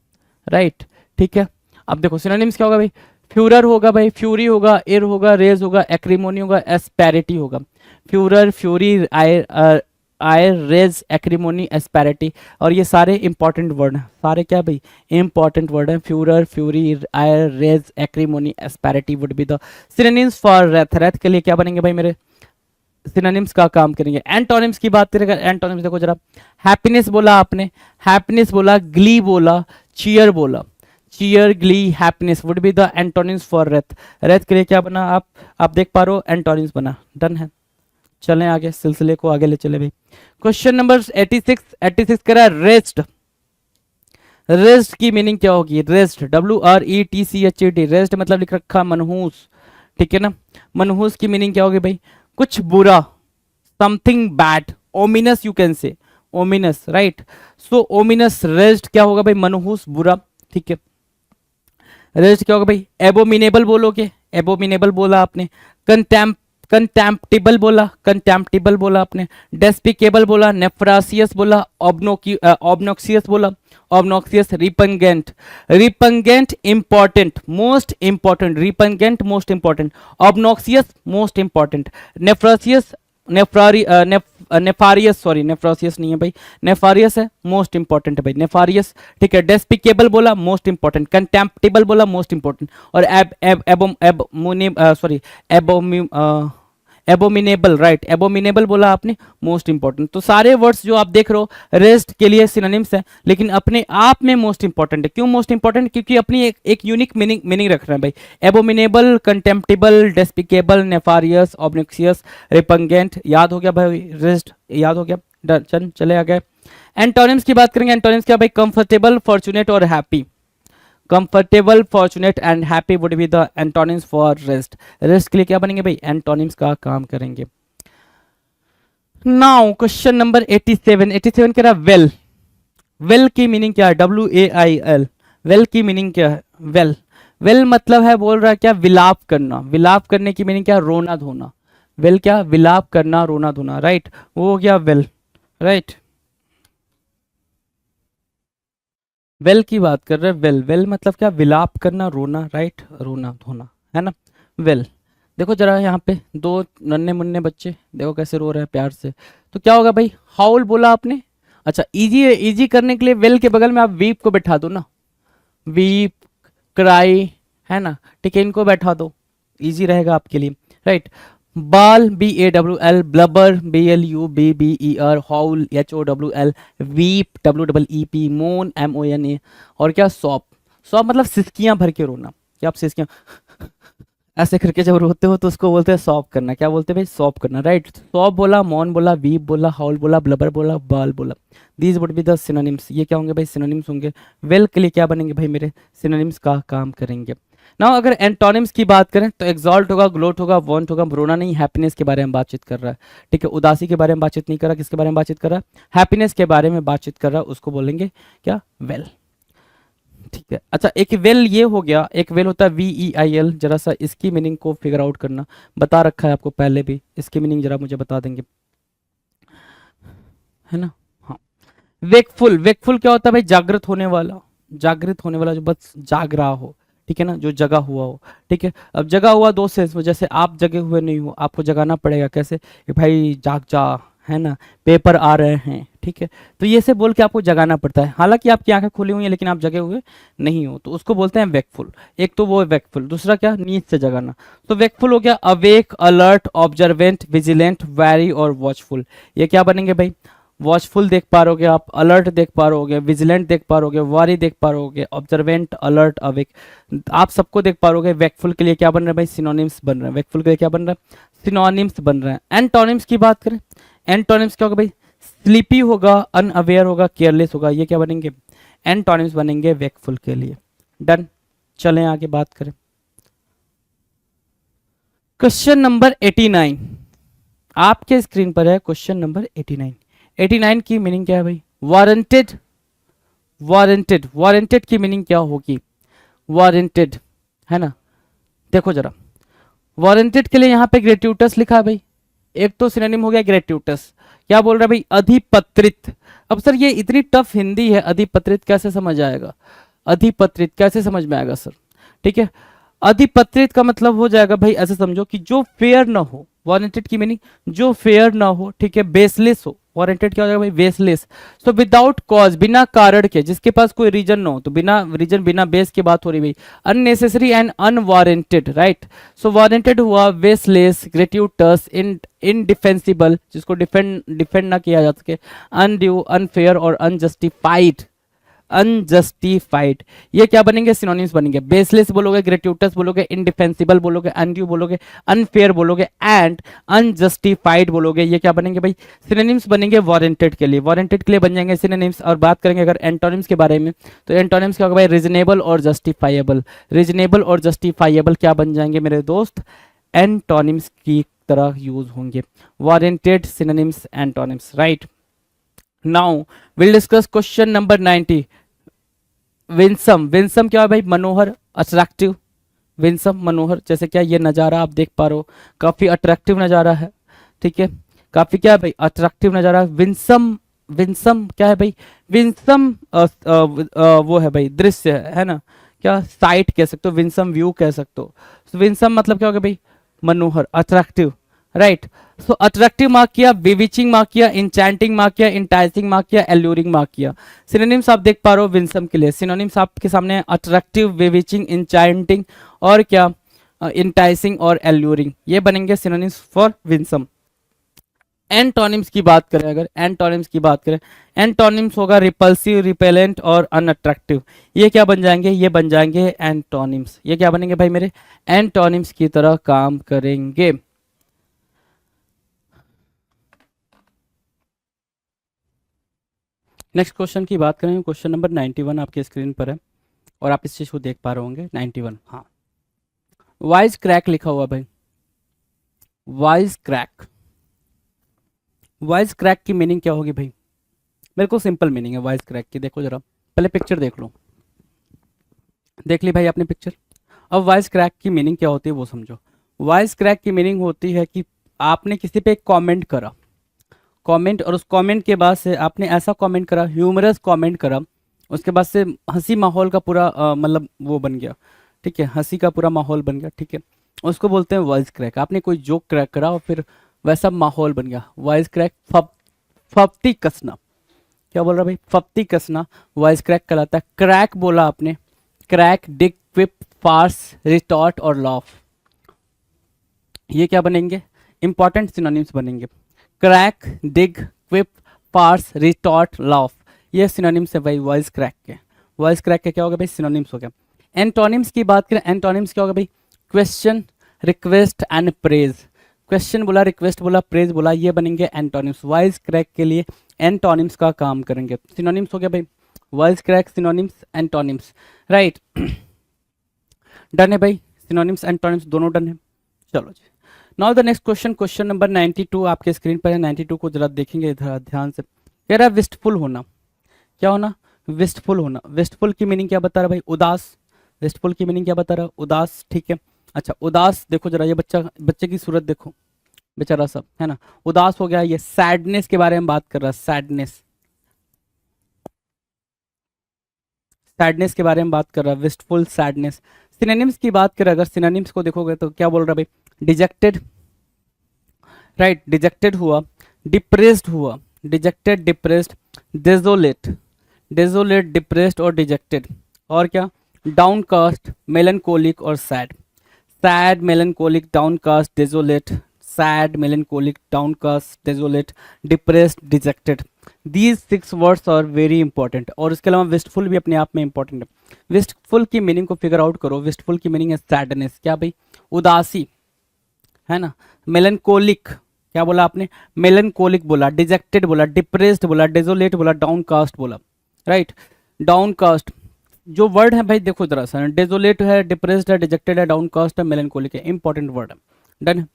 राइट, ठीक है। अब देखो सिनोनिम्स क्या होगा भाई? फ्यूरर होगा भाई, फ्यूरी होगा, एर होगा, रेज होगा, एक्रीमोनी होगा, एस्पेरिटी होगा। Furore, fury, ire, ire, rage, acrimony, asperity. और ये सारे इंपॉर्टेंट वर्ड हैं। सारे क्या भाई? इंपॉर्टेंट वर्ड हैं। Furore, fury, ire, rage, acrimony, asperity would be the synonyms for wrath. Wrath के लिए क्या बनेंगे भाई मेरे? सिनोनिम्स का काम करेंगे। एंटोनिम्स की बात करें, एंटोनिम्स देखो जरा। हैप्पीनेस बोला आपने, हैप्पीनेस बोला, ग्ली बोला, चीयर बोला। Cheer, glee, happiness would be the antonyms for wrath. Wrath के लिए क्या बना? आप देख पा रहे हो, एंटोनिम्स बना। डन है, चलें आगे, सिलसिले को आगे ले चले भाई। Question number 86। 86 कह रहा है रेस्ट। रेस्ट की मीनिंग क्या होगी? रेस्ट, WRETCHED, रेस्ट मतलब लिख रखा मनहूस, ठीक है ना। मनहूस की मीनिंग क्या होगी भाई? कुछ बुरा, something bad, ominous, you can say ominous, right. So ominous, rest क्या होगा भाई? मनहूस, बुरा, ठीक है। रेस्ट क्या होगा भाई? एबोमिनेबल बोलोगे, एबोमिनेबल बोला आपने। कंटेम्प्टिबल बोला आपने, डेस्पिकेबल बोला, नेफ्रासियस बोला, ऑब्नोक्सियस बोला, obnoxious, repugnant important, most important, repugnant most important, obnoxious most important, nefarious nefarious, sorry nefarious नहीं है भाई, नेफारियस है, मोस्ट इंपॉर्टेंट है भाई, नेफारियस, ठीक है। डेस्पिकेबल बोला मोस्ट इंपॉर्टेंट, कंटेम्प्टिबल बोला मोस्ट इंपॉर्टेंट, और एबोमिनेबल, राइट, एबोमिनेबल बोला आपने, मोस्ट इंपॉर्टेंट। तो सारे वर्ड्स जो आप देख रहे हो रेस्ट के लिए सिनोनिम्स है, लेकिन अपने आप में मोस्ट इंपॉर्टेंट है। क्यों मोस्ट इंपॉर्टेंट? क्योंकि अपनी एक यूनिक मीनिंग रख रहे हैं भाई। एबोमिनेबल, कंटेम्प्टिबल, डेस्पिकेबल, नेफारियस, ऑब्नोक्सियस, रिपंगेंट, याद हो गया भाई, रेस्ट याद हो गया, डन, चले आ गए। एंटोनिम्स की बात करेंगे। एंटोनिम्स क्या भाई? कंफर्टेबल, फॉर्चुनेट और happy. Comfortable, fortunate and happy would be the antonyms for rest. Rest के लिए क्या बनेंगे भाई? एंटोनिम्स का काम करेंगे। नाउ क्वेश्चन नंबर 87 कह रहा वेल। वेल की मीनिंग क्या है? WAIL। वेल की मीनिंग क्या है? वेल मतलब है, बोल रहा है क्या? विलाप करना। विलाप करने की मीनिंग क्या? रोना धोना। वेल क्या? विलाप करना, रोना धोना, राइट, वो हो गया वेल, राइट। वेल की बात कर रहे हैं। वेल मतलब क्या? विलाप करना, रोना, राइट, रोना धोना, है ना, वेल। देखो जरा यहाँ पे दो नन्हे मुन्ने बच्चे देखो कैसे रो रहे हैं प्यार से। तो क्या होगा भाई? हाउल बोला आपने। अच्छा, इजी करने के लिए वेल के बगल में आप वीप को बैठा दो ना, वीप, क्राई, है ना, ठीक है, इनको बैठा दो, इजी रहेगा आपके लिए, राइट। बाल, BAWL, ब्लबर, BLUBBER, हाउल, HOWL, वीप, WEEP, मोन, MONA, और क्या? सॉप। सॉप मतलब सिसकियां भर के रोना। क्या आप सिसकियां ऐसे करके जब रोते हो तो उसको बोलते हैं सॉप करना। क्या बोलते हैं भाई? सॉप करना, राइट। सॉप बोला, मौन बोला, वीप बोला, हाउल बोला, ब्लबर बोला, बाल बोला। These would be the synonyms. ये क्या होंगे भाई? सिनोनिम्स होंगे। वेल के लिए क्या बनेंगे भाई मेरे? सिनोनिम्स का काम करेंगे। नाउ अगर एंटोनिम्स की बात करें तो एक्सॉल्ट होगा, ग्लोट होगा, वॉन्ट होगा, रोना नहीं, हैप्पीनेस के बारे में बातचीत कर रहा है, ठीक है। उदासी के बारे में बातचीत नहीं कर रहा, किसके बारे में बातचीत कर रहा है? हैप्पीनेस के बारे में बातचीत कर रहा है, उसको बोलेंगे क्या? वेल, ठीक है। अच्छा, एक वेल ये हो गया, एक वेल होता है VEIL। जरा सा इसकी मीनिंग को फिगर आउट करना, बता रखा है आपको पहले भी, इसकी मीनिंग जरा मुझे बता देंगे, है ना। हाँ, वेकफुल। वेकफुल क्या होता है भाई? जागृत होने वाला, जागृत होने वाला, जो बस जाग रहा हो, ठीक है ना, जो जगा हुआ हो, ठीक है। अब जगा हुआ दो सेंस में, जैसे आप जगे हुए नहीं हो, आपको जगाना पड़ेगा, कैसे कि भाई जाग जा, है ना, पेपर आ रहे हैं, ठीक है। तो ये से बोल के आपको जगाना पड़ता है, हालांकि आपकी आंखें खुली हुई हैं लेकिन आप जगे हुए नहीं हो, तो उसको बोलते हैं वेकफुल। एक तो वो वेकफुल, दूसरा क्या? नींद से जगाना। तो वेकफुल हो गया awake, alert, observant, vigilant, wary और वॉचफुल। ये क्या बनेंगे भाई? वॉचफुल देख पा रहोगे आप, अलर्ट देख पा रहोगे, विजिलेंट देख पा रहोगे, वारी देख पा रहोगे, ऑब्जर्वेंट, अलर्ट, अवेक, आप सबको देख पा रहोगे। वेकफुल के लिए क्या बन रहा है भाई? सिनोनिम्स बन रहे हैं। वेकफुल के लिए क्या बन रहा है? सिनोनिम्स बन रहे हैं। एंटोनिम्स की बात करें, एंटोनिम्स क्या होगा भाई? स्लीपी होगा, अनअवेयर होगा, केयरलेस होगा, ये क्या बनेंगे? एंटोनिम्स बनेंगे वेकफुल के लिए। डन, चलें आगे बात करें। क्वेश्चन नंबर 89 आपके स्क्रीन पर है। क्वेश्चन नंबर 89 की मीनिंग क्या है भाई? वारंटेड। वारंटेड की मीनिंग क्या होगी? वारंटेड, है ना। देखो जरा, वारंटेड के लिए यहाँ पे ग्रेट्यूटस लिखा है भाई। एक तो सिनोनिम हो गया ग्रेट्यूटस। क्या बोल रहा है भाई? अधिपत्रित। अब सर ये इतनी टफ हिंदी है, अधिपत्रित कैसे समझ आएगा? अधिपत्रित कैसे समझ में आएगा सर? ठीक है, अधिपत्रित का मतलब हो जाएगा भाई, ऐसे समझो कि जो फेयर ना हो। वारंटेड की मीनिंग जो फेयर ना हो, ठीक है, बेसलेस हो। वारंटेड क्या हो जाएगा भाई? बेसलेस। सो विदाउट कॉज, बिना कारण के, जिसके पास कोई रीजन ना हो, तो बिना रीजन, बिना बेस की बात हो रही भाई। Unnecessary and unwarranted, right. So warranted हुआ बेसलेस, ग्रेट्यूटस, इनडिफेंसिबल, जिसको डिफेंड ना किया जा सके, अनड्यू, अनफेयर और अनजस्टिफाइड। अनजस्टिफाइड, ये क्या बनेंगे? सिनोनिम्स बनेंगे। बेसलेस बोलोगे, ग्रेट्यूटस बोलोगे, इनडिफेंसिबल बोलोगे, अनड्यू बोलोगे, अनफेयर बोलोगे एंड अनजस्टिफाइड बोलोगे। ये क्या बनेंगे भाई? सिनोनिम्स बनेंगे वारंटेड के लिए। वारंटेड के लिए बन जाएंगे सिनोनिम्स। और बात करेंगे अगर एंटोनिम्स के बारे में, तो एंटोनिम्स क्या होगा भाई? रीजनेबल और जस्टिफाइएबल। रीजनेबल और जस्टिफाइएबल क्या बन जाएंगे मेरे दोस्त? एंटोनिम्स की तरह यूज होंगे। Warranted, synonyms, antonyms, right. Now we'll discuss question number 90. Winsome. Winsome क्या है भाई? मनोहर, अट्रैक्टिव, विंसम मनोहर, जैसे क्या ये नज़ारा आप देख पा रहे हो, काफ़ी अट्रैक्टिव नज़ारा है, ठीक है, काफ़ी क्या है भाई अट्रैक्टिव नज़ारा। विंसम, विंसम क्या है भाई, विंसम वो है भाई दृश्य है ना, क्या साइट कह सकते हो, विंसम व्यू कह सकते हो। So, विंसम मतलब क्या होगा भाई, मनोहर, attractive, right. So attractive mark किया, विविचिंग मार्क किया, इंचैंटिंग मार्क किया, इंटाइसिंग मार्क किया, एल्यूरिंग मार्क किया। सिनोनिम्स आप देख पा रहे हो विंसम के लिए, सिनोनिम्स आपके सामने अट्रैक्टिव, विविचिंग, इंचैंटिंग और क्या इंटाइसिंग और एल्यूरिंग, ये बनेंगे सिनोनिम्स फॉर विंसम। एंटोनिम्स की बात करें, अगर एंटोनिम्स की बात करें, एंटोनिम्स होगा रिपल्सिव, रिपेलेंट और अनअट्रैक्टिव, ये क्या बन जाएंगे, ये बन जाएंगे एंटोनिम्स। ये क्या बनेंगे भाई मेरे, एंटोनिम्स की तरह काम करेंगे। नेक्स्ट क्वेश्चन की बात करें, क्वेश्चन नंबर 91 आपके स्क्रीन पर है और आप इस चीज को देख पा रहे होंगे 91। हाँ, वाइज क्रैक लिखा हुआ भाई, वाइज क्रैक, वाइज क्रैक की मीनिंग क्या होगी भाई, मेरे को सिंपल मीनिंग है वाइज क्रैक की। देखो जरा, पहले पिक्चर देख लो, देख ली भाई आपने पिक्चर। अब वाइज क्रैक की मीनिंग क्या होती है वो समझो। वाइज क्रैक की मीनिंग होती है कि आपने किसी पे एक कमेंट करा, कमेंट, और उस कमेंट के बाद से आपने ऐसा कमेंट करा, ह्यूमरस कमेंट करा, उसके बाद से हंसी माहौल का पूरा मतलब वो बन गया, ठीक है, हंसी का पूरा माहौल बन गया, ठीक है, उसको बोलते हैं वॉइस क्रैक। आपने कोई जोक क्रैक करा और फिर वैसा माहौल बन गया, वॉइस क्रैक। फप्ती कसना, क्या बोल रहा भाई, फप्ती कसना वॉइस क्रैक कहलाता है। क्रैक बोला आपने, क्रैक, डिग, क्विप, फार्स, रिटॉर्ट और लॉफ, ये क्या बनेंगे, इंपॉर्टेंट सिनोनिम्स बनेंगे। क्रैक, डिग, क्विप, पार्स, रिटॉर्ट, लाफ, ये सिनोनिम्स है भाई वॉइस क्रैक के। वॉइस क्रैक के क्या होगा भाई, सिनोनिम्स हो गया। एंटोनिम्स की बात करें, एंटोनिम्स क्या होगा भाई, question, request and praise. Question बोला, रिक्वेस्ट बोला, प्रेज बोला, ये बनेंगे एंटोनिम्स। वॉइस क्रैक के लिए एंटोनिम्स का काम करेंगे। सिनोनिम्स हो गया भाई, voice crack, synonyms, antonyms, right. Done है भाई, सिनोनिम्स एंटोनिम्स दोनों डन है। चलो जी, now the next question, question number 92 आपके स्क्रीन पर है। 92 को जरा देखेंगे इधर ध्यान से। कह रहा है विस्टफुल होना, क्या होना, विस्टफुल होना। विस्टफुल की मीनिंग क्या बता रहा है भाई, उदास। विस्टफुल की मीनिंग क्या बता रहा है, उदास, ठीक है। अच्छा, उदास देखो जरा, ये बच्चे की सूरत देखो, बेचारा सब है ना, उदास हो गया। ये सैडनेस के बारे में बात कर रहा है, सैडनेस, सैडनेस के बारे में बात कर रहा है, विस्टफुल, सैडनेस। सिनोनिम्स की बात करें, अगर सिनोनिम्स को देखोगे तो क्या बोल रहा है भाई, डिजेक्टेड, राइट, डिजेक्टेड हुआ, डिप्रेस्ड हुआ, dejected, depressed, desolate, desolate, depressed और डिजेक्टेड, और क्या, डाउनकास्ट, मेलनकोलिक और sad. Sad, melancholic, downcast, desolate, sad, melancholic, downcast, desolate, depressed, dejected. These 6 words are very important. और इसके अलावा विस्टफुल भी अपने आप में इंपॉर्टेंट है। विस्टफुल की मीनिंग को फिगर आउट करो। विस्टफुल की मीनिंग है सैडनेस, क्या भाई, उदासी, है ना। मेलनकोलिक, क्या बोला आपने, मेलनकोलिक बोला, डिजेक्टेड बोला, डिप्रेस्ड बोला, डेजोलेट बोला, डाउनकास्ट बोला, राइट। डाउनकास्ट जो वर्ड है भाई, देखो जरा सा, डेजोलेट है, डिप्रेस्ड है, डिजेक्टेड है, डाउनकास्ट है, मेलनकोलिक है, इंपॉर्टेंट वर्ड है। डन है।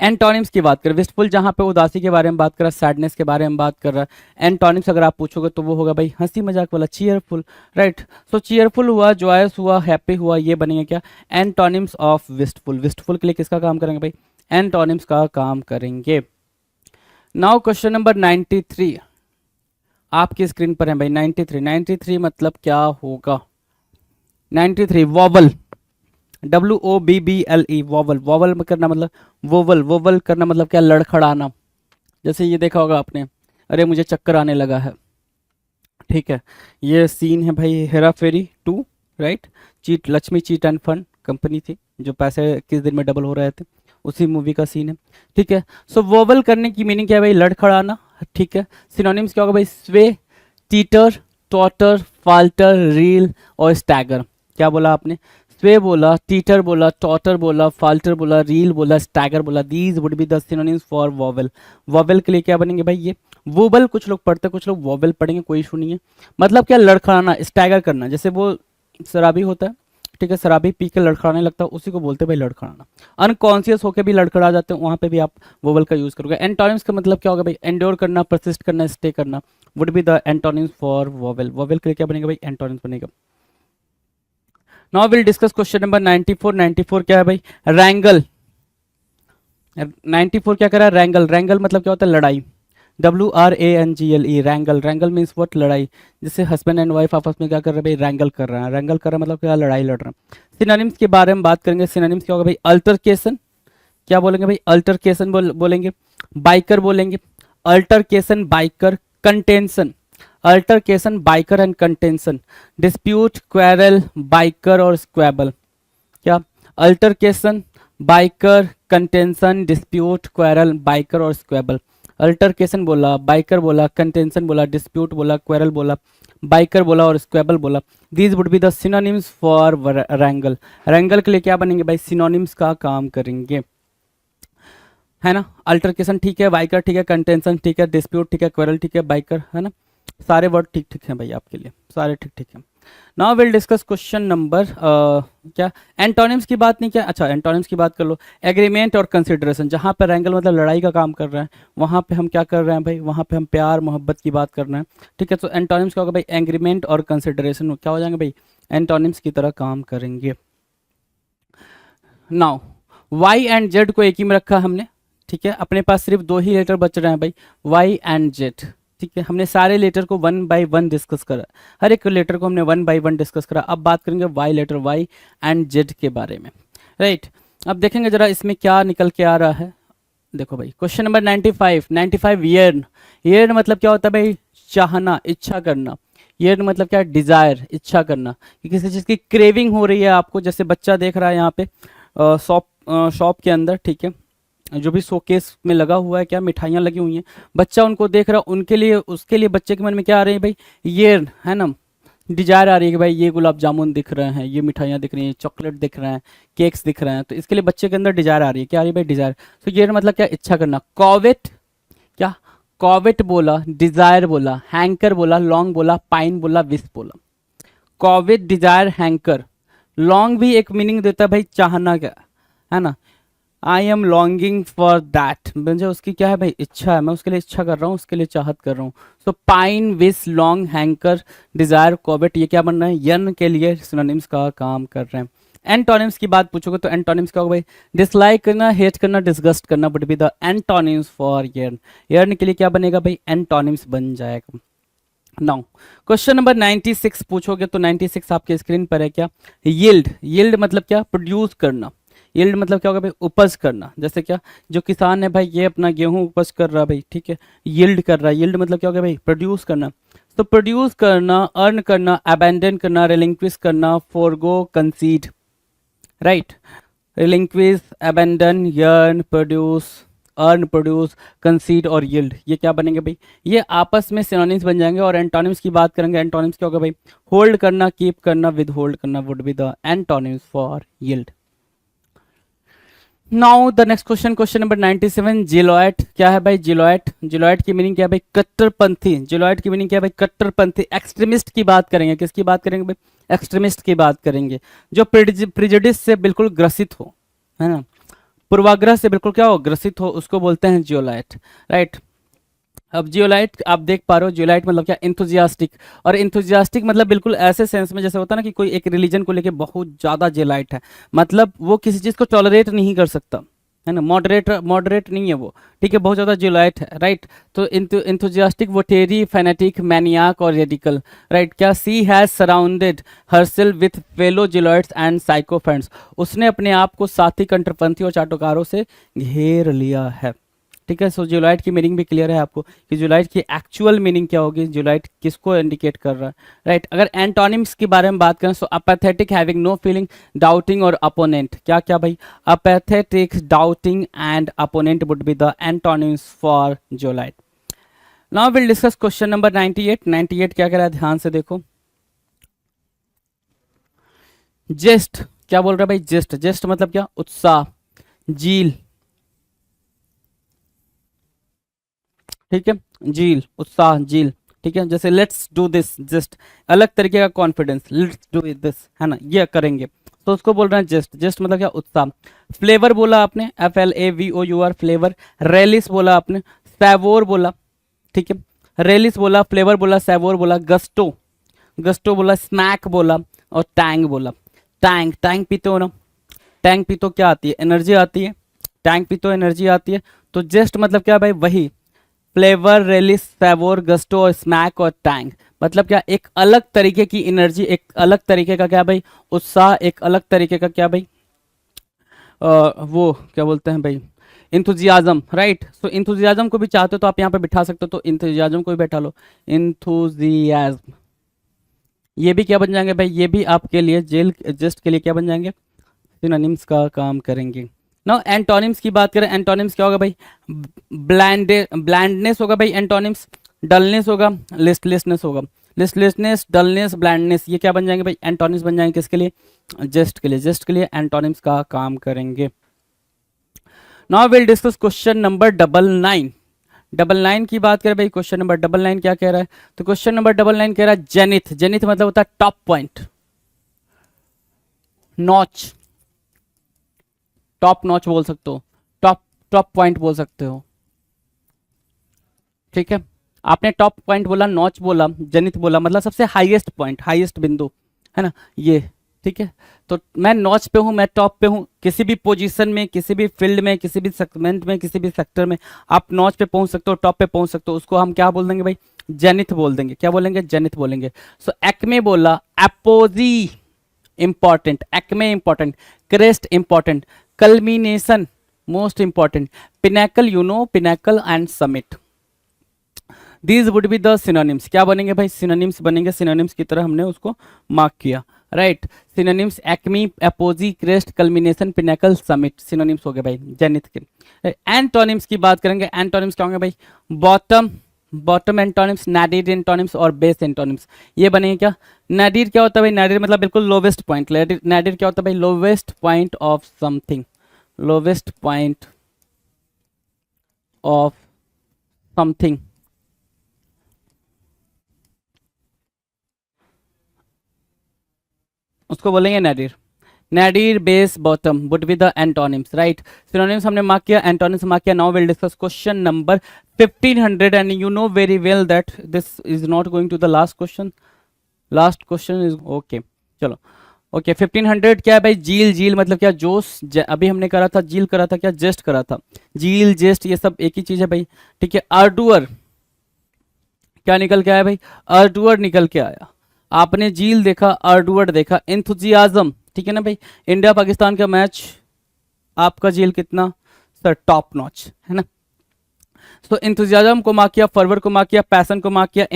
एंटोनिम्स की बात करें, विस्टफुल जहां पे उदासी के बारे में बात कर रहा है, सैडनेस के बारे में बात कर रहा है। एंटोनिम्स अगर आप पूछोगे तो वो होगा भाई हंसी मजाक वाला, चीयरफुल, राइट। सो चीयरफुल हुआ, जॉयस हुआ, हैप्पी हुआ, ये बनेंगे क्या, एंटोनिम्स ऑफ विस्टफुल। विस्टफुल के लिए किसका काम करेंगे भाई, एंटोनिम्स का काम करेंगे। नाउ क्वेश्चन नंबर 93 आपकी स्क्रीन पर है भाई। 93, 93 मतलब क्या होगा, 93 वॉवल, WOBBLE, वॉवल। वॉवल करना मतलब वोवल, वोवल करना मतलब क्या, लड़खड़ाना। जैसे ये देखा होगा आपने, अरे मुझे चक्कर आने लगा है, ठीक है। ये सीन है भाई हेरा फेरी 2, right. Cheat, Lakshmi cheat end fund company थी जो पैसे किस दिन में डबल हो रहे थे, उसी मूवी का सीन है, ठीक है। सो वोवल करने की मीनिंग क्या है भाई, लड़खड़ाना, ठीक है। सिनोनिम्स क्या होगा भाई, स्वे, टीटर, टॉटर, फाल्टर, रील और स्टैगर। क्या बोला आपने, स्वे बोला, टीटर बोला, टॉटर बोला, फाल्टर बोला, रील बोला, स्टैगर बोला। These would be the synonyms for vowel. Vowel के लिए क्या बनेंगे भाई, ये वोबल कुछ लोग पढ़ते, कुछ लोग वॉवेल पढ़ेंगे, कोई इशू नहीं है। मतलब क्या, लड़खड़ाना, स्टैगर करना। जैसे वो शराबी होता है, ठीक है, शराबी पी के लड़खड़ाने लगता है, उसी को बोलते हैं भाई लड़खड़ाना। अनकॉन्शियस होकर भी लड़खड़ा जाते हैं, वहां पे भी आप वोवल का यूज करोगे। एंटोनिम्स का मतलब क्या होगा भाई, एंड्योर करना, परसिस्ट करना, स्टे करना, would be the antonyms for vowel. Vowel के लिए क्या बनेगा भाई, एंटोनिम्स बनेगा। Now will discuss question number 94। 94 क्या है भाई? रैंगल। 94 क्या कर रहा है? रैंगल। रैंगल मतलब क्या होता है? लड़ाई। WRANGLE, रैंगल। रैंगल means what? लड़ाई। जैसे हस्बैंड एंड वाइफ आपस में क्या कर रहे हैं भाई? रैंगल कर रहे हैं। रैंगल कर रहा है मतलब क्या? लड़ाई लड़ रहे हैं। सिनोनिम्स के बारे में बात करेंगे। सिनोनिम्स क्या होगा भाई? अल्टरकेशन। क्या बोलेंगे भाई? अल्टरकेशन बोलेंगे। बाइकर बोलेंगे। Altercation, bicker, contention. Altercation, bicker and contention. Dispute, quarrel, bicker और स्क्वेबल। क्या? Altercation, bicker, contention, dispute, quarrel, bicker और स्क्वेबल। अल्टरकेशन बोला, बाइकर बोला, कंटेंशन बोला, डिस्प्यूट बोला, क्वेरल बोला, बाइकर बोला और स्क्वेबल बोला। These would be the synonyms for wrangle. Wrangle के लिए क्या बनेंगे भाई? सिनोनिम्स का काम करेंगे, है ना। अल्टरकेशन ठीक है, बाइकर ठीक है, कंटेंशन ठीक है, डिस्प्यूट ठीक है, क्वेरल ठीक है, बाइकर, है ना। सारे वर्ड ठीक ठीक हैं भाई आपके लिए, सारे ठीक ठीक हैं। Now will discuss question number क्या? एंटोनिम्स की बात नहीं किया? अच्छा, एंटोनिम्स की बात कर लो। एग्रीमेंट और कंसिडरेशन। जहाँ पर रैंगल मतलब लड़ाई का काम कर रहे हैं, वहाँ पे हम क्या कर रहे हैं भाई? वहाँ पे हम प्यार मोहब्बत की बात कर रहे हैं, ठीक है। तो एंटोनिम्स क्या होगा भाई? एग्रीमेंट और कंसिडरेशन क्या हो जाएंगे भाई? एंटोनिम्स की तरह काम करेंगे। नाउ वाई एंड जेड को एक ही में रखा हमने, ठीक है। अपने पास सिर्फ दो ही लेटर बच रहे हैं भाई, वाई एंड जेड, ठीक है। हमने सारे लेटर को 1 बाय 1 डिस्कस करा, हर एक लेटर को हमने 1 बाय 1 डिस्कस करा। अब बात करेंगे Y letter, Y and Z के बारे में, राइट। अब देखेंगे जरा इसमें क्या निकल के आ रहा है। देखो भाई, क्वेश्चन नंबर 95। 95 येर्न। येर्न मतलब क्या होता है भाई? चाहना, इच्छा करना। येर्न मतलब क्या? डिजायर, इच्छा करना, कि किसी चीज़ की क्रेविंग हो रही है आपको। जैसे बच्चा देख रहा है यहाँ पे शॉप के अंदर, ठीक है, जो भी शोकेस में लगा हुआ है, क्या मिठाइयाँ लगी हुई हैं, बच्चा उनको देख रहा है, उनके लिए, उसके लिए बच्चे के मन में क्या आ रही है भाई? ये, है ना, डिजायर आ रही है कि भाई ये गुलाब जामुन दिख रहे हैं, ये मिठाइयाँ दिख रही हैं, चॉकलेट दिख रहे हैं, केक्स दिख रहे हैं, तो इसके लिए बच्चे के अंदर डिजायर आ रही है। क्या आ रही है भाई? डिजायर। तो ये मतलब क्या? इच्छा करना। कॉवेट, क्या? कॉवेट बोला, डिजायर बोला, हैंकर बोला, लॉन्ग बोला, पाइन बोला, विश बोला। कॉवेट, डिजायर, हैंकर। लॉन्ग भी एक मीनिंग देता है भाई, चाहना का, है ना। I am longing for that, मुझे उसकी क्या है भाई? इच्छा है, मैं उसके लिए इच्छा कर रहा हूँ, उसके लिए चाहत कर रहा हूँ। So pine, wish, long, hanker, desire, covet, ये क्या बन रहे हैं? यन के लिए सिनोनिम्स का काम कर रहे हैं। एंटोनिम्स की बात पूछोगे तो एंटोनिम्स क्या होगा भाई? डिसलाइक करना, हेट करना, डिसगस्ट करना would be the antonyms for yearn. Yearn के लिए क्या बनेगा भाई? एंटोनिम्स बन जाएगा। नाउ क्वेश्चन नंबर 96 पूछोगे तो 96 आपके स्क्रीन पर है। क्या? यील्ड। यील्ड मतलब क्या? प्रोड्यूस करना। यील्ड मतलब क्या होगा भाई? उपज करना। जैसे क्या? जो किसान है भाई, ये अपना गेहूं उपज कर रहा है भाई, ठीक है, यील्ड कर रहा है। यील्ड मतलब क्या होगा भाई? प्रोड्यूस करना। तो प्रोड्यूस करना, अर्न करना, अबैंडन करना, रिलिंक्विश करना, forgo, concede, right. Relinquish, abandon, yearn, produce, earn, produce, concede और यील्ड, ये क्या बनेंगे भाई? ये आपस में सिनोनिम्स बन जाएंगे। और एंटोनिम्स की बात करेंगे, एंटोनिम्स क्या होगा भाई? होल्ड करना, कीप करना, विद होल्ड करना would be the antonyms for yield. Now the next question, question number 97। जिलोएट। क्या है भाई? जिलोएट। जिलोएट की मीनिंग क्या है भाई? कट्टरपंथी। जिलोएट की मीनिंग क्या है भाई? कट्टरपंथी। एक्सट्रीमिस्ट की बात करेंगे। किसकी बात करेंगे भाई? एक्सट्रीमिस्ट की बात करेंगे, जो प्रिजुडिस से बिल्कुल ग्रसित हो, है ना, पूर्वाग्रह से बिल्कुल क्या हो? ग्रसित हो, उसको बोलते हैं जियोलाइट, राइट। अब जियोलाइट आप देख पा रहे हो, जियोलाइट मतलब क्या? इंथुजियास्टिक। और इंथुजियास्टिक मतलब बिल्कुल ऐसे सेंस में जैसे होता है ना कि कोई एक रिलीजन को लेके बहुत ज़्यादा जियोलाइट है, मतलब वो किसी चीज़ को टॉलरेट नहीं कर सकता, है ना। मॉडरेट, मॉडरेट नहीं है वो, ठीक है, बहुत ज़्यादा जियोलाइट है, राइट। तो इंथुजियास्टिक, वोटेरी, फैनेटिक, मैनियाक और रेडिकल, राइट। क्या? She has surrounded herself with fellow zealots and sycophants. उसने अपने आप को साथी कंट्रपंथी और चाटुकारों से घेर लिया है, ठीक है। सो जियोलाइट की मीनिंग भी क्लियर है आपको कि जियोलाइट की एक्चुअल मीनिंग क्या होगी, जियोलाइट किसको इंडिकेट कर रहा है, राइट। अगर एंटोनिम्स के बारे में बात करें तो apathetic, having no feeling, doubting और अपोनेंट। क्या क्या भाई? Apathetic, doubting and opponent would be the antonyms for zealot. Now will discuss question number 98। 98 क्या कह रहा है? ध्यान से देखो। जेस्ट। क्या बोल रहा है भाई? जेस्ट। जेस्ट मतलब क्या? उत्साह, जील, ठीक है, जील, उत्साह, जील, ठीक है। जैसे लेट्स डू दिस, जस्ट अलग तरीके का कॉन्फिडेंस, लेट्स डू दिस, है ना, ये करेंगे, तो उसको बोल रहे हैं जेस्ट। जेस्ट मतलब क्या? उत्साह। फ्लेवर बोला आपने, FLAVOUR, फ्लेवर। रेलिस बोला आपने, सैवोर बोला, ठीक है, रेलिस बोला, फ्लेवर बोला, सैवोर बोला, गस्टो, गस्टो बोला, स्मैक बोला और टैंग बोला। टैंक, टैंक पीते हो ना, टैंक पी तो क्या आती है, एनर्जी आती है, टैंक पी तो एनर्जी आती है। तो जस्ट मतलब क्या भाई, वही फ्लेवर, रेलिस, फेवोर, गस्टो और स्मैक और टैंक, मतलब क्या एक अलग तरीके की एनर्जी, एक अलग तरीके का क्या भाई उत्साह, एक अलग तरीके का क्या भाई वो क्या बोलते हैं भाई, इंथुजियाज्म, राइट। सो इंथुजियाज्म को भी चाहते हो तो आप यहाँ पे बिठा सकते हो, तो इंथुजियाज्म को भी बैठा लो, इंथुजियाज्म। ये भी क्या बन जाएंगे भाई, ये भी आपके लिए जेल जस्ट के लिए क्या बन जाएंगे, सिनोनिम्स का काम करेंगे। नाउ एंटोनिम्स की बात करें, एंटोनिम्स क्या होगा भाई, ब्लैंडनेस होगा भाई एंटोनिम्स, डलनेस होगा, लिस्टलेसनेस होगा, लिस्टलेसनेस, डलनेस, ब्लैंडनेस, ये क्या बन जाएंगे भाई, एंटोनिम्स बन जाएंगे किसके लिए, जस्ट के लिए, जस्ट के लिए एंटोनिम्स का काम करेंगे। Now will discuss question number 99। 99 की बात करें भाई, क्वेश्चन नंबर 99 क्या कह रहा है, तो क्वेश्चन नंबर 99 कह रहा है जेनिथ, जेनिथ मतलब होता है top point, notch, top notch बोल सकते हो, टॉप टॉप पॉइंट बोल सकते हो, ठीक है। आपने टॉप पॉइंट बोला, नॉच बोला, जनित बोला, मतलब सबसे हाईएस्ट पॉइंट, हाईएस्ट बिंदु, है ना ये, ठीक है। तो मैं नॉच पे हूं, मैं टॉप पे हूं, किसी भी पोजीशन में, किसी भी फील्ड में, किसी भी सेगमेंट में, किसी भी सेक्टर में आप नॉच पे पहुंच सकते हो, टॉप पे पहुंच सकते हो, उसको हम क्या बोल देंगे भाई, जेनिथ बोल देंगे, क्या बोलेंगे, जेनिथ बोलेंगे। सो एक्मे बोला, apogee important, Acme important, crest important, culmination most important, pinnacle, you know pinnacle and summit, these would be the synonyms, क्या बनेंगे भाई, सिनोनिम्स बनेंगे, सिनोनिम्स की तरह हमने उसको मार्क किया, right. Synonyms acme, apogee, crest, culmination, pinnacle, summit, synonyms हो गए भाई जेनिथ के। एंटोनिम्स की बात करेंगे, एंटोनिम्स क्या होंगे भाई, बॉटम, बॉटम एंटोनिम्स, नैडिर एंटोनिम्स और बेस एंटोनिम्स, ये बनेंगे क्या, नैडिर क्या होता है भाई, नैडिर मतलब बिल्कुल लोवेस्ट पॉइंट, नैडिर क्या होता है भाई, lowest point of something, lowest point of something, उसको बोलेंगे nadir, nadir, base, bottom would be the antonyms, right. Synonyms हमने मार्क किया, एंटोनिम्स मार्क किया। Now will discuss question number 1500 and you know very well that this is not going to the last question, last question is okay, चलो okay. 1500 क्या है भाई, झील, झील मतलब क्या, जोश, अभी हमने करा था झील, करा था क्या, जेस्ट करा था, झील, जेस्ट ये सब एक ही चीज है भाई, ठीक है। अर्डुअर क्या निकल के आया भाई, अर्डुअर निकल के आया, आपने झील देखा, अर्डुअर देखा, एंथुजियाज्म, ठीक है ना भाई, इंडिया पाकिस्तान का मैच, आपका झील कितना सर, टॉप नॉच, है ना। तो एंथुजियाज्म को मार्क किया, फर्वर को मार्क किया, पैशन को मार्क किया,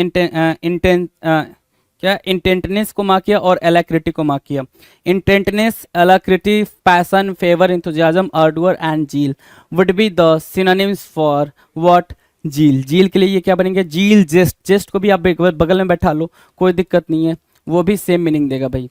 क्या इंटेंटनेस को मार्क किया और एलाक्रिटी को मार्क किया। इंटेंटनेस, alacrity, passion, favour, enthusiasm, अर्डुअर and झील would be the synonyms for what, झील। झील के लिए ये क्या बनेंगे, झील, जेस्ट, जेस्ट को भी आप बगल में बैठा लो, कोई दिक्कत नहीं है, वो भी सेम मीनिंग देगा भाई,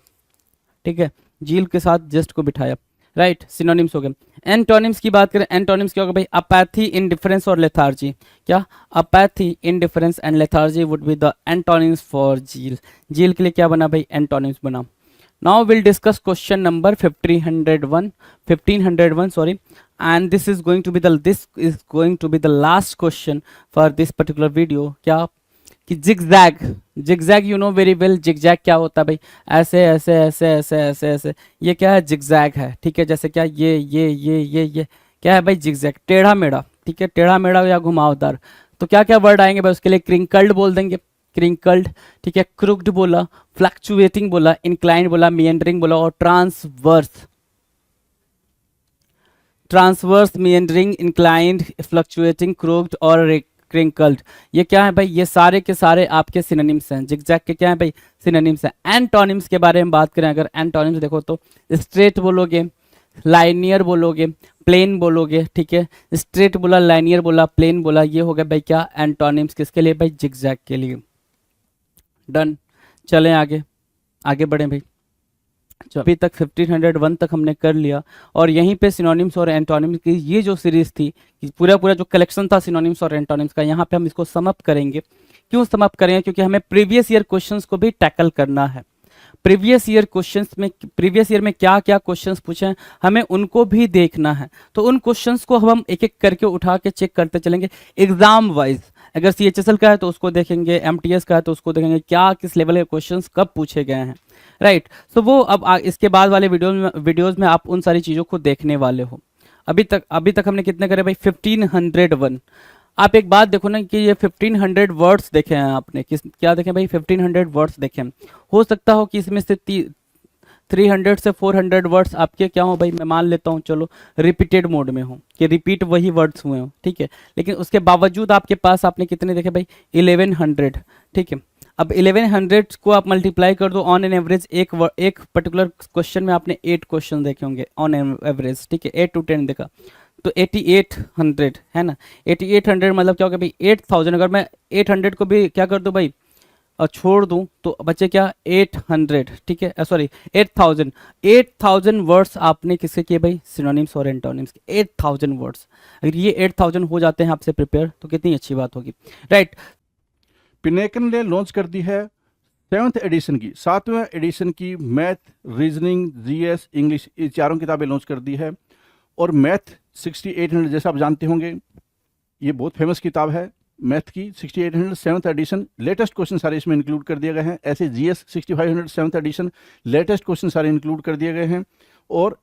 ठीक है। झील के साथ जेस्ट को बिठाया, राइट, सिनोनिम्स हो गए। एंटोनिम्स की बात करें, एंटोनिम्स क्या होगा भाई, अपैथी, इंडिफरेंस और लेथार्जी, क्या, apathy, indifference and lethargy would be the antonyms for झील। झील के लिए क्या बना भाई, एंटोनिम्स बना। Now will discuss question number 1501 sorry, and this is going to be the last question for this particular video। क्या कि zigzag, zigzag you know very well, zigzag क्या होता है भाई, ऐसे ऐसे ऐसे ऐसे ऐसे ऐसे, ये क्या है, जिगजैग है, ठीक है। जैसे क्या ये क्या है भाई, जिगजैग, टेढ़ा मेढ़ा, ठीक है, टेढ़ा मेढ़ा या घुमावदार। तो क्या क्या वर्ड आएंगे भाई उसके लिए, क्रिंकल्ड बोल देंगे, क्रिंकल्ड, ठीक है, क्रुक्ड बोला, फ्लक्चुएटिंग बोला, इंक्लाइंड बोला, मिएंडरिंग बोला और transverse, transverse, meandering, inclined, fluctuating, crooked और क्रिंकल्ड, ये क्या है भाई, ये सारे के सारे आपके सिनोनिम्स हैं, जिगजैग के क्या है भाई, सिनोनिम्स हैं। एंटोनिम्स के बारे में बात करें, अगर एंटोनिम्स देखो तो स्ट्रेट बोलोगे, लाइनियर बोलोगे, प्लेन बोलोगे, ठीक है, स्ट्रेट बोला, लाइनियर बोला, प्लेन बोला, ये हो गया भाई क्या, एंटोनिम्स, किसके लिए भाई, जिगजैग के लिए। डन, चलें आगे, आगे बढ़ें भाई। अभी तक 1501 तक हमने कर लिया और यहीं पे सिनोनिम्स और एंटोनिम्स की ये जो सीरीज थी, पूरा पूरा जो कलेक्शन था सिनोनिम्स और एंटोनिम्स का, यहाँ पे हम इसको समाप्त करेंगे। क्यों समाप्त करेंगे, क्योंकि हमें प्रीवियस ईयर क्वेश्चंस को भी टैकल करना है। प्रीवियस ईयर क्वेश्चंस में, प्रीवियस ईयर में क्या क्या क्वेश्चंस पूछे हैं हमें उनको भी देखना है। तो उन क्वेश्चंस को हम एक एक करके उठा के चेक करते चलेंगे एग्जाम वाइज। अगर CHSL का है तो उसको देखेंगे, MTS का है तो उसको देखेंगे क्या किस लेवल के क्वेश्चंस कब पूछे गए हैं, राइट। सो वो अब इसके बाद वाले वीडियोस में आप उन सारी चीज़ों को देखने वाले हो। अभी तक हमने कितने करे भाई, 1501। आप एक बात देखो ना कि ये 1500 वर्ड्स देखे हैं आपने, क्या देखे भाई, 1500 वर्ड्स देखे हैं। हो सकता हो कि इसमें से 300 से 400 वर्ड्स आपके क्या हो भाई, मैं मान लेता हूँ चलो रिपीटेड मोड में हो, कि रिपीट वही वर्ड्स हुए हो, ठीक है। लेकिन उसके बावजूद आपके पास आपने कितने देखे भाई, 1100, ठीक है। अब 1100 को आप मल्टीप्लाई कर दो, ऑन एन एवरेज एक पर्टिकुलर क्वेश्चन में आपने 8 क्वेश्चन देखे होंगे ऑन एवरेज, ठीक है, 8 to 10 देखा, तो 8800 है ना। 8800 मतलब क्या होगा भाई, 8000। अगर मैं 800 को भी क्या कर दूं भाई, और छोड़ दूं तो बचे क्या, 800, ठीक है, सॉरी 8000 वर्ड्स आपने किसके किए भाई, सिनोनिम्स और एंटोनिम्स के 8000 वर्ड्स। अगर ये 8000 हो जाते हैं आपसे प्रिपेयर तो कितनी अच्छी बात होगी, राइट। पिनेकल ने लॉन्च कर दी है 7th एडिशन की, 7वें एडिशन की मैथ, रीजनिंग, जीएस, इंग्लिश, ये चारों किताबें लॉन्च कर दी है। और मैथ 6800 जैसा आप जानते होंगे, ये बहुत फेमस किताब है मैथ की। 6800 7th एडिशन, लेटेस्ट क्वेश्चन सारे इसमें इंक्लूड कर दिए गए हैं। ऐसे GS 6500 7th edition, latest question सारे इंक्लूड कर दिए गए हैं। और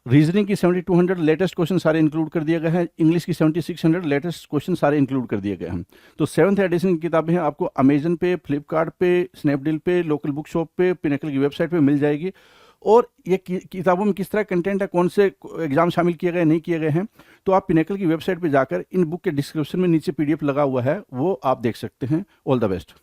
रीजनिंग की 7200 लेटेस्ट क्वेश्चन सारे इंक्लूड कर दिए गए हैं। इंग्लिश की 7600 लेटेस्ट क्वेश्चन सारे इंक्लूड कर दिए गए हैं। तो 7th एडिशन की किताबें हैं, आपको अमेजन पे, फ्लिपकार्ट पे, स्नैपडील पे, लोकल बुक शॉप पे, पिनेकल की वेबसाइट पे मिल जाएगी। और ये किताबों में किस तरह कंटेंट है, कौन से एग्जाम शामिल किए गए नहीं किए गए हैं, तो आप पिनेकल की वेबसाइट पे जाकर इन बुक के डिस्क्रिप्शन में नीचे PDF लगा हुआ है, वो आप देख सकते हैं। All the best.